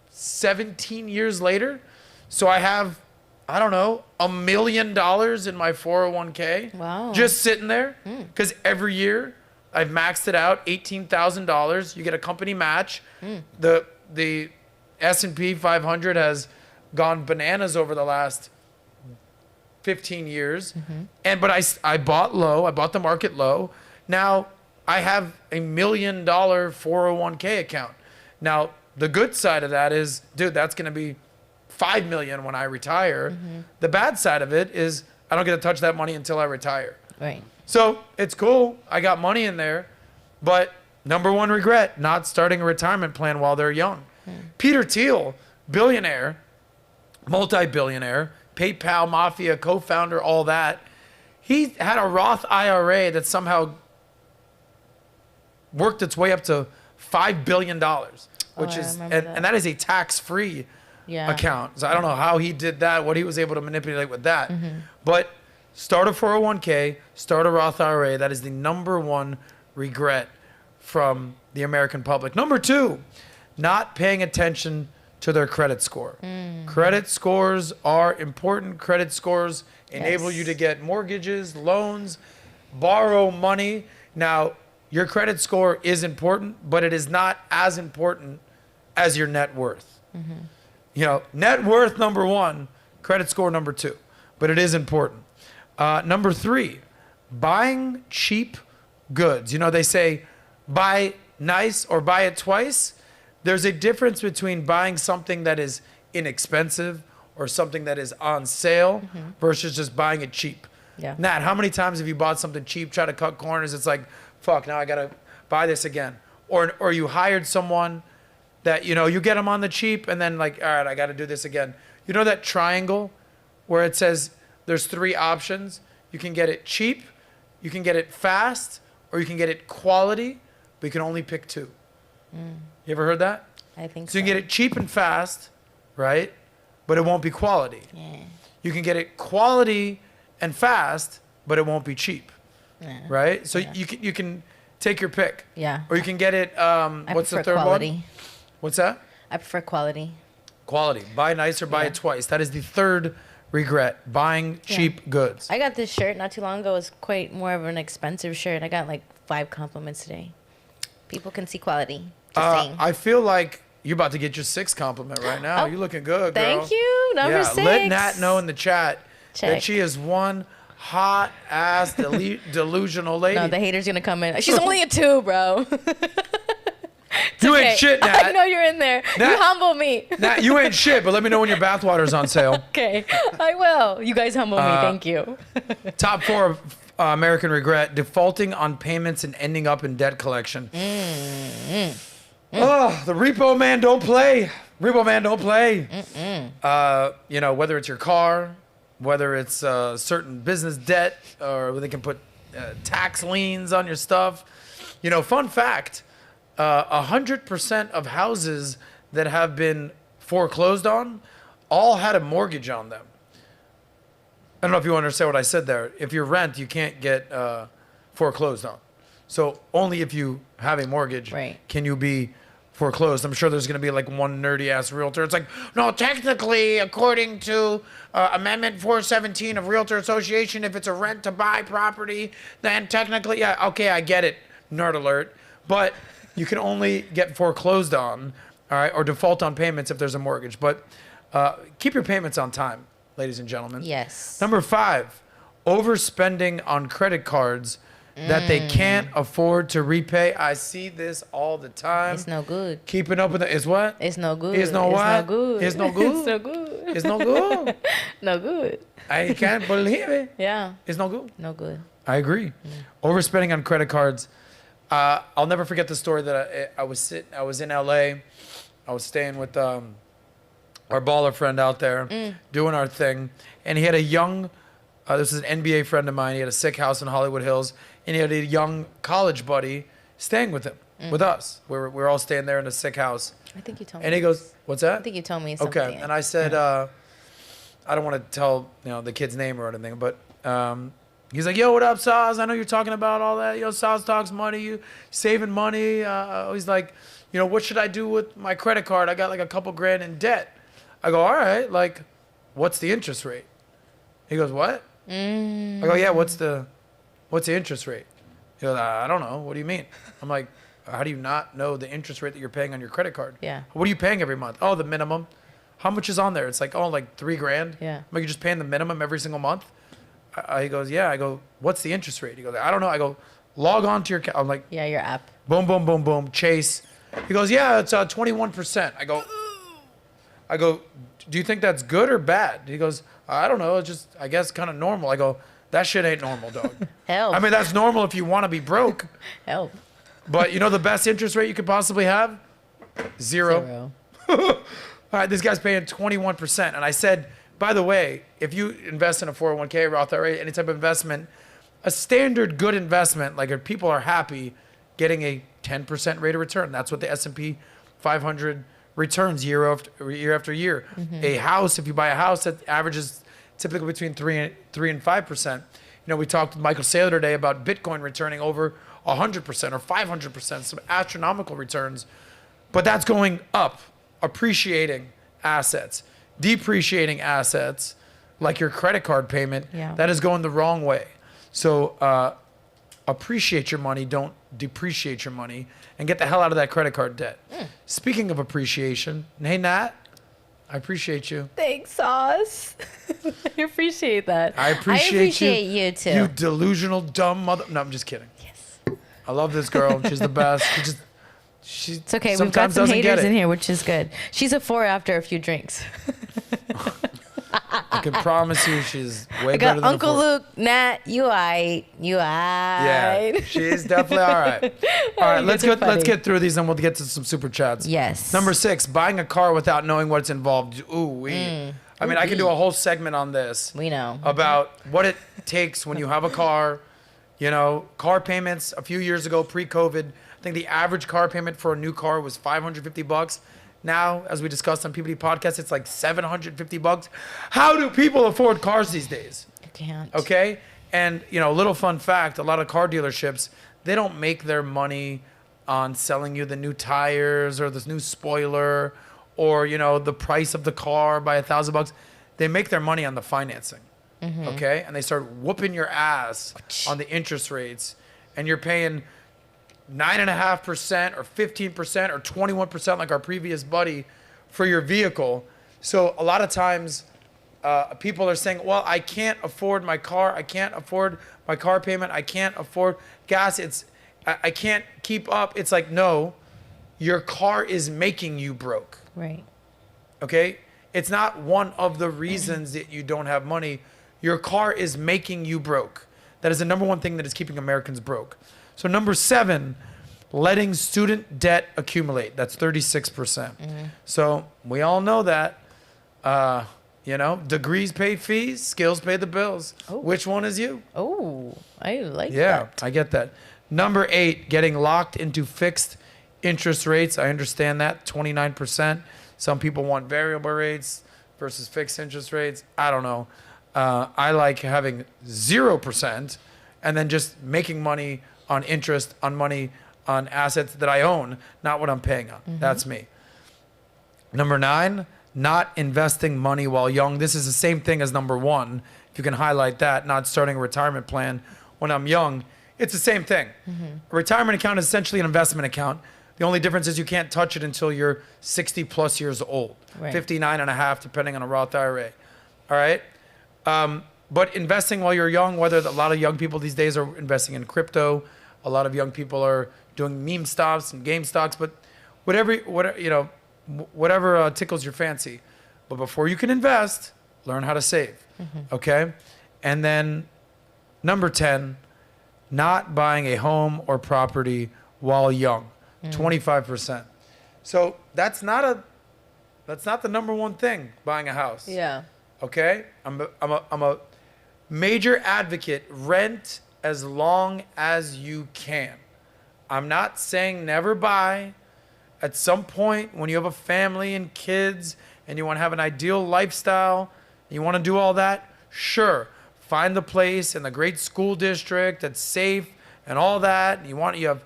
Speaker 2: 17 years later. So I have, I don't know, $1 million in my 401k.
Speaker 3: Wow.
Speaker 2: Just sitting there. Because every year I've maxed it out, $18,000. You get a company match. The S&P 500 has gone bananas over the last 15 years. But I bought low. I bought the market low. Now I have $1 million 401k account. Now, the good side of that is, dude, that's going to be $5 million when I retire. The bad side of it is I don't get to touch that money until I retire.
Speaker 3: Right.
Speaker 2: So it's cool. I got money in there, but number one regret, not starting a retirement plan while they're young. Peter Thiel, billionaire, multi-billionaire, PayPal mafia, co-founder, all that. He had a Roth IRA that somehow worked its way up to $5 billion, which is, and that is a tax-free account. So I don't know how he did that, what he was able to manipulate with that. But start a 401k, start a Roth IRA. That is the number one regret from the American public. Number two, not paying attention to their credit score. Credit scores are important. Credit scores enable you to get mortgages, loans, borrow money. Now, your credit score is important, but it is not as important as your net worth. You know, net worth number one, credit score number two, but it is important. Number three, buying cheap goods. You know, they say buy nice or buy it twice. There's a difference between buying something that is inexpensive or something that is on sale versus just buying it cheap. Nat, how many times have you bought something cheap, try to cut corners? It's like, fuck, now I got to buy this again. Or you hired someone that, you know, you get them on the cheap and then like, all right, I got to do this again. You know that triangle where it says there's three options? You can get it cheap, you can get it fast, or you can get it quality, but you can only pick two. You ever heard that?
Speaker 3: I think so.
Speaker 2: So you can get it cheap and fast, right? But it won't be quality. You can get it quality and fast, but it won't be cheap, right? So you can take your pick. Or you can get it, what's the third
Speaker 3: quality.
Speaker 2: one? What's that?
Speaker 3: I prefer quality.
Speaker 2: Quality. Buy nice or buy it twice. That is the third regret, buying cheap goods.
Speaker 3: I got this shirt not too long ago. It was quite more of an expensive shirt. I got like 5 compliments today. People can see quality. Just saying.
Speaker 2: I feel like you're about to get your 6th compliment right now. You're looking good, girl.
Speaker 3: Thank you. Number 6.
Speaker 2: Let Nat know in the chat that she is one hot ass delusional lady.
Speaker 3: No, the hater's gonna come in. She's only a 2, bro.
Speaker 2: You ain't shit, Nat.
Speaker 3: I know you're in there.
Speaker 2: Nat,
Speaker 3: you humble me.
Speaker 2: Nat, you ain't shit, but let me know when your bathwater's on sale.
Speaker 3: Okay, I will. You guys humble me. Thank you.
Speaker 2: Top 4 American regret, defaulting on payments and ending up in debt collection. Oh, the repo man don't play. Repo man don't play. You know, whether it's your car, whether it's certain business debt, or they can put tax liens on your stuff. You know, fun fact, 100% of houses that have been foreclosed on all had a mortgage on them. I don't know if you understand what I said there. If you rent, you can't get foreclosed on. So only if you have a mortgage can you be foreclosed. I'm sure there's going to be like one nerdy ass realtor. It's like, no, technically, according to Amendment 417 of Realtor Association, if it's a rent to buy property, then technically, yeah, okay, I get it, nerd alert. But you can only get foreclosed on, all right, or default on payments if there's a mortgage. But keep your payments on time, ladies and gentlemen.
Speaker 3: Yes.
Speaker 2: Number 5, overspending on credit cards that they can't afford to repay. I see this all the time.
Speaker 3: It's no good.
Speaker 2: Keeping up with it is what?
Speaker 3: It's no good.
Speaker 2: It's no what?
Speaker 3: It's no good.
Speaker 2: It's no good.
Speaker 3: It's no good.
Speaker 2: It's no good.
Speaker 3: No good.
Speaker 2: I can't believe it.
Speaker 3: Yeah.
Speaker 2: It's no good.
Speaker 3: No good.
Speaker 2: I agree. Overspending on credit cards. I'll never forget the story that I was in LA. I was staying with our baller friend out there, doing our thing, and he had a young. This is an NBA friend of mine. He had a sick house in Hollywood Hills, and he had a young college buddy staying with him, with us. We're all staying there in a sick house.
Speaker 3: I think you told me.
Speaker 2: And he goes, "What's that?"
Speaker 3: I think you told me something.
Speaker 2: Okay, and I said, I don't want to tell the kid's name or anything, but he's like, "Yo, what up, Saz? I know you're talking about all that. Yo, Saz talks money, you saving money." He's like, "What should I do with my credit card? I got like a couple grand in debt." I go, "All right, like, what's the interest rate?" He goes, "What?" I go, "Yeah, what's the interest rate?" He goes, "I don't know. What do you mean?" I'm like, "How do you not know the interest rate that you're paying on your credit card?"
Speaker 3: Yeah.
Speaker 2: "What are you paying every month?" "Oh, the minimum." "How much is on there?" It's like, "Oh, like $3,000."
Speaker 3: Yeah.
Speaker 2: I'm like, "You're just paying the minimum every single month?" He goes, "Yeah." I go, "What's the interest rate?" He goes, "I don't know." I go, Log on to your account. I'm like,
Speaker 3: Yeah, your app.
Speaker 2: boom, boom, boom, boom. Chase. He goes, yeah, it's 21%. I go, do you think that's good or bad? He goes, I don't know. It's just, I guess, kind of normal. I go, that shit ain't normal, dog.
Speaker 3: Help.
Speaker 2: I mean, that's normal if you want to be broke.
Speaker 3: Help.
Speaker 2: But you know the best interest rate you could possibly have? Zero. All right, this guy's paying 21%. And I said, by the way, if you invest in a 401k, Roth IRA, any type of investment, a standard good investment, like if people are happy getting a 10% rate of return. That's what the S&P 500 returns year after year. A house, if you buy a house, that averages typically between 3 and 5%. You know, we talked with Michael Saylor today about Bitcoin returning over 100% or 500%, some astronomical returns. But that's going up, appreciating assets, depreciating assets, like your credit card payment.
Speaker 3: Yeah.
Speaker 2: That is going the wrong way. So appreciate your money, don't depreciate your money, and get the hell out of that credit card debt. Speaking of appreciation, hey Nat, I appreciate you.
Speaker 3: Thanks, Sauce. I appreciate that.
Speaker 2: I appreciate
Speaker 3: you too.
Speaker 2: You delusional, dumb mother. No, I'm just kidding.
Speaker 3: Yes.
Speaker 2: I love this girl. She's the best. She
Speaker 3: It's okay. We've got
Speaker 2: sometimes
Speaker 3: some
Speaker 2: doesn't get
Speaker 3: haters
Speaker 2: it.
Speaker 3: in here, which is good. She's a 4 after a few drinks.
Speaker 2: I can promise you she's way
Speaker 3: I
Speaker 2: better
Speaker 3: got
Speaker 2: than
Speaker 3: Uncle
Speaker 2: the four.
Speaker 3: Luke, Nat, you aight.
Speaker 2: Yeah, she's definitely all right. All right, let's get through these and we'll get to some super chats.
Speaker 3: Yes.
Speaker 2: Number 6, buying a car without knowing what's involved. I mean, I can do a whole segment on this.
Speaker 3: We know.
Speaker 2: About what it takes when you have a car. You know, car payments a few years ago, pre-COVID, I think the average car payment for a new car was $550. Now, as we discussed on PBD Podcast, it's like $750. How do people afford cars these days?
Speaker 3: You can't.
Speaker 2: Okay? And, you know, a little fun fact, a lot of car dealerships, they don't make their money on selling you the new tires or this new spoiler or, you know, the price of the car by $1,000. They make their money on the financing. Okay? And they start whooping your ass on the interest rates. And you're paying 9.5% or 15% or 21% like our previous buddy for your vehicle. So a lot of times people are saying, well, I can't afford my car. I can't afford my car payment. I can't afford gas. I can't keep up. It's like, no, your car is making you broke.
Speaker 3: Right.
Speaker 2: Okay? It's not one of the reasons that you don't have money. Your car is making you broke. That is the number one thing that is keeping Americans broke. So number 7, letting student debt accumulate. That's 36%. So we all know that. You know, degrees pay fees, skills pay the bills. Which one is you?
Speaker 3: Oh, I like
Speaker 2: Yeah,
Speaker 3: that.
Speaker 2: I get that. Number 8, getting locked into fixed interest rates. I understand that, 29%. Some people want variable rates versus fixed interest rates. I don't know. I like having 0% and then just making money on interest, on money, on assets that I own, not what I'm paying on. That's me. Number 9, not investing money while young. This is the same thing as number 1. If you can highlight that, not starting a retirement plan when I'm young. It's the same thing. A retirement account is essentially an investment account. The only difference is you can't touch it until you're 60 plus years old,
Speaker 3: Right.
Speaker 2: 59 and a half, depending on a Roth IRA. All right? But investing while you're young, whether a lot of young people these days are investing in crypto, a lot of young people are doing meme stocks and game stocks, but whatever tickles your fancy. But before you can invest, learn how to save. Okay? And then number 10, not buying a home or property while young, 25%. So that's not the number one thing, buying a house.
Speaker 3: Yeah.
Speaker 2: Okay? I'm a major advocate, rent as long as you can. I'm not saying never buy. At some point, when you have a family and kids and you want to have an ideal lifestyle, you want to do all that, sure. Find the place in the great school district that's safe and all that. You have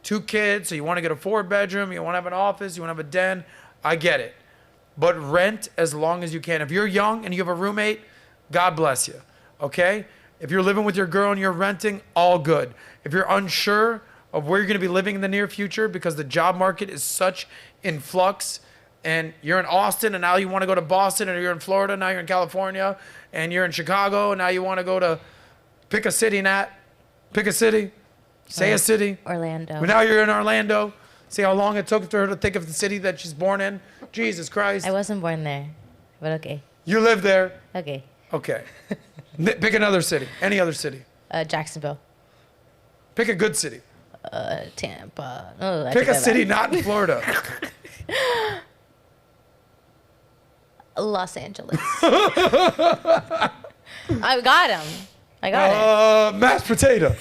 Speaker 2: 2 kids, so you want to get a 4-bedroom, you want to have an office, you want to have a den. I get it. But rent as long as you can. If you're young and you have a roommate, God bless you. Okay? If you're living with your girl and you're renting, all good. If you're unsure of where you're going to be living in the near future because the job market is such in flux and you're in Austin and now you want to go to Boston, or you're in Florida, now you're in California, and you're in Chicago and now you want to go to pick a city, Nat. Pick a city. Say a city.
Speaker 3: Orlando.
Speaker 2: But now you're in Orlando. See how long it took for her to think of the city that she's born in? Jesus Christ.
Speaker 3: I wasn't born there, but okay.
Speaker 2: You live there.
Speaker 3: Okay.
Speaker 2: Okay. Pick another city. Any other city.
Speaker 3: Jacksonville.
Speaker 2: Pick a good city.
Speaker 3: Tampa. Oh, I
Speaker 2: Pick
Speaker 3: take
Speaker 2: a
Speaker 3: that
Speaker 2: city
Speaker 3: back.
Speaker 2: not in Florida.
Speaker 3: Los Angeles. I got him. I got it.
Speaker 2: Mashed potato.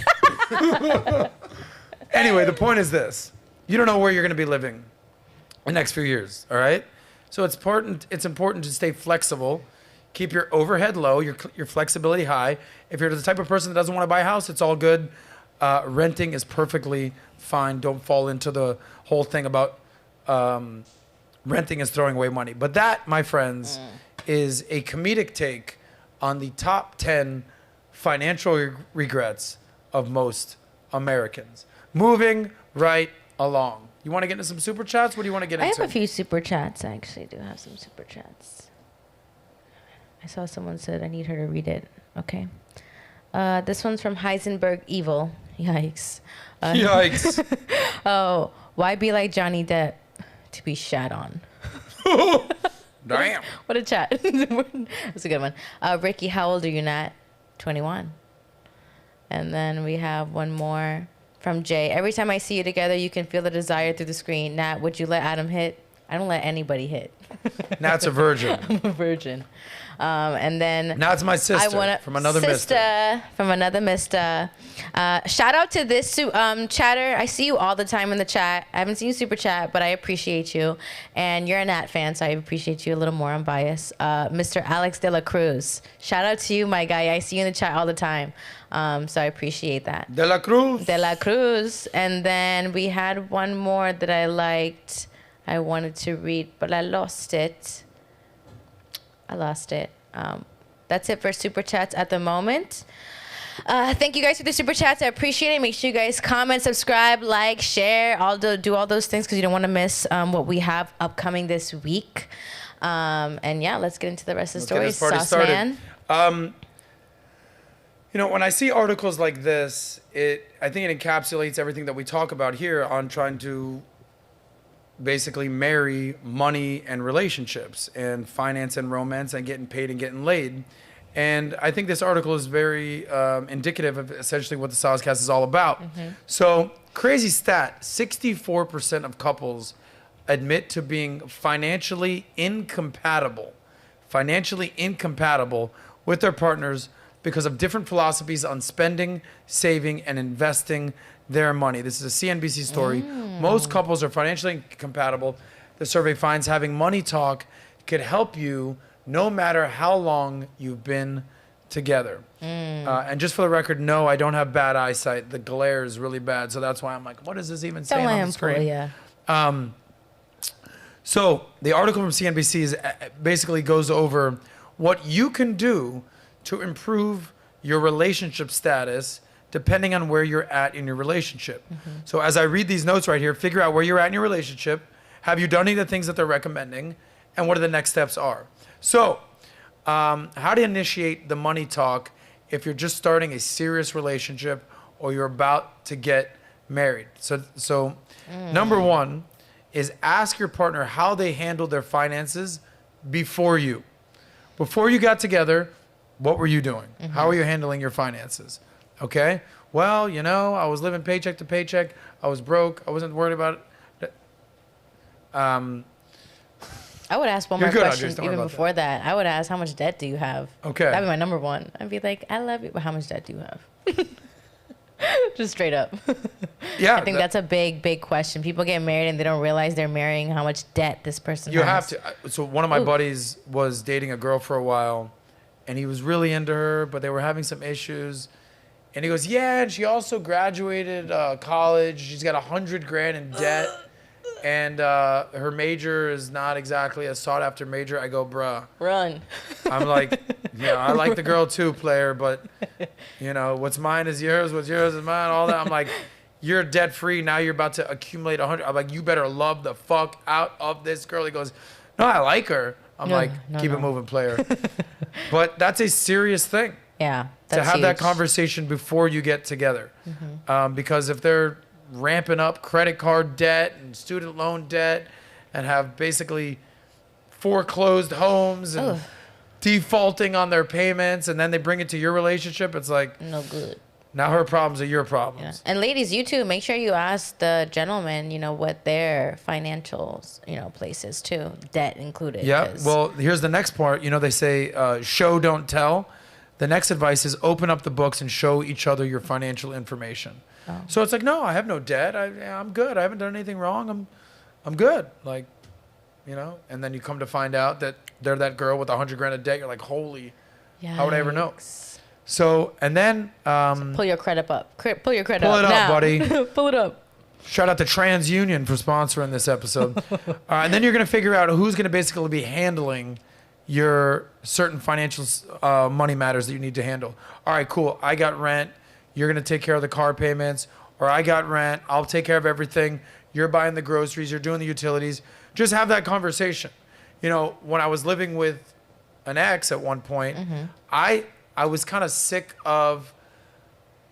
Speaker 2: Anyway, the point is this. You don't know where you're going to be living the next few years, all right? So it's important to stay flexible. Keep your overhead low, your flexibility high. If you're the type of person that doesn't want to buy a house, it's all good. Renting is perfectly fine. Don't fall into the whole thing about renting is throwing away money. But that, my friends, is a comedic take on the top 10 financial regrets of most Americans. Moving right along. You want to get into some super chats? What do you want to get
Speaker 3: I
Speaker 2: into?
Speaker 3: have a few super chats. I actually do have some super chats. I saw someone said I need her to read it. Okay. This one's from Heisenberg Evil. Yikes.
Speaker 2: Yikes.
Speaker 3: Oh, why be like Johnny Depp to be shat on?
Speaker 2: Damn.
Speaker 3: What a chat. That's a good one. Ricky, how old are you, Nat? 21. And then we have one more from Jay. Every time I see you together, you can feel the desire through the screen. Nat, would you let Adam hit? I don't let anybody hit.
Speaker 2: Nat's a virgin.
Speaker 3: I'm a virgin. And then
Speaker 2: Nat's my sister from another mister.
Speaker 3: From another mister. Shout out to this chatter. I see you all the time in the chat. I haven't seen you super chat, but I appreciate you. And you're a Nat fan, so I appreciate you a little more. I'm biased. Mr. Alex De La Cruz. Shout out to you, my guy. I see you in the chat all the time. So I appreciate that.
Speaker 2: De La Cruz.
Speaker 3: De La Cruz. And then we had one more that I liked. I wanted to read, but I lost it. That's it for super chats at the moment. Thank you guys for the super chats. I appreciate it. Make sure you guys comment, subscribe, like, share, do all those things because you don't want to miss what we have upcoming this week. And yeah, let's get into the rest of the story. Sauce Man.
Speaker 2: You know, when I see articles like this, I think it encapsulates everything that we talk about here on trying to basically marry money and relationships and finance and romance and getting paid and getting laid. And I think this article is very indicative of essentially what the SOSCAST is all about. So, crazy stat, 64% of couples admit to being financially incompatible with their partners because of different philosophies on spending, saving, and investing their money. This is a CNBC story. Most couples are financially incompatible. The survey finds having money talk could help you no matter how long you've been together. And just for the record, no, I don't have bad eyesight. The glare is really bad, so that's why I'm like, what is this even saying on the screen? So the article from CNBC basically goes over what you can do to improve your relationship status depending on where you're at in your relationship. So as I read these notes right here, figure out where you're at in your relationship. Have you done any of the things that they're recommending? And what are the next steps are? So how to initiate the money talk if you're just starting a serious relationship or you're about to get married. So number one is ask your partner how they handled their finances before you. Before you got together, what were you doing? How were you handling your finances? Okay? Well, you know, I was living paycheck to paycheck. I was broke. I wasn't worried about it.
Speaker 3: I would ask one more
Speaker 2: good,
Speaker 3: question
Speaker 2: Andres, don't worry
Speaker 3: even
Speaker 2: about
Speaker 3: before that. I would ask, how much debt do you have?
Speaker 2: Okay.
Speaker 3: That'd be my number one. I'd be like, I love you, but how much debt do you have? Just straight up.
Speaker 2: Yeah.
Speaker 3: I think that's a big, big question. People get married and they don't realize they're marrying how much debt this person
Speaker 2: You
Speaker 3: has.
Speaker 2: have to. So one of my buddies was dating a girl for a while, and he was really into her, but they were having some issues. And he goes, yeah, and she also graduated college. She's got $100,000 in debt, and her major is not exactly a sought-after major. I go, bruh.
Speaker 3: Run.
Speaker 2: I'm like, yeah, I like the girl too, player, but you know, what's mine is yours, what's yours is mine, all that. I'm like, you're debt free. Now you're about to accumulate 100. I'm like, you better love the fuck out of this girl. He goes, no, I like her. I'm like, keep it moving, player. But that's a serious thing.
Speaker 3: Yeah.
Speaker 2: To
Speaker 3: That's
Speaker 2: have that
Speaker 3: huge.
Speaker 2: conversation before you get together. Because if they're ramping up credit card debt and student loan debt and have basically foreclosed homes and defaulting on their payments, and then they bring it to your relationship, it's like,
Speaker 3: No good.
Speaker 2: now her problems are your
Speaker 3: Yeah.
Speaker 2: problems.
Speaker 3: And ladies, you too, make sure you ask the gentleman, what their financials, place is too, debt included.
Speaker 2: Yeah.
Speaker 3: 'cause-
Speaker 2: Well, here's the next part. They say show, don't tell. The next advice is open up the books and show each other your financial information. So it's like, no, I have no debt. I'm good. I haven't done anything wrong. I'm good. Like, and then you come to find out that they're that girl with $100,000 of debt. You're like, holy, how would I ever know?
Speaker 3: Yikes.
Speaker 2: So, and then
Speaker 3: Pull your credit up. Pull your credit
Speaker 2: Pull
Speaker 3: up
Speaker 2: it up,
Speaker 3: now.
Speaker 2: buddy.
Speaker 3: Pull it up.
Speaker 2: shout out to TransUnion for sponsoring this episode. And then you're going to figure out who's going to basically be handling your certain financial money matters that you need to handle. All right, cool. I got rent. You're going to take care of the car payments. Or I got rent. I'll take care of everything. You're buying the groceries. You're doing the utilities. Just have that conversation. When I was living with an ex at one point, I was kind of sick of,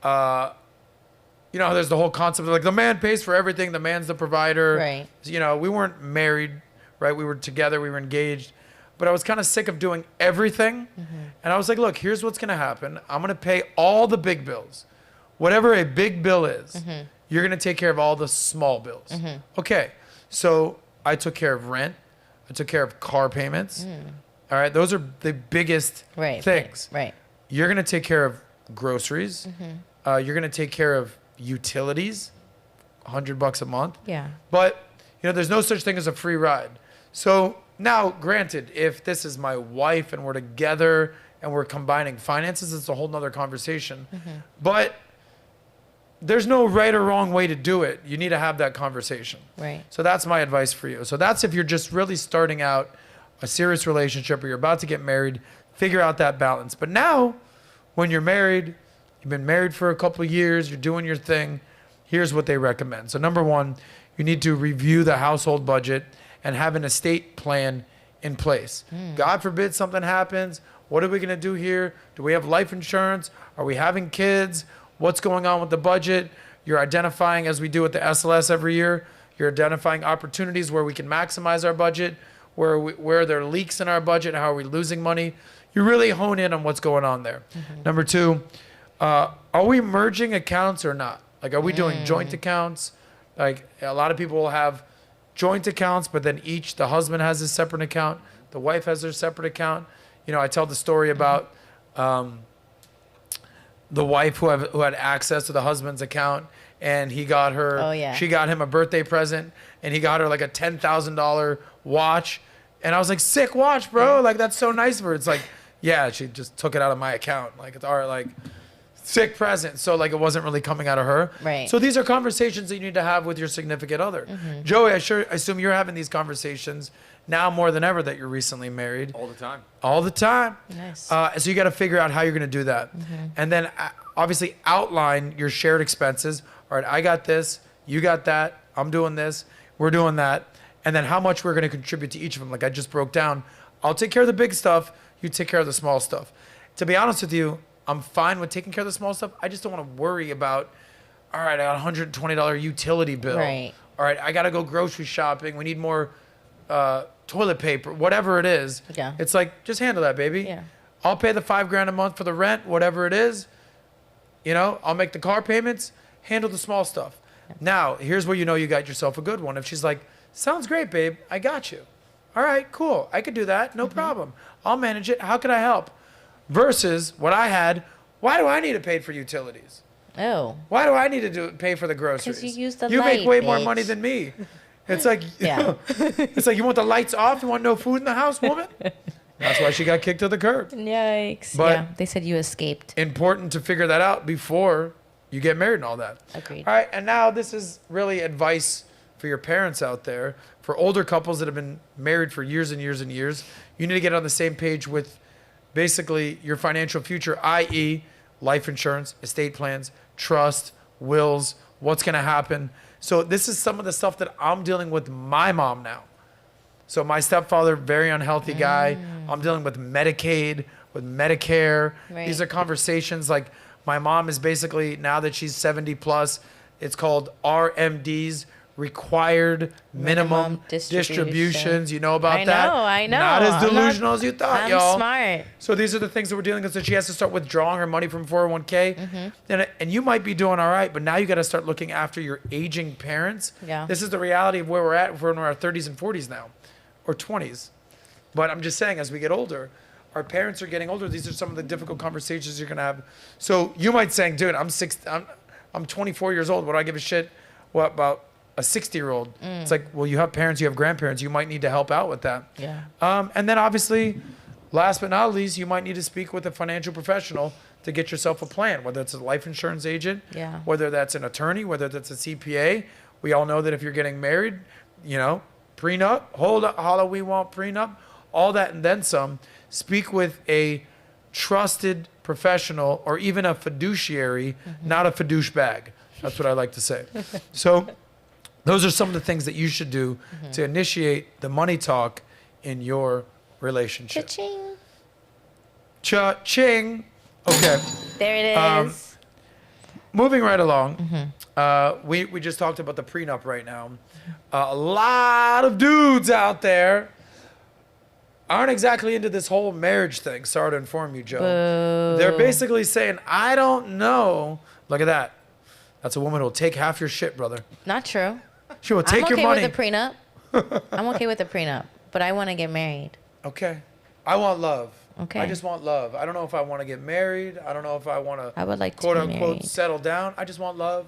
Speaker 2: there's the whole concept of like the man pays for everything. The man's the provider.
Speaker 3: Right.
Speaker 2: We weren't married, right? We were together. We were engaged. But I was kind of sick of doing everything. And I was like, look, here's what's going to happen. I'm going to pay all the big bills. Whatever a big bill is, you're going to take care of all the small bills. Okay. So I took care of rent. I took care of car payments. All right. Those are the biggest things.
Speaker 3: Right.
Speaker 2: You're going to take care of groceries. You're going to take care of utilities, $100 a month.
Speaker 3: Yeah.
Speaker 2: But, there's no such thing as a free ride. So now, granted, if this is my wife and we're together and we're combining finances, it's a whole nother conversation. But there's no right or wrong way to do it. You need to have that conversation.
Speaker 3: Right.
Speaker 2: So that's my advice for you. So that's if you're just really starting out a serious relationship or you're about to get married, figure out that balance. But now, when you're married, you've been married for a couple of years, you're doing your thing, here's what they recommend. So number one, you need to review the household budget and have an estate plan in place. God forbid something happens. What are we going to do here? Do we have life insurance? Are we having kids? What's going on with the budget? You're identifying, as we do with the SLS every year, you're identifying opportunities where we can maximize our budget, where there are leaks in our budget, how are we losing money. You really hone in on what's going on there. Number two, are we merging accounts or not? Like, are we doing joint accounts? Like, a lot of people will have joint accounts, but then the husband has his separate account, the wife has her separate account. I tell the story about the wife who had access to the husband's account, and he got her, she got him a birthday present, and he got her like a $10,000 watch. And I was like, sick watch, bro. Like, that's so nice of her. It's like, yeah, she just took it out of my account. Like, it's all right, like, sick present. So, like, it wasn't really coming out of her.
Speaker 3: Right.
Speaker 2: So these are conversations that you need to have with your significant other. Joey, I assume you're having these conversations now more than ever that you're recently married.
Speaker 6: All the time.
Speaker 2: All the time.
Speaker 3: Nice.
Speaker 2: So you got to figure out how you're going to do that. And then obviously outline your shared expenses. All right, I got this, you got that, I'm doing this, we're doing that. And then how much we're going to contribute to each of them. Like I just broke down, I'll take care of the big stuff, you take care of the small stuff. To be honest with you, I'm fine with taking care of the small stuff. I just don't want to worry about, all right, I got a $120 utility bill.
Speaker 3: Right.
Speaker 2: All right, I got to go grocery shopping. We need more toilet paper, whatever it is.
Speaker 3: Yeah.
Speaker 2: It's like, just handle that, baby.
Speaker 3: Yeah.
Speaker 2: I'll pay the $5,000 a month for the rent, whatever it is. I'll make the car payments, handle the small stuff. Yeah. Now, here's where you got yourself a good one. If she's like, sounds great, babe, I got you. All right, cool. I could do that. No problem. I'll manage it. How can I help? Versus what I had, why do I need to pay for utilities?
Speaker 3: Oh.
Speaker 2: Why do I need to pay for the groceries?
Speaker 3: 'Cause you use the
Speaker 2: You
Speaker 3: light,
Speaker 2: make way more
Speaker 3: bitch.
Speaker 2: money than me. It's like,
Speaker 3: Yeah.
Speaker 2: it's like, you want the lights off? You want no food in the house, woman? That's why she got kicked to the curb.
Speaker 3: Yikes.
Speaker 2: But-
Speaker 3: yeah, they said you escaped.
Speaker 2: Important to figure that out before you get married and all that.
Speaker 3: Agreed.
Speaker 2: All right, and now this is really advice for your parents out there. For older couples that have been married for years and years and years, you need to get on the same page with basically your financial future, i.e. life insurance, estate plans, trust, wills, what's going to happen. So this is some of the stuff that I'm dealing with my mom now. So my stepfather, very unhealthy guy. I'm dealing with Medicaid. with Medicare.
Speaker 3: Right.
Speaker 2: These are conversations like my mom is basically, now that she's 70 plus, it's called RMDs, required minimum distributions. You know about that?
Speaker 3: I know.
Speaker 2: Not as
Speaker 3: I'm
Speaker 2: delusional as you thought,
Speaker 3: I'm
Speaker 2: y'all.
Speaker 3: smart.
Speaker 2: So these are the things that we're dealing with. So she has to start withdrawing her money from 401k. And you might be doing all right, but now you got to start looking after your aging parents.
Speaker 3: Yeah.
Speaker 2: This is the reality of where we're at. We're in our 30s and 40s now, or 20s. But I'm just saying, as we get older, our parents are getting older. These are some of the difficult conversations you're going to have. So you might saying, dude, I'm 24 years old. What do I give a shit? What about a 60-year-old? It's like, well, you have parents, you have grandparents. You might need to help out with that.
Speaker 3: Yeah.
Speaker 2: And then obviously, last but not least, you might need to speak with a financial professional to get yourself a plan, whether it's a life insurance agent,
Speaker 3: Yeah.
Speaker 2: whether that's an attorney, whether that's a CPA. We all know that if you're getting married, prenup, holla, we want prenup, all that and then some. Speak with a trusted professional or even a fiduciary, not a fidouche bag. That's what I like to say. So those are some of the things that you should do to initiate the money talk in your relationship.
Speaker 3: Cha-ching.
Speaker 2: Cha-ching. Okay.
Speaker 3: There it is.
Speaker 2: Moving right along. We just talked about the prenup right now. A lot of dudes out there aren't exactly into this whole marriage thing. Sorry to inform you, Joe.
Speaker 3: Boo.
Speaker 2: They're basically saying, I don't know. Look at that. That's a woman who will take half your shit, brother.
Speaker 3: Not true.
Speaker 2: She will take
Speaker 3: I'm
Speaker 2: your
Speaker 3: okay
Speaker 2: money.
Speaker 3: with the prenup. I'm okay with the prenup, but I want to get married.
Speaker 2: Okay. I want love.
Speaker 3: Okay.
Speaker 2: I just want love. I don't know if I want to get married. I don't know if I want to,
Speaker 3: I would like to
Speaker 2: quote
Speaker 3: be
Speaker 2: unquote,
Speaker 3: married.
Speaker 2: settle down. I just want love.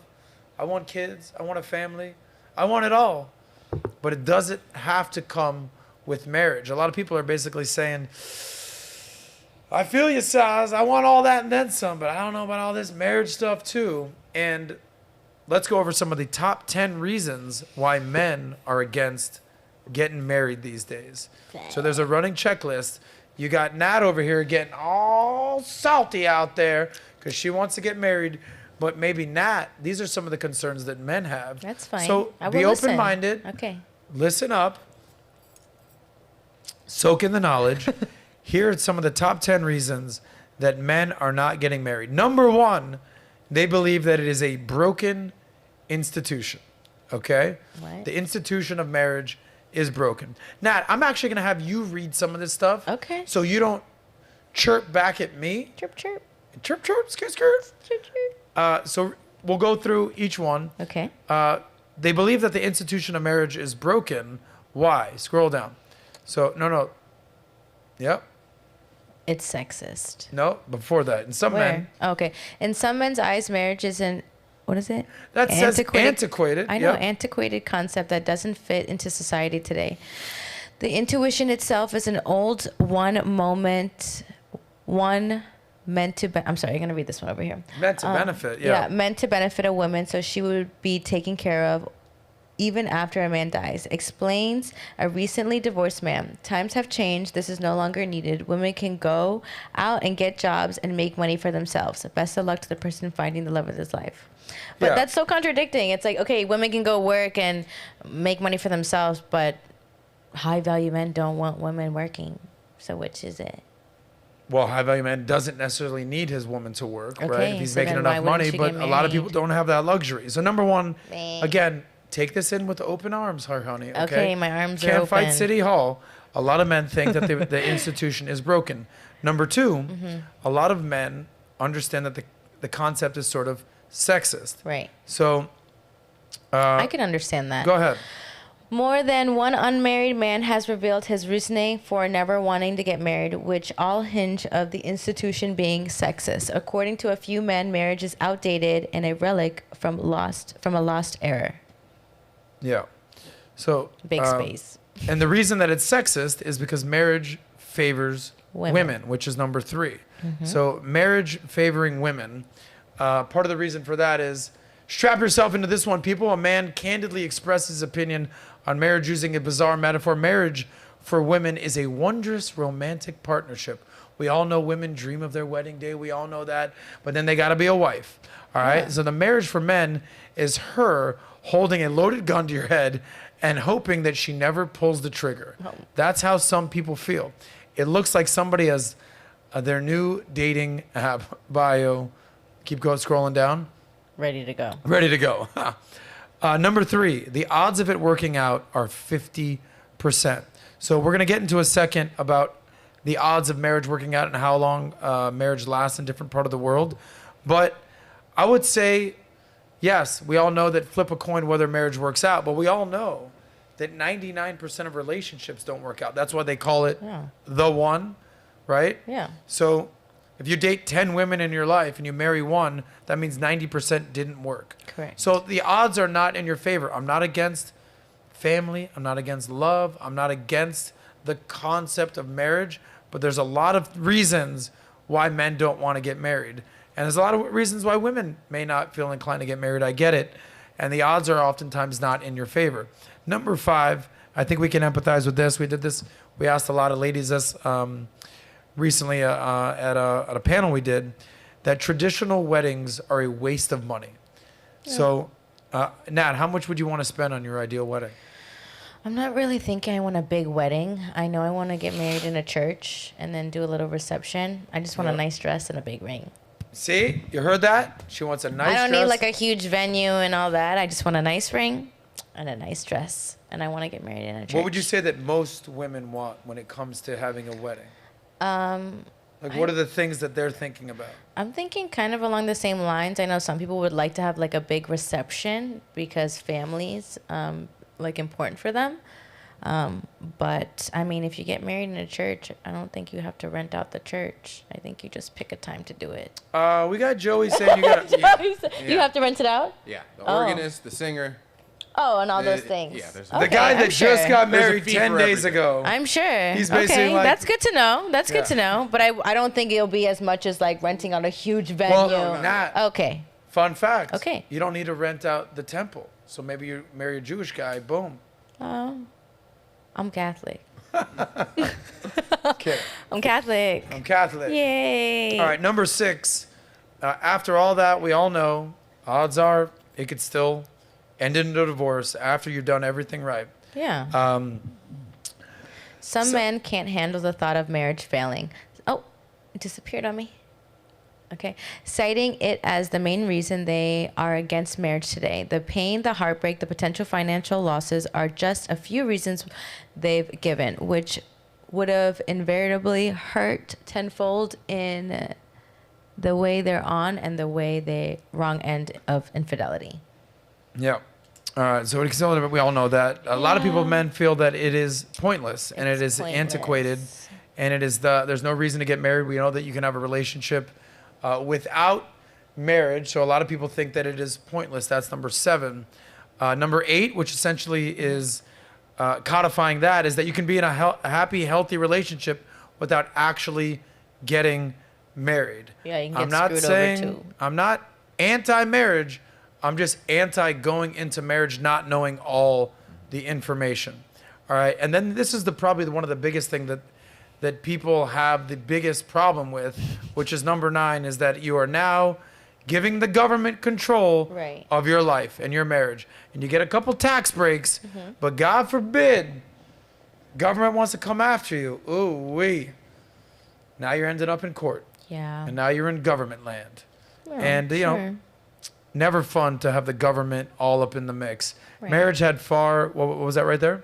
Speaker 2: I want kids. I want a family. I want it all. But it doesn't have to come with marriage. A lot of people are basically saying, I feel you, Saz. I want all that and then some, but I don't know about all this marriage stuff too. And let's go over some of the top 10 reasons why men are against getting married these days. So there's a running checklist. You got Nat over here getting all salty out there because she wants to get married. But maybe Nat, these are some of the concerns that men have.
Speaker 3: That's fine.
Speaker 2: So
Speaker 3: I will
Speaker 2: be
Speaker 3: listen.
Speaker 2: open-minded.
Speaker 3: Okay.
Speaker 2: Listen up. Soak in the knowledge. Here are some of the top 10 reasons that men are not getting married. Number one, they believe that it is a broken institution. Okay?
Speaker 3: What?
Speaker 2: The institution of marriage is broken. Nat, I'm actually going to have you read some of this stuff.
Speaker 3: Okay.
Speaker 2: So you don't chirp back at me.
Speaker 3: Chirp, chirp.
Speaker 2: Chirp, chirp, skirt, skirt.
Speaker 3: Chirp, chirp.
Speaker 2: So we'll go through each one.
Speaker 3: Okay.
Speaker 2: They believe that the institution of marriage is broken. Why? Scroll down. So, no. Yep.
Speaker 3: It's sexist.
Speaker 2: No, before that. In some men,
Speaker 3: Where? Okay. In some men's eyes, marriage is what is it?
Speaker 2: that says antiquated.
Speaker 3: I know,
Speaker 2: Yep.
Speaker 3: antiquated concept that doesn't fit into society today. The intuition itself is an old meant to I'm sorry, I'm going to read this one over here.
Speaker 2: Meant to benefit, yeah.
Speaker 3: Meant to benefit a woman so she would be taken care of even after a man dies. Explains a recently divorced man. Times have changed. This is no longer needed. Women can go out and get jobs and make money for themselves. Best of luck to the person finding the love of his life. But
Speaker 2: Yeah.
Speaker 3: that's so contradicting. It's like, okay, women can go work and make money for themselves, but high value men don't want women working. So which is it?
Speaker 2: Well, high value man doesn't necessarily need his woman to work, right?
Speaker 3: Okay,
Speaker 2: If he's
Speaker 3: so
Speaker 2: making
Speaker 3: then why
Speaker 2: enough
Speaker 3: wouldn't
Speaker 2: money,
Speaker 3: she
Speaker 2: but
Speaker 3: get
Speaker 2: a lot of people
Speaker 3: married?
Speaker 2: don't have that luxury. So number one,
Speaker 3: Meh.
Speaker 2: again, take this in with open arms, honey. Okay,
Speaker 3: Okay, my arms are
Speaker 2: Can't fight
Speaker 3: open.
Speaker 2: City Hall. A lot of men think that the institution is broken. Number two,
Speaker 3: Mm-hmm.
Speaker 2: a lot of men understand that the concept is sort of sexist.
Speaker 3: Right.
Speaker 2: So
Speaker 3: I can understand that.
Speaker 2: go ahead.
Speaker 3: More than one unmarried man has revealed his reasoning for never wanting to get married, which all hinge of the institution being sexist. According to a few men, marriage is outdated and a relic from a lost era.
Speaker 2: Yeah. So
Speaker 3: Big space.
Speaker 2: And the reason that it's sexist is because marriage favors
Speaker 3: Women.
Speaker 2: women, which is number 3. So marriage favoring women. Part of the reason for that is, strap yourself into this one, people. A man candidly expresses his opinion on marriage using a bizarre metaphor. Marriage for women is a wondrous romantic partnership. We all know women dream of their wedding day. We all know that. But then they got to be a wife. All right.
Speaker 3: Yeah.
Speaker 2: So the marriage for men is her holding a loaded gun to your head and hoping that she never pulls the trigger. That's how some people feel. It looks like somebody has their new dating app bio. Keep going, scrolling down.
Speaker 3: Ready to go.
Speaker 2: Ready to go. Number 3, the odds of it working out are 50%. So we're going to get into a second about the odds of marriage working out and how long marriage lasts in different part of the world. But I would say, yes, we all know that flip a coin whether marriage works out, but we all know that 99% of relationships don't work out. That's why they call it the one, right?
Speaker 3: Yeah.
Speaker 2: So if you date 10 women in your life and you marry one, that means 90% didn't work.
Speaker 3: Correct.
Speaker 2: So the odds are not in your favor. I'm not against family. I'm not against love. I'm not against the concept of marriage, but there's a lot of reasons why men don't want to get married. And there's a lot of reasons why women may not feel inclined to get married. I get it. And the odds are oftentimes not in your favor. Number 5, I think we can empathize with this. We did this. We asked a lot of ladies this recently at a panel we did, that traditional weddings are a waste of money. Yeah. So, Nat, how much would you want to spend on your ideal wedding?
Speaker 3: I'm not really thinking I want a big wedding. I know I want to get married in a church and then do a little reception. I just want a nice dress and a big ring.
Speaker 2: See, you heard that? She wants a nice dress.
Speaker 3: I don't need like a huge venue and all that. I just want a nice ring and a nice dress. And I want to get married in a church.
Speaker 2: What would you say that most women want when it comes to having a wedding? What are the things that they're thinking about?
Speaker 3: I'm thinking kind of along the same lines. I know some people would like to have like a big reception because family's like important for them. But I mean, if you get married in a church, I don't think you have to rent out the church. I think you just pick a time to do it.
Speaker 2: We got Joey saying you got.
Speaker 3: You have to rent it out?
Speaker 6: Yeah, the organist, the singer.
Speaker 3: Oh, and all those things.
Speaker 6: Yeah, there's
Speaker 2: The guy that just got married
Speaker 6: fee
Speaker 2: 10
Speaker 6: for
Speaker 2: days
Speaker 6: everything.
Speaker 2: ago.
Speaker 3: I'm sure.
Speaker 2: He's basically
Speaker 3: okay,
Speaker 2: like-
Speaker 3: that's good to know. That's good to know. But I don't think it'll be as much as like renting out a huge venue.
Speaker 2: Well, Nat,
Speaker 3: Okay.
Speaker 2: fun fact.
Speaker 3: Okay.
Speaker 2: You don't need to rent out the temple. So maybe you marry a Jewish guy, boom.
Speaker 3: Oh, I'm Catholic.
Speaker 2: Okay.
Speaker 3: I'm Catholic.
Speaker 2: I'm Catholic.
Speaker 3: Yay.
Speaker 2: All right, number 6. After all that, we all know, odds are it could still end in a divorce after you've done everything right.
Speaker 3: Yeah. Some men can't handle the thought of marriage failing. Oh, it disappeared on me. Okay. Citing it as the main reason they are against marriage today. The pain, the heartbreak, the potential financial losses are just a few reasons they've given, which would have invariably hurt tenfold in the way they're on and the way they wrong end of infidelity.
Speaker 2: Yeah. All right. So we all know that a lot of people, men, feel that it is pointless and it is
Speaker 3: pointless.
Speaker 2: antiquated, and it is there's no reason to get married. We know that you can have a relationship without marriage. So a lot of people think that it is pointless. That's number 7. Number 8, which essentially is codifying that, is that you can be in a happy, healthy relationship without actually getting married.
Speaker 3: Yeah, you can get screwed over too.
Speaker 2: I'm not anti-marriage. I'm just anti going into marriage not knowing all the information. All right. And then this is probably one of the biggest thing that people have the biggest problem with, which is number 9, is that you are now giving the government control of your life and your marriage. And you get a couple tax breaks, but God forbid, government wants to come after you. Ooh wee. Now you're ended up in court.
Speaker 3: Yeah.
Speaker 2: And now you're in government land.
Speaker 3: Well,
Speaker 2: and, you know, never fun to have the government all up in the mix.
Speaker 3: Right.
Speaker 2: Marriage had what was that right there?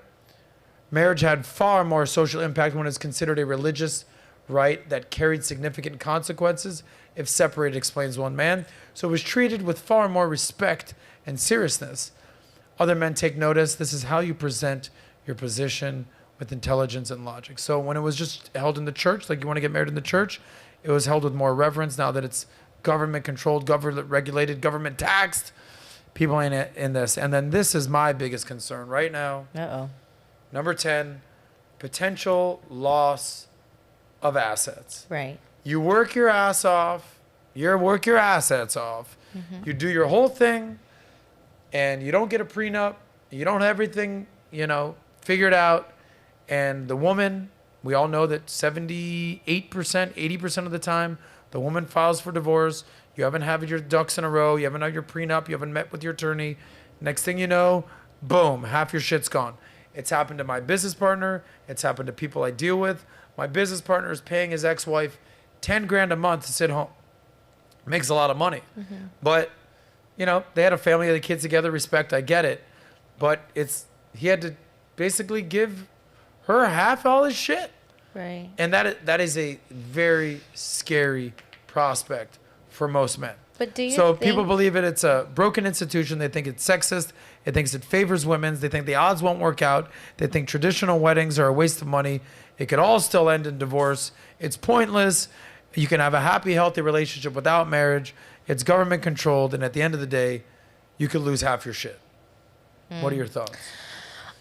Speaker 2: Marriage had far more social impact when it's considered a religious right that carried significant consequences if separated, explains one man. So it was treated with far more respect and seriousness. Other men take notice. This is how you present your position with intelligence and logic. So when it was just held in the church, like you want to get married in the church, it was held with more reverence. Now that it's government controlled, government regulated, government taxed, people ain't in this. And then this is my biggest concern right now.
Speaker 3: Uh-oh.
Speaker 2: Number 10, potential loss of assets.
Speaker 3: Right.
Speaker 2: You work your ass off, you work your assets off, you do your whole thing, and you don't get a prenup, you don't have everything, figured out, and the woman, we all know that 78%, 80% of the time, the woman files for divorce. You haven't had your ducks in a row. You haven't had your prenup. You haven't met with your attorney. Next thing you know, boom, half your shit's gone. It's happened to my business partner. It's happened to people I deal with. My business partner is paying his ex-wife 10 grand a month to sit home. Makes a lot of money. But, you know, they had a family of the kids together, respect, I get it. But he had to basically give her half all his shit.
Speaker 3: Right.
Speaker 2: And that is a very scary prospect for most men.
Speaker 3: But do you
Speaker 2: So
Speaker 3: think...
Speaker 2: people believe it's a broken institution. They think it's sexist. It thinks it favors women. They think the odds won't work out. They think traditional weddings are a waste of money. It could all still end in divorce. It's pointless. You can have a happy, healthy relationship without marriage. It's government controlled. And at the end of the day, you could lose half your shit. What are your thoughts?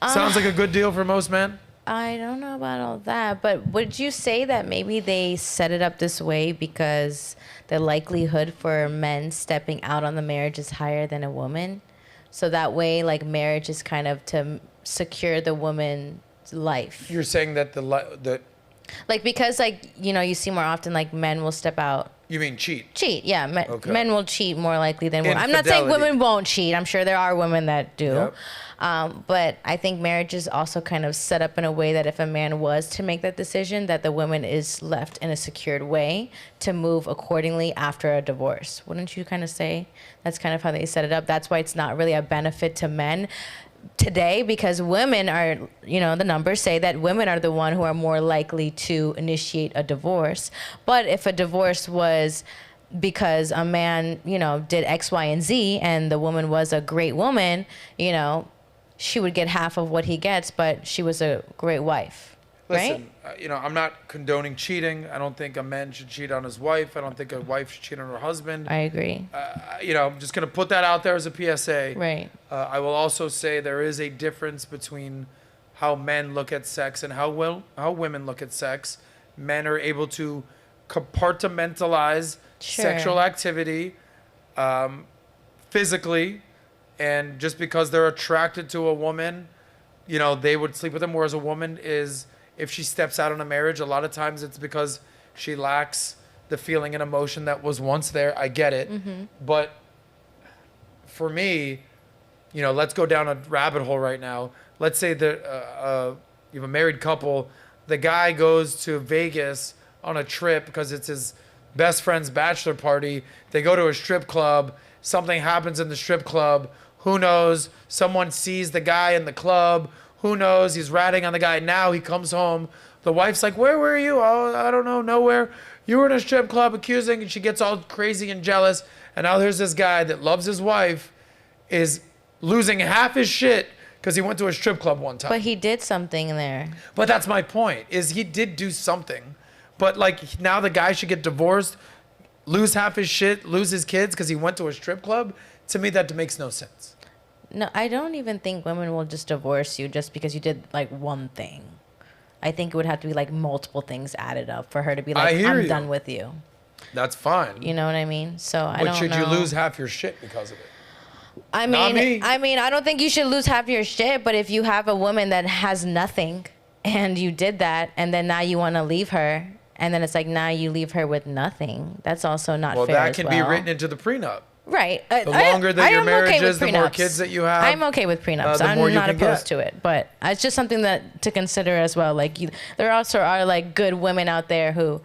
Speaker 2: Sounds like a good deal for most men.
Speaker 3: I don't know about all that, but would you say that maybe they set it up this way because the likelihood for men stepping out on the marriage is higher than a woman? So that way, like, marriage is kind of to secure the woman's life.
Speaker 2: You're saying that
Speaker 3: Like, because, like, you know, you see more often, like, men will step out.
Speaker 2: you mean cheat?
Speaker 3: Cheat, yeah.
Speaker 2: Okay.
Speaker 3: Men will cheat more likely than women. I'm not saying
Speaker 2: Infidelity.
Speaker 3: women won't cheat. I'm sure there are women that do.
Speaker 2: Yep.
Speaker 3: But I think marriage is also kind of set up in a way that if a man was to make that decision, that the woman is left in a secured way to move accordingly after a divorce. Wouldn't you kind of say that's kind of how they set it up? That's why it's not really a benefit to men today, because women are, you know, the numbers say that women are the one who are more likely to initiate a divorce. But if a divorce was because a man, you know, did X, Y, and Z, and the woman was a great woman, you know, she would get half of what he gets, but she was a great wife, right?
Speaker 2: Listen, you know, I'm not condoning cheating. I don't think a man should cheat on his wife. I don't think a wife should cheat on her husband.
Speaker 3: I agree.
Speaker 2: You know, I'm just going to put that out there as a PSA.
Speaker 3: Right.
Speaker 2: I will also say there is a difference between how men look at sex and how women look at sex. Men are able to compartmentalize
Speaker 3: Sure.
Speaker 2: sexual activity physically, and just because they're attracted to a woman, you know, they would sleep with them. Whereas a woman is, if she steps out on a marriage, a lot of times it's because she lacks the feeling and emotion that was once there. I get it. But for me, you know, let's go down a rabbit hole right now. Let's say that you have a married couple. The guy goes to Vegas on a trip because it's his best friend's bachelor party. They go to a strip club. Something happens in the strip club. Who knows? Someone sees the guy in the club. Who knows? He's ratting on the guy. Now he comes home. The wife's like, where were you? Oh, I don't know, nowhere. You were in a strip club accusing, and she gets all crazy and jealous. And now there's this guy that loves his wife, is losing half his shit because he went to a strip club one time.
Speaker 3: But he did something there.
Speaker 2: But that's my point, is he did do something. But, like, now the guy should get divorced, lose half his shit, lose his kids because he went to a strip club? To me, that makes no sense.
Speaker 3: No, I don't even think women will just divorce you just because you did, like, one thing. I think it would have to be, like, multiple things added up for her to be like, I'm done with you.
Speaker 2: That's fine.
Speaker 3: You know what I mean? So I
Speaker 2: But
Speaker 3: don't know.
Speaker 2: should you lose half your shit because of it?
Speaker 3: I
Speaker 2: Not
Speaker 3: mean,
Speaker 2: me.
Speaker 3: I don't think you should lose half your shit, but if you have a woman that has nothing and you did that and then now you want to leave her and then it's like now you leave her with nothing, that's also not fair.
Speaker 2: Well, that
Speaker 3: as
Speaker 2: can
Speaker 3: well.
Speaker 2: be written into the prenup.
Speaker 3: Right.
Speaker 2: The longer that your marriage is, the more
Speaker 3: prenups.
Speaker 2: kids that you have.
Speaker 3: I'm okay with prenups.
Speaker 2: the more
Speaker 3: I'm
Speaker 2: you
Speaker 3: not
Speaker 2: can
Speaker 3: opposed
Speaker 2: get.
Speaker 3: to it, but it's just something that to consider as well. Like there also are like good women out there who,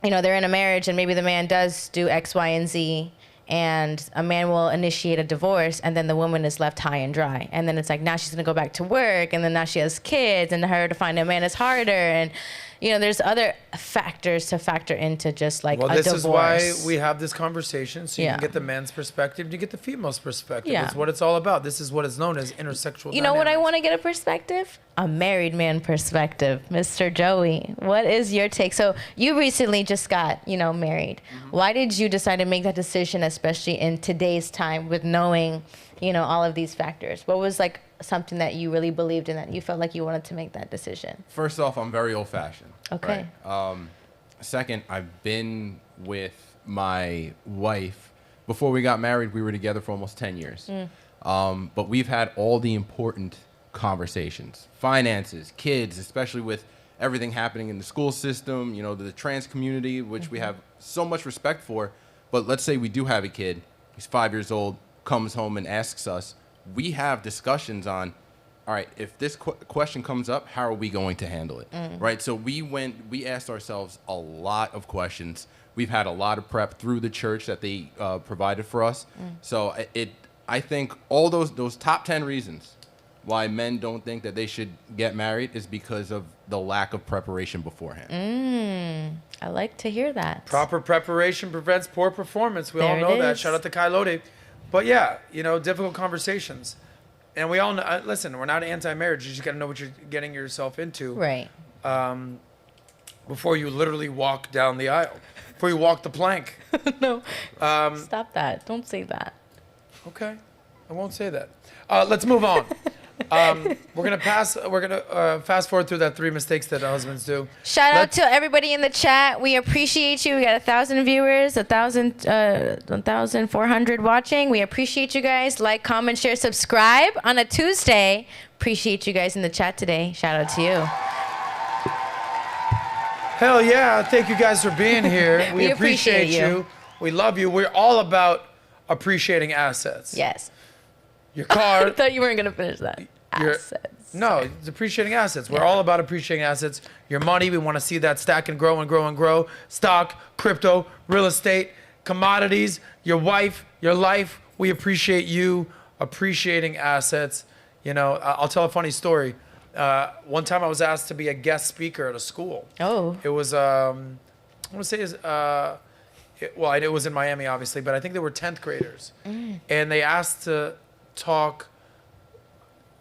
Speaker 3: you know, they're in a marriage and maybe the man does do X, Y, and Z, and a man will initiate a divorce, and then the woman is left high and dry, and then it's like now she's gonna go back to work, and then now she has kids, and her to find a man is harder, and you know, there's other factors to factor into just like
Speaker 2: Well,
Speaker 3: a
Speaker 2: this
Speaker 3: divorce.
Speaker 2: is why we have this conversation, so you
Speaker 3: Yeah.
Speaker 2: can get the man's perspective, you get the female's perspective.
Speaker 3: Yeah.
Speaker 2: It's what it's all about. This is what is known as intersexual
Speaker 3: You know what I
Speaker 2: dynamics.
Speaker 3: want to get a perspective? A married man perspective. Mr. Joey, what is your take? So you recently just got, you know, married. Why did you decide to make that decision, especially in today's time with knowing, you know, all of these factors? What was like something that you really believed in that you felt like you wanted to make that decision?
Speaker 6: First off, I'm very old-fashioned.
Speaker 3: Okay.
Speaker 6: Right? Second, I've been with my wife. Before we got married, we were together for almost 10 years. But we've had all the important conversations. Finances, kids, especially with everything happening in the school system, you know, the trans community, which we have so much respect for. But let's say we do have a kid. He's 5 years old, comes home and asks us. We have discussions on, all right, if this question comes up, how are we going to handle it? Right? So we asked ourselves a lot of questions. We've had a lot of prep through the church that they provided for us. So I think all those top 10 reasons why men don't think that they should get married is because of the lack of preparation beforehand.
Speaker 3: I like to hear that.
Speaker 2: Proper preparation prevents poor performance. We all
Speaker 3: There
Speaker 2: know
Speaker 3: it
Speaker 2: that.
Speaker 3: is.
Speaker 2: Shout out to Kai Lode. But yeah, difficult conversations. And we all know, listen, we're not anti-marriage. You just got to know what you're getting yourself into.
Speaker 3: Right.
Speaker 2: Before you literally walk down the aisle. Before you walk the plank.
Speaker 3: No. Stop that. Don't say that.
Speaker 2: Okay. I won't say that. Let's move on. We're gonna fast forward through that 3 mistakes that husbands do.
Speaker 3: Shout out to everybody in the chat. We appreciate you. We got 1,000 viewers, 1,400 watching. We appreciate you guys. Like, comment, share, subscribe on a Tuesday. Appreciate you guys in the chat today. Shout out to you.
Speaker 2: Hell yeah. Thank you guys for being here.
Speaker 3: We appreciate you.
Speaker 2: We love you. We're all about appreciating assets.
Speaker 3: Yes.
Speaker 2: Your car.
Speaker 3: I thought you weren't going to finish that. Assets.
Speaker 2: No, it's appreciating assets. We're all about appreciating assets. Your money, we want to see that stack and grow and grow and grow. Stock, crypto, real estate, commodities, your wife, your life. We appreciate you appreciating assets. I'll tell a funny story. One time I was asked to be a guest speaker at a school.
Speaker 3: Oh.
Speaker 2: It was, I want to say, it was in Miami, obviously, but I think they were 10th graders. And they asked to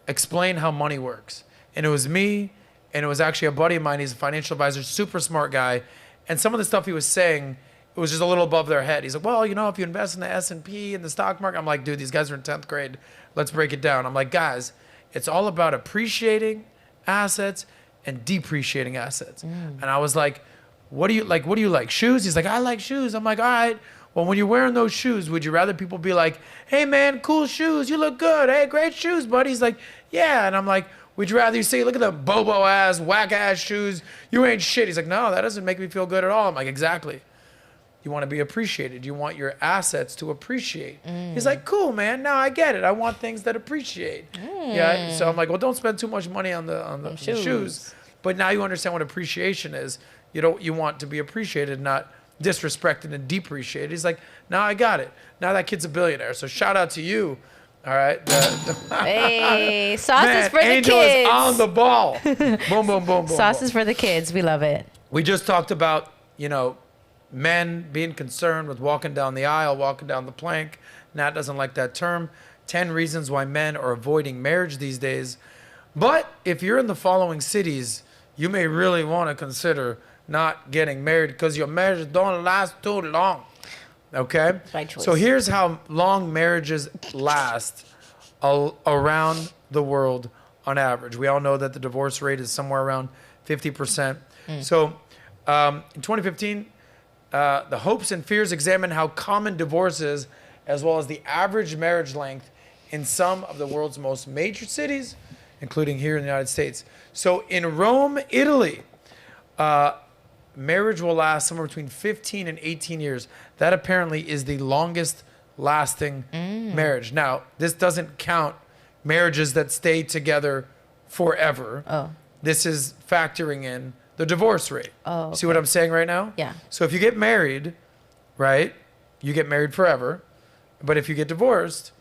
Speaker 2: explain how money works. And it was me, and it was actually a buddy of mine. He's a financial advisor, super smart guy. And some of the stuff he was saying, it was just a little above their head. He's like, well, if you invest in the S&P and the stock market, I'm like, dude, these guys are in 10th grade. Let's break it down. I'm like, guys, it's all about appreciating assets and depreciating assets. And I was like, what do you like? Shoes? He's like, I like shoes. I'm like, all right. Well, when you're wearing those shoes, would you rather people be like, hey, man, cool shoes. You look good. Hey, great shoes, buddy. He's like, yeah. And I'm like, would you rather you say, look at the bobo-ass, whack-ass shoes. You ain't shit. He's like, no, that doesn't make me feel good at all. I'm like, exactly. You want to be appreciated. You want your assets to appreciate. He's like, cool, man. Now I get it. I want things that appreciate. Yeah. So I'm like, well, don't spend too much money on the shoes. But now you understand what appreciation is. You want to be appreciated, not disrespected and depreciated. He's like, now I got it. Now that kid's a billionaire. So shout out to you. All right.
Speaker 3: Hey, sauce is for the
Speaker 2: Angel
Speaker 3: kids.
Speaker 2: is on the ball. Boom, boom, boom, boom.
Speaker 3: Sauce
Speaker 2: boom.
Speaker 3: is for the kids. We love it.
Speaker 2: We just talked about, men being concerned with walking down the aisle, walking down the plank. Nat doesn't like that term. 10 reasons why men are avoiding marriage these days. But if you're in the following cities, you may really want to consider not getting married because your marriage don't last too long. Okay?
Speaker 3: My choice.
Speaker 2: So here's how long marriages last around the world on average. We all know that the divorce rate is somewhere around 50%. So in 2015, the Hopes and Fears examined how common divorce is, as well as the average marriage length in some of the world's most major cities, including here in the United States. So in Rome, Italy, marriage will last somewhere between 15 and 18 years. That apparently is the longest lasting marriage. Now, this doesn't count marriages that stay together forever.
Speaker 3: Oh.
Speaker 2: This is factoring in the divorce rate.
Speaker 3: Oh,
Speaker 2: See what I'm saying right now?
Speaker 3: Yeah.
Speaker 2: So if you get married, right, you get married forever. But if you get divorced,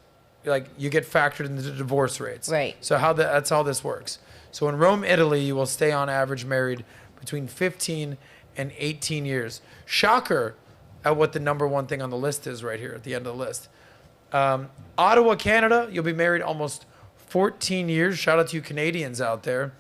Speaker 2: you get factored into the divorce rates.
Speaker 3: Right.
Speaker 2: So that's how this works. So in Rome, Italy, you will stay on average married between 15 and 18 years. Shocker at what the number one thing on the list is right here at the end of the list. Ottawa, Canada, you'll be married almost 14 years. Shout out to you Canadians out there.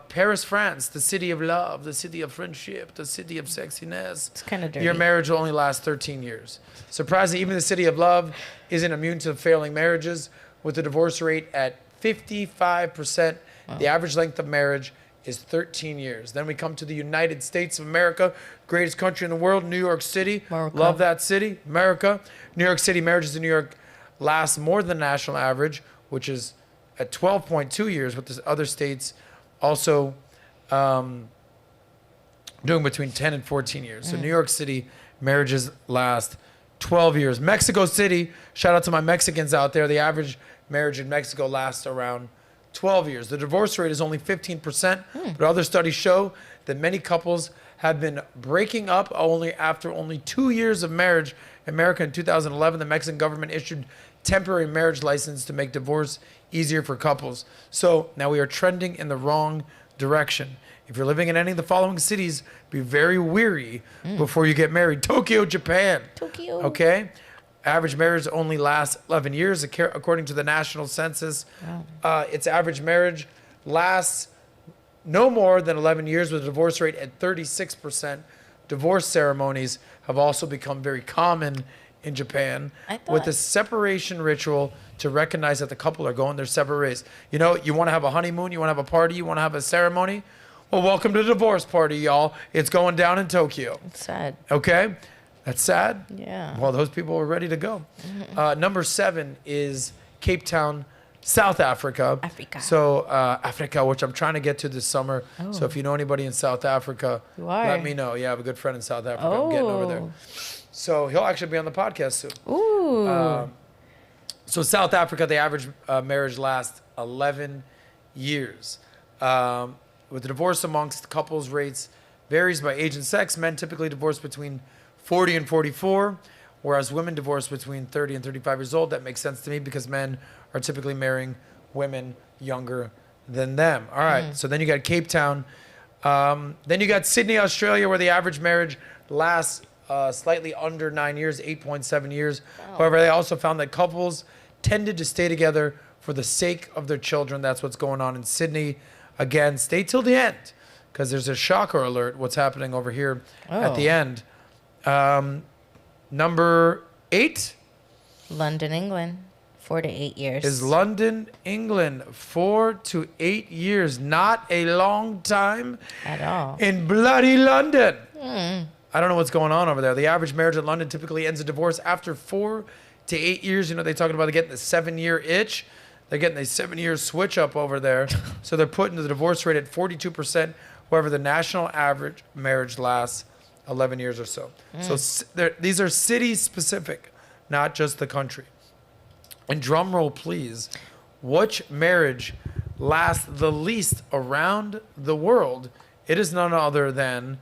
Speaker 2: Paris, France, the city of love, the city of friendship, the city of sexiness.
Speaker 3: It's kind of dirty.
Speaker 2: Your marriage will only last 13 years. Surprisingly, even the city of love isn't immune to failing marriages, with the divorce rate at 55%. Wow. The average length of marriage is 13 years. Then we come to the United States of America, greatest country in the world, New York City.
Speaker 3: America.
Speaker 2: Love that city, America. New York City, marriages in New York last more than the national average, which is at 12.2 years, with the other states also doing between 10 and 14 years. So New York City, marriages last 12 years. Mexico City, shout out to my Mexicans out there. The average marriage in Mexico lasts around 12 years. The divorce rate is only 15%, but other studies show that many couples have been breaking up after only 2 years of marriage. In America in 2011, the Mexican government issued temporary marriage license to make divorce easier for couples. So now we are trending in the wrong direction. If you're living in any of the following cities, be very wary before you get married. Tokyo, Japan.
Speaker 3: Tokyo.
Speaker 2: Okay? Average marriage only lasts 11 years, according to the national census. Its average marriage lasts no more than 11 years, with a divorce rate at 36%. Divorce ceremonies have also become very common in Japan, with a separation ritual to recognize that the couple are going their separate ways. You know, you want to have a honeymoon, you want to have a party, you want to have a ceremony. Well, welcome to the divorce party, y'all. It's going down in Tokyo.
Speaker 3: It's sad.
Speaker 2: Okay? That's sad?
Speaker 3: Yeah.
Speaker 2: Well, those people were ready to go. Number 7 is Cape Town, South Africa.
Speaker 3: Africa.
Speaker 2: So, Africa, which I'm trying to get to this summer. So if you know anybody in South Africa,
Speaker 3: You are?
Speaker 2: let me know. Yeah, I have a good friend in South Africa. I'm getting over there. So he'll actually be on the podcast soon.
Speaker 3: Ooh.
Speaker 2: So South Africa, the average marriage lasts 11 years. With the divorce amongst couples rates varies by age and sex. Men typically divorce between 40 and 44, whereas women divorce between 30 and 35 years old. That makes sense to me because men are typically marrying women younger than them. All right, so then you got Cape Town. Then you got Sydney, Australia, where the average marriage lasts slightly under 9 years, 8.7 years. However, they also found that couples tended to stay together for the sake of their children. That's what's going on in Sydney. Again, stay till the end, because there's a shocker alert what's happening over here at the end. Number 8
Speaker 3: London, England, 4 to 8 years.
Speaker 2: is London, England, 4 to 8 years. Not a long time
Speaker 3: At all.
Speaker 2: in bloody London. I don't know what's going on over there. The average marriage in London typically ends in divorce after 4 to 8 years. You know, they're talking about getting the 7-year itch. They're getting a 7-year switch up over there. So they're putting the divorce rate at 42%. However, the national average marriage lasts 11 years or so. So these are city specific, not just the country. And drum roll, please. Which marriage lasts the least around the world? It is none other than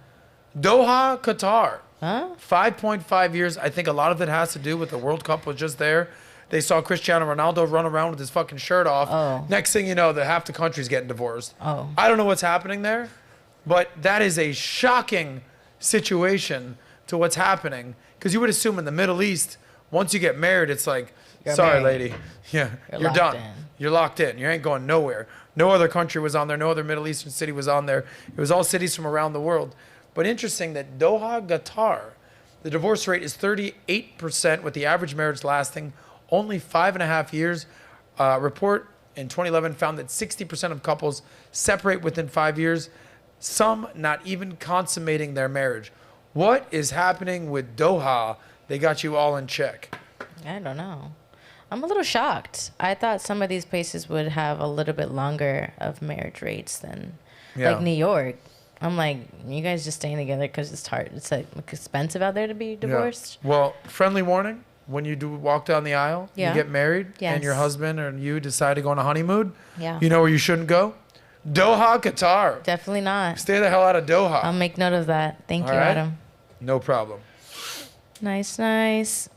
Speaker 2: Doha, Qatar. 5.5 years. I think a lot of it has to do with the World Cup was just there. They saw Cristiano Ronaldo run around with his fucking shirt off. Next thing you know, half the country's getting divorced. I don't know what's happening there, but that is a shocking situation to what's happening. Because you would assume in the Middle East, once you get married, it's like, sorry, lady. Yeah, you're done. You're locked in. You ain't going nowhere. No other country was on there. No other Middle Eastern city was on there. It was all cities from around the world. But interesting that Doha, Qatar, the divorce rate is 38%, with the average marriage lasting only 5.5 years. Report in 2011 found that 60% of couples separate within 5 years, some not even consummating their marriage. What is happening with Doha? They got you all in check.
Speaker 3: I don't know. I'm a little shocked. I thought some of these places would have a little bit longer of marriage rates than like New York. I'm like, you guys just staying together because it's hard. It's like expensive out there to be divorced.
Speaker 2: Yeah. Well, friendly warning. When you do walk down the aisle, you get married, and your
Speaker 3: Yes.
Speaker 2: husband or you decide to go on a honeymoon,
Speaker 3: Yeah.
Speaker 2: you know where you shouldn't go? Doha, Qatar.
Speaker 3: Definitely not.
Speaker 2: Stay the hell out of Doha.
Speaker 3: I'll make note of that. Thank you,
Speaker 2: All right?
Speaker 3: Adam.
Speaker 2: No problem.
Speaker 3: Nice, nice.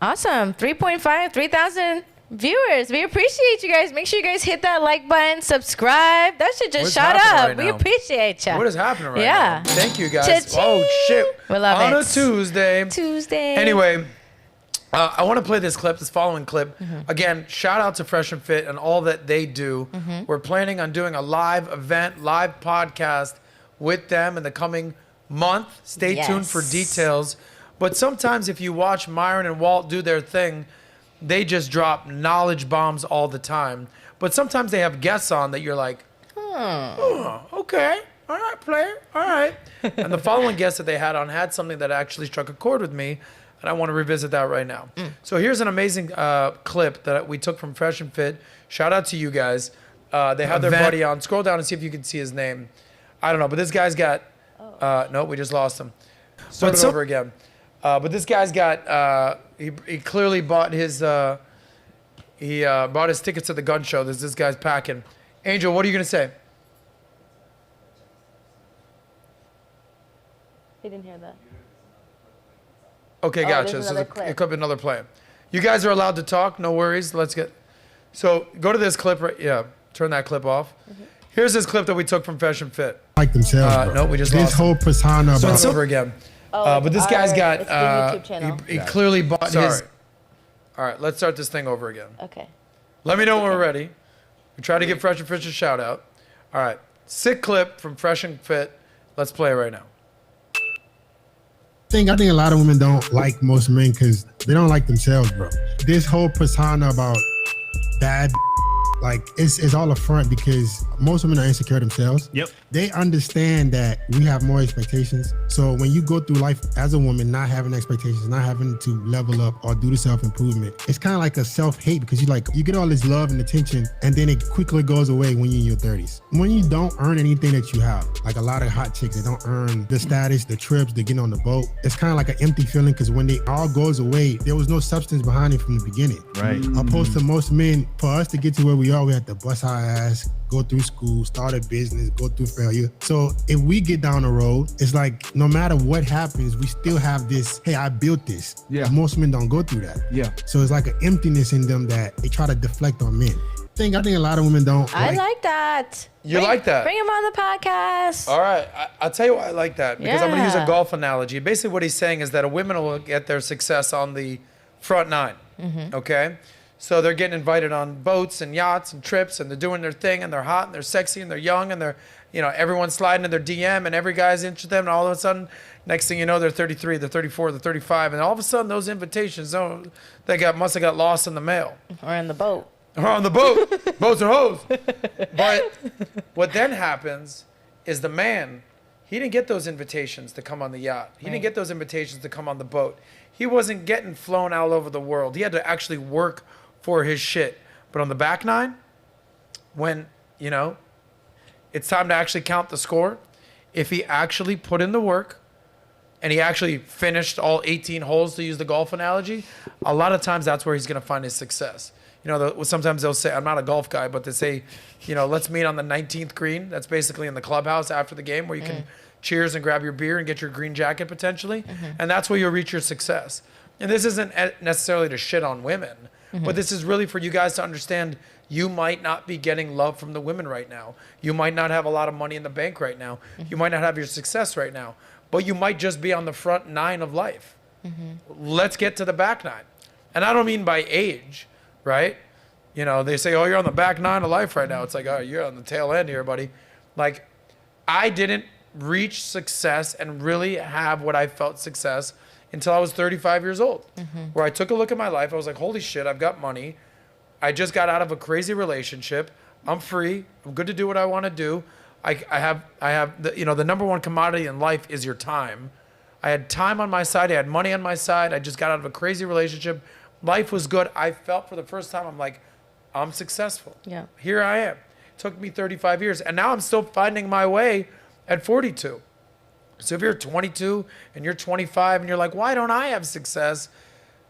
Speaker 3: Awesome. 3,000 viewers. We appreciate you guys. Make sure you guys hit that like button, subscribe. That should just
Speaker 2: What's
Speaker 3: shut
Speaker 2: happening
Speaker 3: up.
Speaker 2: right
Speaker 3: We
Speaker 2: now?
Speaker 3: appreciate you.
Speaker 2: What is happening right
Speaker 3: Yeah.
Speaker 2: now? Thank you, guys.
Speaker 3: Cha-ching.
Speaker 2: Oh, shit.
Speaker 3: We love
Speaker 2: on
Speaker 3: it.
Speaker 2: a Tuesday.
Speaker 3: Tuesday.
Speaker 2: Anyway, I want to play this following clip. Again, shout out to Fresh and Fit and all that they do. We're planning on doing a live event, live podcast with them in the coming month. Stay tuned for
Speaker 3: Yes.
Speaker 2: details. But sometimes if you watch Myron and Walt do their thing, they just drop knowledge bombs all the time. But sometimes they have guests on that you're like, oh, okay. All right, player. All right. And the following guest that they had on had something that actually struck a chord with me, and I want to revisit that right now. So here's an amazing clip that we took from Fresh and Fit. Shout out to you guys. They had their buddy on. Scroll down and see if you can see his name. I don't know, but this guy's got... no, we just lost him. Start it over again. But this guy's got... he clearly bought his... He bought his tickets to the gun show. This guy's packing. Angel, what are you gonna say?
Speaker 3: He didn't hear that.
Speaker 2: Okay,
Speaker 3: Oh,
Speaker 2: gotcha.
Speaker 3: there's
Speaker 2: So
Speaker 3: another clip.
Speaker 2: it could be another play. You guys are allowed to talk. No worries. Let's get. So go to this clip. Right. Yeah. Turn that clip off. Here's this clip that we took from Fresh and Fit.
Speaker 7: Like themselves, bro.
Speaker 2: No, we just
Speaker 7: this
Speaker 2: lost
Speaker 7: whole persona
Speaker 2: So
Speaker 7: about
Speaker 2: it's over again. But this guy's got.
Speaker 3: It's the YouTube channel.
Speaker 2: He clearly bought his. All right, let's start this thing over again.
Speaker 3: Okay.
Speaker 2: Let me know when we're ready. We try to give Fresh and Fit a shout out. All right, sick clip from Fresh and Fit. Let's play it right now.
Speaker 7: I think a lot of women don't like most men because they don't like themselves, bro. This whole persona about bad, like it's all a front because most women are insecure themselves.
Speaker 8: Yep.
Speaker 7: They understand that we have more expectations. So when you go through life as a woman, not having expectations, not having to level up or do the self-improvement, it's kind of like a self-hate because you get all this love and attention and then it quickly goes away when you're in your 30s. When you don't earn anything that you have, like a lot of hot chicks, they don't earn the status, the trips, the getting on the boat. It's kind of like an empty feeling because when it all goes away, there was no substance behind it from the beginning.
Speaker 8: Right.
Speaker 7: Opposed to most men, for us to get to where we are, we have to bust our ass, go through school, start a business, go through failure. So if we get down the road, it's like no matter what happens, we still have this, hey, I built this.
Speaker 8: Yeah.
Speaker 7: Most men don't go through that.
Speaker 8: Yeah.
Speaker 7: So it's like an emptiness in them that they try to deflect on men. I think a lot of women don't.
Speaker 3: I like that.
Speaker 2: You like that?
Speaker 3: Bring him on the podcast.
Speaker 2: All right, I'll tell you why I like that because I'm going to use a
Speaker 3: Yeah.
Speaker 2: golf analogy. Basically, what he's saying is that a woman will get their success on the front nine. Okay, so they're getting invited on boats and yachts and trips, and they're doing their thing, and they're hot, and they're sexy, and they're young, and they're, everyone's sliding in their DM, and every guy's interested in them, and all of a sudden, next thing you know, they're 33, they're 34, they're 35, and all of a sudden, those invitations, must have got lost in the mail.
Speaker 3: Or in the boat.
Speaker 2: Or on the boat. Boats are hoes. But what then happens is the man, he didn't get those invitations to come on the yacht. He didn't get those invitations to come on the boat. He wasn't getting flown all over the world. He had to actually work for his shit. But on the back nine, when, it's time to actually count the score, if he actually put in the work and he actually finished all 18 holes, to use the golf analogy, a lot of times that's where he's going to find his success. Sometimes they'll say, I'm not a golf guy, but they say, let's meet on the 19th green. That's basically in the clubhouse after the game where you can cheers and grab your beer and get your green jacket potentially. And that's where you'll reach your success. And this isn't necessarily to shit on women, but this is really for you guys to understand you might not be getting love from the women right now. You might not have a lot of money in the bank right now. You might not have your success right now, but you might just be on the front nine of life. Let's get to the back nine. And I don't mean by age. Right? They say, oh, you're on the back nine of life right now. It's like, oh, you're on the tail end here, buddy. Like, I didn't reach success and really have what I felt success until I was 35 years old, where I took a look at my life. I was like, holy shit, I've got money. I just got out of a crazy relationship. I'm free. I'm good to do what I want to do. I have the number one commodity in life is your time. I had time on my side. I had money on my side. I just got out of a crazy relationship. Life was good. I felt for the first time, I'm like, I'm successful.
Speaker 3: Yeah.
Speaker 2: Here I am. It took me 35 years. And now I'm still finding my way at 42. So if you're 22 and you're 25 and you're like, why don't I have success?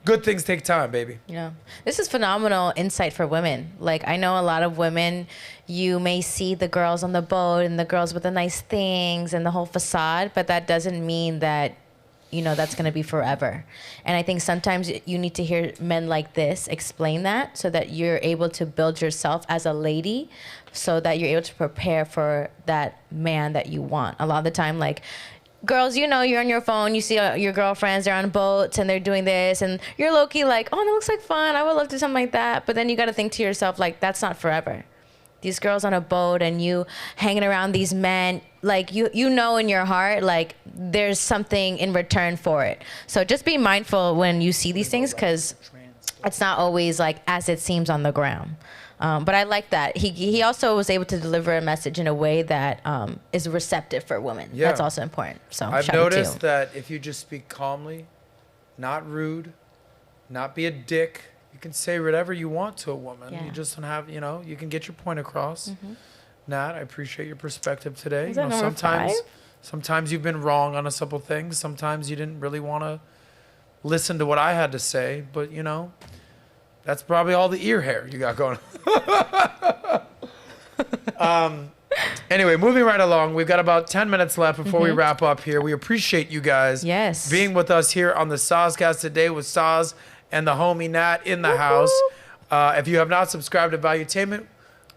Speaker 2: Good things take time, baby.
Speaker 3: Yeah. This is phenomenal insight for women. Like, I know a lot of women, you may see the girls on the boat and the girls with the nice things and the whole facade, but that doesn't mean that that's going to be forever. And I think sometimes you need to hear men like this explain that so that you're able to build yourself as a lady so that you're able to prepare for that man that you want. A lot of the time, like, girls, you're on your phone, you see your girlfriends, they're on boats and they're doing this and you're low-key like, oh, that looks like fun. I would love to do something like that. But then you got to think to yourself, like, that's not forever. These girls on a boat and you hanging around these men, like you know in your heart, like there's something in return for it. So just be mindful when you see these things because it's not always like as it seems on the ground. But I like that. He also was able to deliver a message in a way that is receptive for women.
Speaker 2: Yeah.
Speaker 3: That's also important. So
Speaker 2: I've
Speaker 3: shout out to
Speaker 2: noticed
Speaker 3: you.
Speaker 2: that if you just speak calmly, not rude, not be a dick, you can say whatever you want to a woman.
Speaker 3: Yeah.
Speaker 2: You just don't have, you can get your point across. Nat, I appreciate your perspective today.
Speaker 3: Is that number
Speaker 2: Sometimes you've been wrong on a simple thing. Sometimes you didn't really want to listen to what I had to say, but That's probably all the ear hair you got going. Anyway, moving right along. We've got about 10 minutes left before we wrap up here. We appreciate you guys being with us here on the SOSCAST today with Sos and the homie Nat in the house. If you have not subscribed to Valuetainment,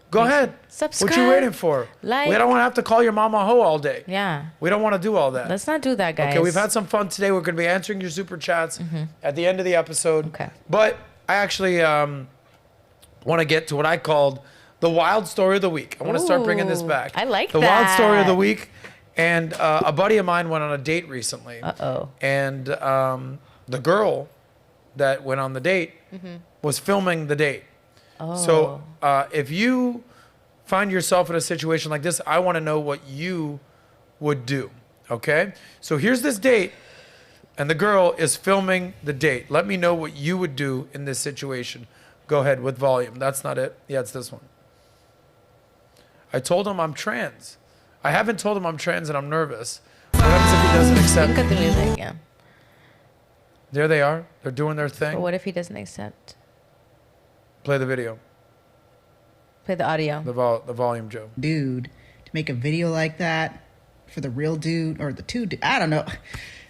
Speaker 2: go ahead.
Speaker 3: Subscribe.
Speaker 2: What you waiting for?
Speaker 3: Like.
Speaker 2: We don't want to have to call your mama hoe all day.
Speaker 3: Yeah.
Speaker 2: We don't want to do all that.
Speaker 3: Let's not do that, guys.
Speaker 2: Okay, we've had some fun today. We're going to be answering your super chats at the end of the episode.
Speaker 3: Okay.
Speaker 2: But I actually want to get to what I called the wild story of the week. I want to start bringing this back.
Speaker 3: I like
Speaker 2: the
Speaker 3: that.
Speaker 2: wild story of the week. And a buddy of mine went on a date recently. And the girl that went on the date was filming the date. So if you find yourself in a situation like this, I want to know what you would do. Okay? So here's this date, and the girl is filming the date. Let me know what you would do in this situation. Go ahead with volume. That's not it. Yeah, it's this one. I told him I'm trans. I haven't told him I'm trans and I'm nervous. What happens if he doesn't accept
Speaker 3: Look at the
Speaker 2: me?
Speaker 3: music, yeah.
Speaker 2: There they are. They're doing their thing.
Speaker 3: But what if he doesn't accept?
Speaker 2: Play the video.
Speaker 3: Play the audio.
Speaker 2: The volume, Joe.
Speaker 8: Dude to make a video like that for the real dude or the I don't know,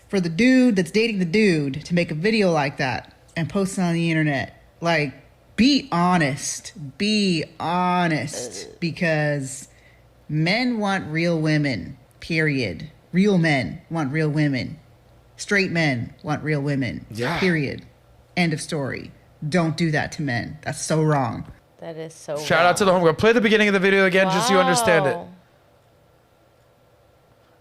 Speaker 8: for the dude that's dating the dude to make a video like that and post it on the internet. Like, be honest, because men want real women, period. Real men want real women. Straight men want real women, period. End of story. Don't do that to men. That's so wrong.
Speaker 3: That is so
Speaker 2: Shout out to the homegirl. Play the beginning of the video again just so you understand it.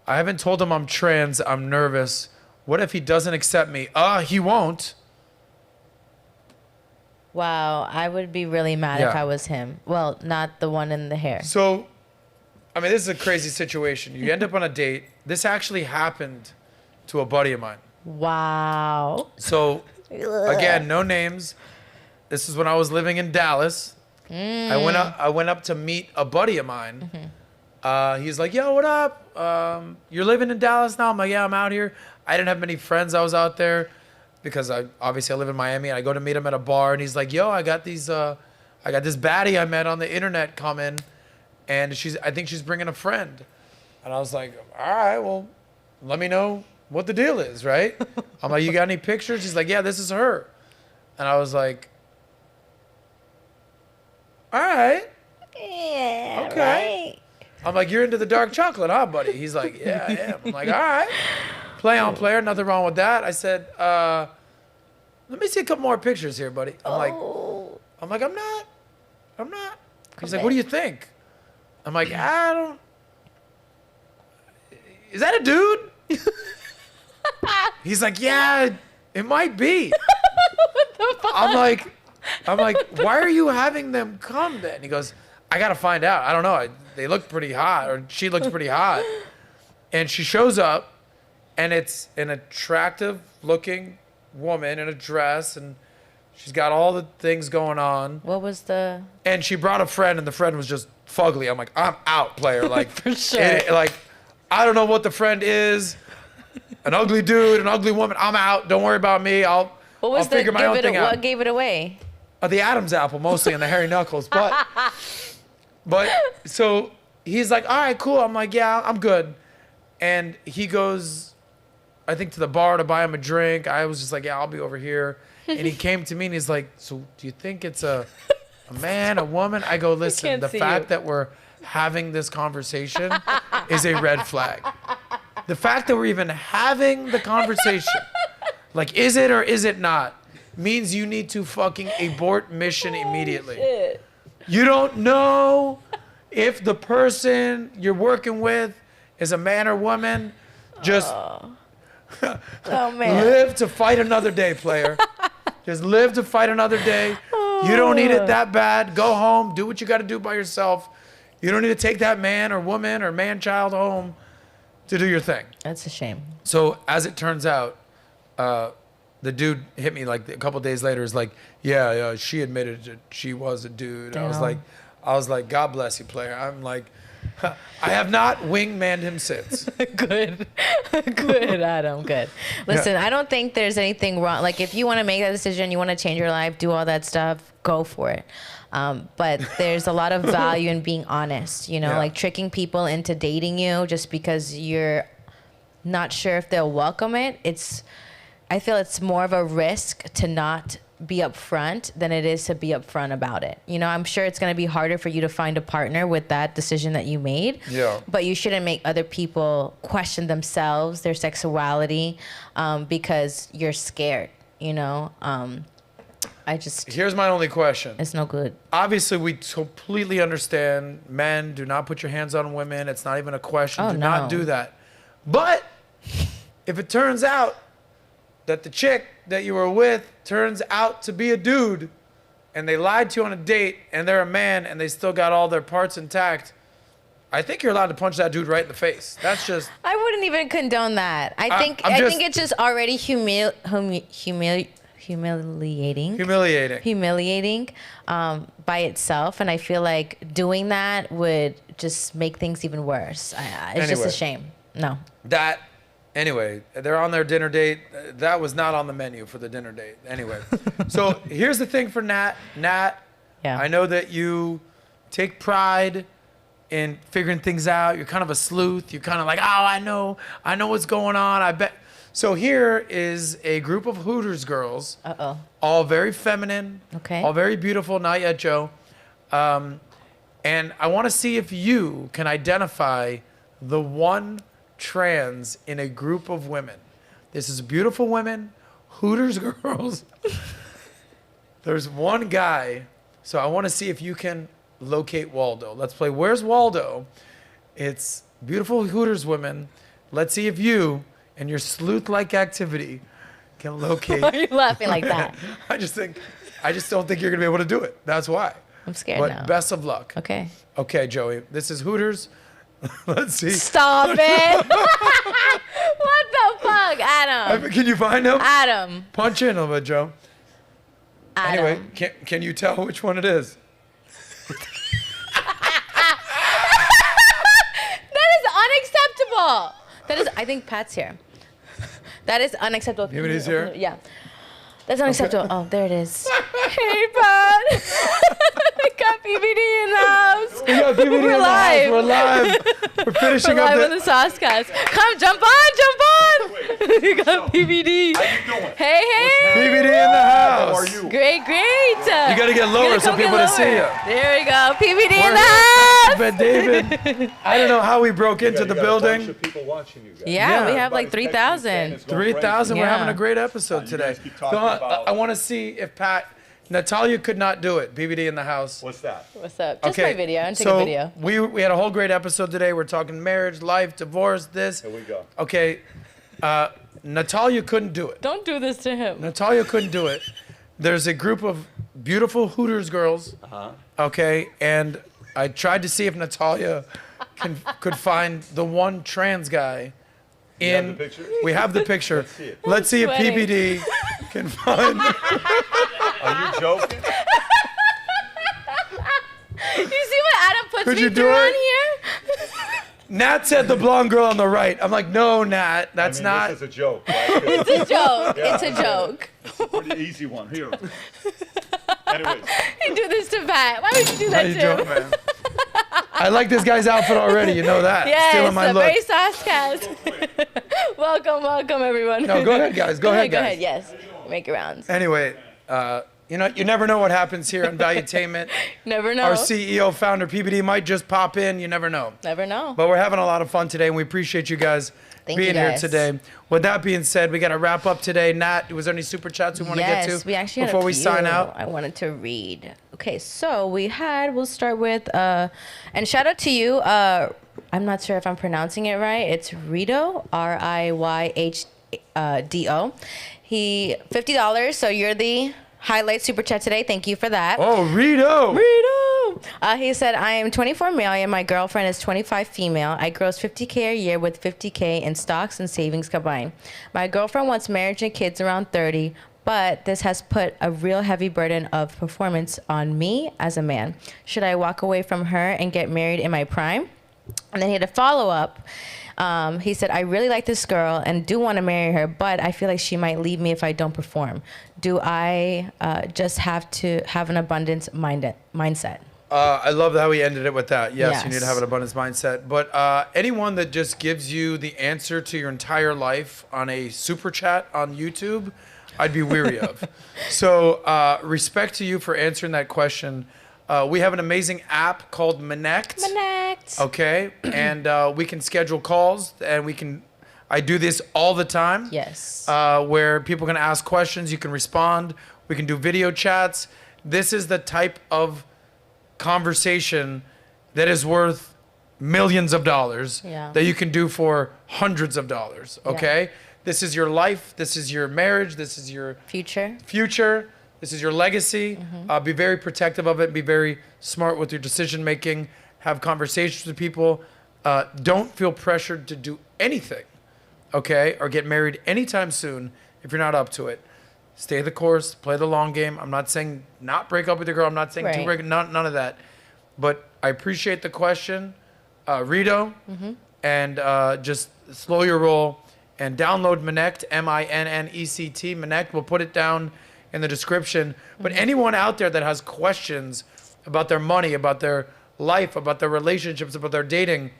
Speaker 2: I haven't told him I'm trans. I'm nervous. What if he doesn't accept me? He won't.
Speaker 3: Wow, I would be really mad if I was him. Well, not the one in the hair.
Speaker 2: So, I mean, this is a crazy situation. You end up on a date. This actually happened to a buddy of mine.
Speaker 3: Wow.
Speaker 2: So, again, no names. This is when I was living in Dallas. I went up to meet a buddy of mine. He's like, yo, what up? You're living in Dallas now? I'm like, yeah, I'm out here. I didn't have many friends. I was out there because I live in Miami. And I go to meet him at a bar, and he's like, yo, I got this baddie I met on the internet coming, and I think she's bringing a friend. And I was like, all right, well, let me know what the deal is, right? I'm like, you got any pictures? He's like, yeah, this is her. And I was like, all right.
Speaker 3: Yeah.
Speaker 2: Okay.
Speaker 3: Right.
Speaker 2: I'm like, you're into the dark chocolate, huh, buddy? He's like, yeah, I am. I'm like, all right. Play on player, nothing wrong with that. I said, let me see a couple more pictures here, buddy. I'm like, I'm not. He's like, what do you think? I'm like, I don't. Is that a dude? He's like, yeah, it might be.
Speaker 3: What the fuck?
Speaker 2: I'm like, why are you having them come then? He goes, I gotta find out. I don't know. They look pretty hot, or she looks pretty hot. And she shows up, and it's an attractive-looking woman in a dress, and she's got all the things going on.
Speaker 3: What was the...
Speaker 2: And she brought a friend, and the friend was just fugly. I'm like, I'm out, player. Like,
Speaker 3: For sure.
Speaker 2: Like, I don't know what the friend is. An ugly dude, an ugly woman. I'm out. Don't worry about me. I'll figure my own thing out.
Speaker 3: What gave it away?
Speaker 2: The Adam's apple mostly, and the hairy knuckles. But so he's like, all right, cool. I'm like, yeah, I'm good. And he goes, I think, to the bar to buy him a drink. I was just like, yeah, I'll be over here. And he came to me and he's like, so do you think it's a man, a woman? I go, listen, the fact that we're having this conversation is a red flag. The fact that we're even having the conversation, like, is it or is it not, means you need to fucking abort mission immediately.
Speaker 3: Shit.
Speaker 2: You don't know if the person you're working with is a man or woman. Just live to fight another day, player. Just live to fight another day. You don't need it that bad. Go home. Do what you got to do by yourself. You don't need to take that man or woman or man-child home to do your thing.
Speaker 3: That's a shame.
Speaker 2: So as it turns out, the dude hit me like a couple days later. Is like, yeah, she admitted that she was a dude. I was like, God bless you, player. I'm like, I have not wingmanned him since.
Speaker 3: Good. Good, Adam. Good. Listen, I don't think there's anything wrong. Like, if you want to make that decision, you want to change your life, do all that stuff, go for it. But there's a lot of value in being honest, you know, like tricking people into dating you just because you're not sure if they'll welcome it. I feel it's more of a risk to not be upfront than it is to be upfront about it. You know, I'm sure it's going to be harder for you to find a partner with that decision that you made. Yeah. But you shouldn't make other people question themselves, their sexuality, because you're scared, you know?
Speaker 2: Here's my only question.
Speaker 3: It's no good.
Speaker 2: Obviously, we completely understand men, do not put your hands on women. It's not even a question. Do not do that. But if it turns out that the chick that you were with turns out to be a dude and they lied to you on a date and they're a man and they still got all their parts intact, I think you're allowed to punch that dude right in the face. That's just... I
Speaker 3: wouldn't even condone that. I think it's just already humiliating by itself, and I feel like doing that would just make things even worse. It's just a shame. No.
Speaker 2: Anyway, they're on their dinner date. That was not on the menu for the dinner date. Anyway, so here's the thing for Nat. I know that you take pride in figuring things out. You're kind of a sleuth. You're kind of like, oh, I know what's going on. I bet. So here is a group of Hooters girls. All very feminine. Okay. All very beautiful. Not yet, Joe. And I want to see if you can identify the one trans in a group of women. This is beautiful women, Hooters girls. There's one guy. So I want to see if you can locate Waldo. Let's play Where's Waldo? It's beautiful Hooters women. Let's see if you and your sleuth-like activity can locate.
Speaker 3: Why are you laughing like that?
Speaker 2: I just don't think you're gonna be able to do it. That's why.
Speaker 3: I'm scared now.
Speaker 2: But best of luck.
Speaker 3: Okay.
Speaker 2: Okay, Joey. This is Hooters. Let's see.
Speaker 3: Stop it. What the fuck, Adam?
Speaker 2: Can you find him?
Speaker 3: Adam.
Speaker 2: Punch in a little bit, Joe.
Speaker 3: Adam.
Speaker 2: Anyway, can you tell which one it is?
Speaker 3: That is unacceptable. I think Pat's here. That is unacceptable.
Speaker 2: Maybe he's here?
Speaker 3: Yeah. That's unacceptable. Okay. Oh, there it is. Hey, Pat. We got PBD in the house.
Speaker 2: We got PBD
Speaker 3: We're
Speaker 2: in
Speaker 3: live.
Speaker 2: The house. We're live. We're finishing
Speaker 3: We're
Speaker 2: up
Speaker 3: live on the SOSCAST. Come, jump on. We got PBD.
Speaker 9: How you doing?
Speaker 3: Hey.
Speaker 2: PBD in the house.
Speaker 9: How are you?
Speaker 3: Great.
Speaker 2: You got to get lower so people to see you.
Speaker 3: There we go. PBD in the house.
Speaker 2: But David, I don't know how we broke into the building.
Speaker 9: A bunch of people watching you guys.
Speaker 3: Yeah, we have like 3,000.
Speaker 2: 3,000.
Speaker 3: Yeah.
Speaker 2: We're having a great episode today. I want to see if Natalia could not do it. PBD in the house.
Speaker 9: What's that?
Speaker 3: What's up? Just my video. I'm taking a video.
Speaker 2: We had a whole great episode today. We're talking marriage, life, divorce, this.
Speaker 9: Here we go.
Speaker 2: Okay. Natalia couldn't do it.
Speaker 3: Don't do this to him.
Speaker 2: Natalia couldn't do it. There's a group of beautiful Hooters girls. Okay. And I tried to see if Natalia could find the one trans guy.
Speaker 9: You have the picture?
Speaker 2: We have the picture. Let's see if PBD can find.
Speaker 9: Are you joking?
Speaker 3: You see what Adam puts
Speaker 2: Could
Speaker 3: me
Speaker 2: you do
Speaker 3: through on
Speaker 2: it?
Speaker 3: here?
Speaker 2: Nat said the blonde girl on the right. I'm like, no, Nat, that's not.
Speaker 9: This is a joke, right?
Speaker 3: It's a joke. It's a joke.
Speaker 9: It's a pretty easy one. Here. Anyways.
Speaker 3: You do this to Pat. Why would you do that
Speaker 2: How you
Speaker 3: to
Speaker 2: doing,
Speaker 3: him?
Speaker 2: man? I like this guy's outfit already. You know that.
Speaker 3: Yes,
Speaker 2: Stealing my look.
Speaker 3: very SOSCAST. Welcome, everyone.
Speaker 2: No, go ahead, guys. Go ahead, guys.
Speaker 3: Yes, make your rounds.
Speaker 2: Anyway, you never know what happens here on Valuetainment.
Speaker 3: Never know.
Speaker 2: Our CEO, founder, PBD might just pop in. You never know.
Speaker 3: Never know.
Speaker 2: But we're having a lot of fun today, and we appreciate you guys being here today. With that being said, we got to wrap up today. Nat, was there any super chats we want to get to?
Speaker 3: Yes, we actually had
Speaker 2: before
Speaker 3: a
Speaker 2: we
Speaker 3: few
Speaker 2: sign out?
Speaker 3: I wanted to read. Okay, so we'll start with, and shout out to you. I'm not sure if I'm pronouncing it right. It's Rido, RIYHDO. He $50. So you're the highlight super chat today. Thank you for that.
Speaker 2: Oh, Rito.
Speaker 3: He said, I am 24 male and my girlfriend is 25 female. I gross $50K a year with $50K in stocks and savings combined. My girlfriend wants marriage and kids around 30, but this has put a real heavy burden of performance on me as a man. Should I walk away from her and get married in my prime? And then he had a follow-up. He said, I really like this girl and do want to marry her, but I feel like she might leave me if I don't perform. Do I just have to have an abundance mindset?
Speaker 2: I love how he ended it with that. Yes, you need to
Speaker 3: Yes.
Speaker 2: have an abundance mindset. But anyone that just gives you the answer to your entire life on a super chat on YouTube, I'd be weary of. So respect to you for answering that question. We have an amazing app called Connect. Okay, and we can schedule calls, and I do this all the time.
Speaker 3: Yes.
Speaker 2: Where people can ask questions, you can respond. We can do video chats. This is the type of conversation that is worth millions of dollars that you can do for hundreds of dollars. Okay, this is your life. This is your marriage. This is your future. This is your legacy. Be very protective of it. Be very smart with your decision making. Have conversations with people. Don't feel pressured to do anything, okay, or get married anytime soon if you're not up to it. Stay the course. Play the long game. I'm not saying not break up with your girl. I'm not saying to break. None of that. But I appreciate the question, Rito, and just slow your roll and download Minnect, Minnect, Minnect. We'll put it down in the description. But anyone out there that has questions about their money, about their life, about their relationships, about their dating,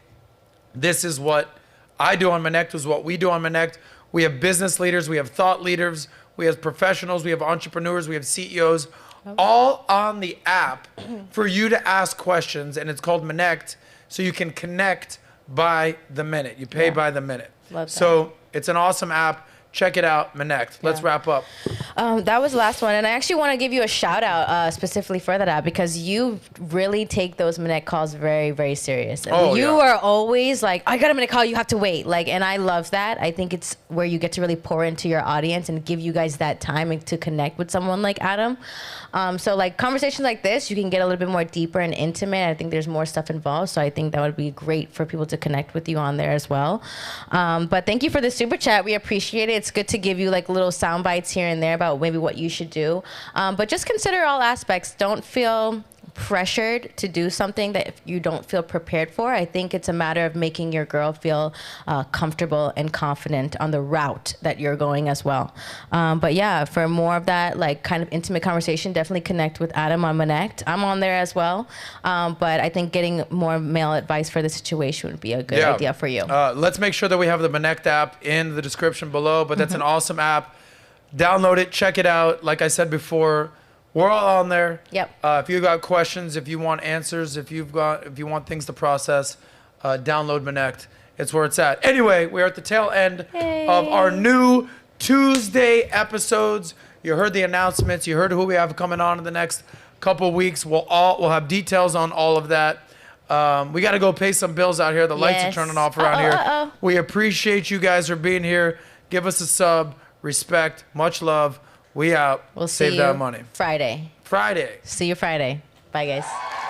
Speaker 2: this is what I do on Minnect, is what we do on Minnect. We have business leaders, we have thought leaders, we have professionals, we have entrepreneurs, we have CEOs, all on the app for you to ask questions, and it's called Minnect, so you can connect by the minute. You pay by the minute.
Speaker 3: Love that.
Speaker 2: So it's an awesome app. Check it out, Minnect. Let's wrap up.
Speaker 3: That was the last one. And I actually want to give you a shout out specifically for that app, because you really take those Minnect calls very, very serious. You are always like, I got a Minnect call, you have to wait. And I love that. I think it's where you get to really pour into your audience and give you guys that time and to connect with someone like Adam. So conversations like this, you can get a little bit more deeper and intimate. I think there's more stuff involved. So I think that would be great for people to connect with you on there as well. But thank you for the super chat. We appreciate it. It's good to give you little sound bites here and there about maybe what you should do. But just consider all aspects. Don't feel pressured to do something that you don't feel prepared for. I think it's a matter of making your girl feel comfortable and confident on the route that you're going as well. But yeah, for more of that kind of intimate conversation, definitely connect with Adam on Minnect. I'm on there as well. But I think getting more male advice for the situation would be a good idea for you.
Speaker 2: Let's make sure that we have the Minnect app in the description below, but that's an awesome app. Download it, check it out. Like I said before, we're all on there.
Speaker 3: Yep.
Speaker 2: If you've got questions, if you want answers, if you want things to process, download Minnect. It's where it's at. Anyway, we're at the tail end of our new Tuesday episodes. You heard the announcements. You heard who we have coming on in the next couple weeks. We'll have details on all of that. We got to go pay some bills out here. The lights are turning off around here. We appreciate you guys for being here. Give us a sub. Respect. Much love. We out.
Speaker 3: We'll
Speaker 2: Save
Speaker 3: see
Speaker 2: that
Speaker 3: you
Speaker 2: money.
Speaker 3: Friday.
Speaker 2: Friday.
Speaker 3: See you Friday. Bye, guys.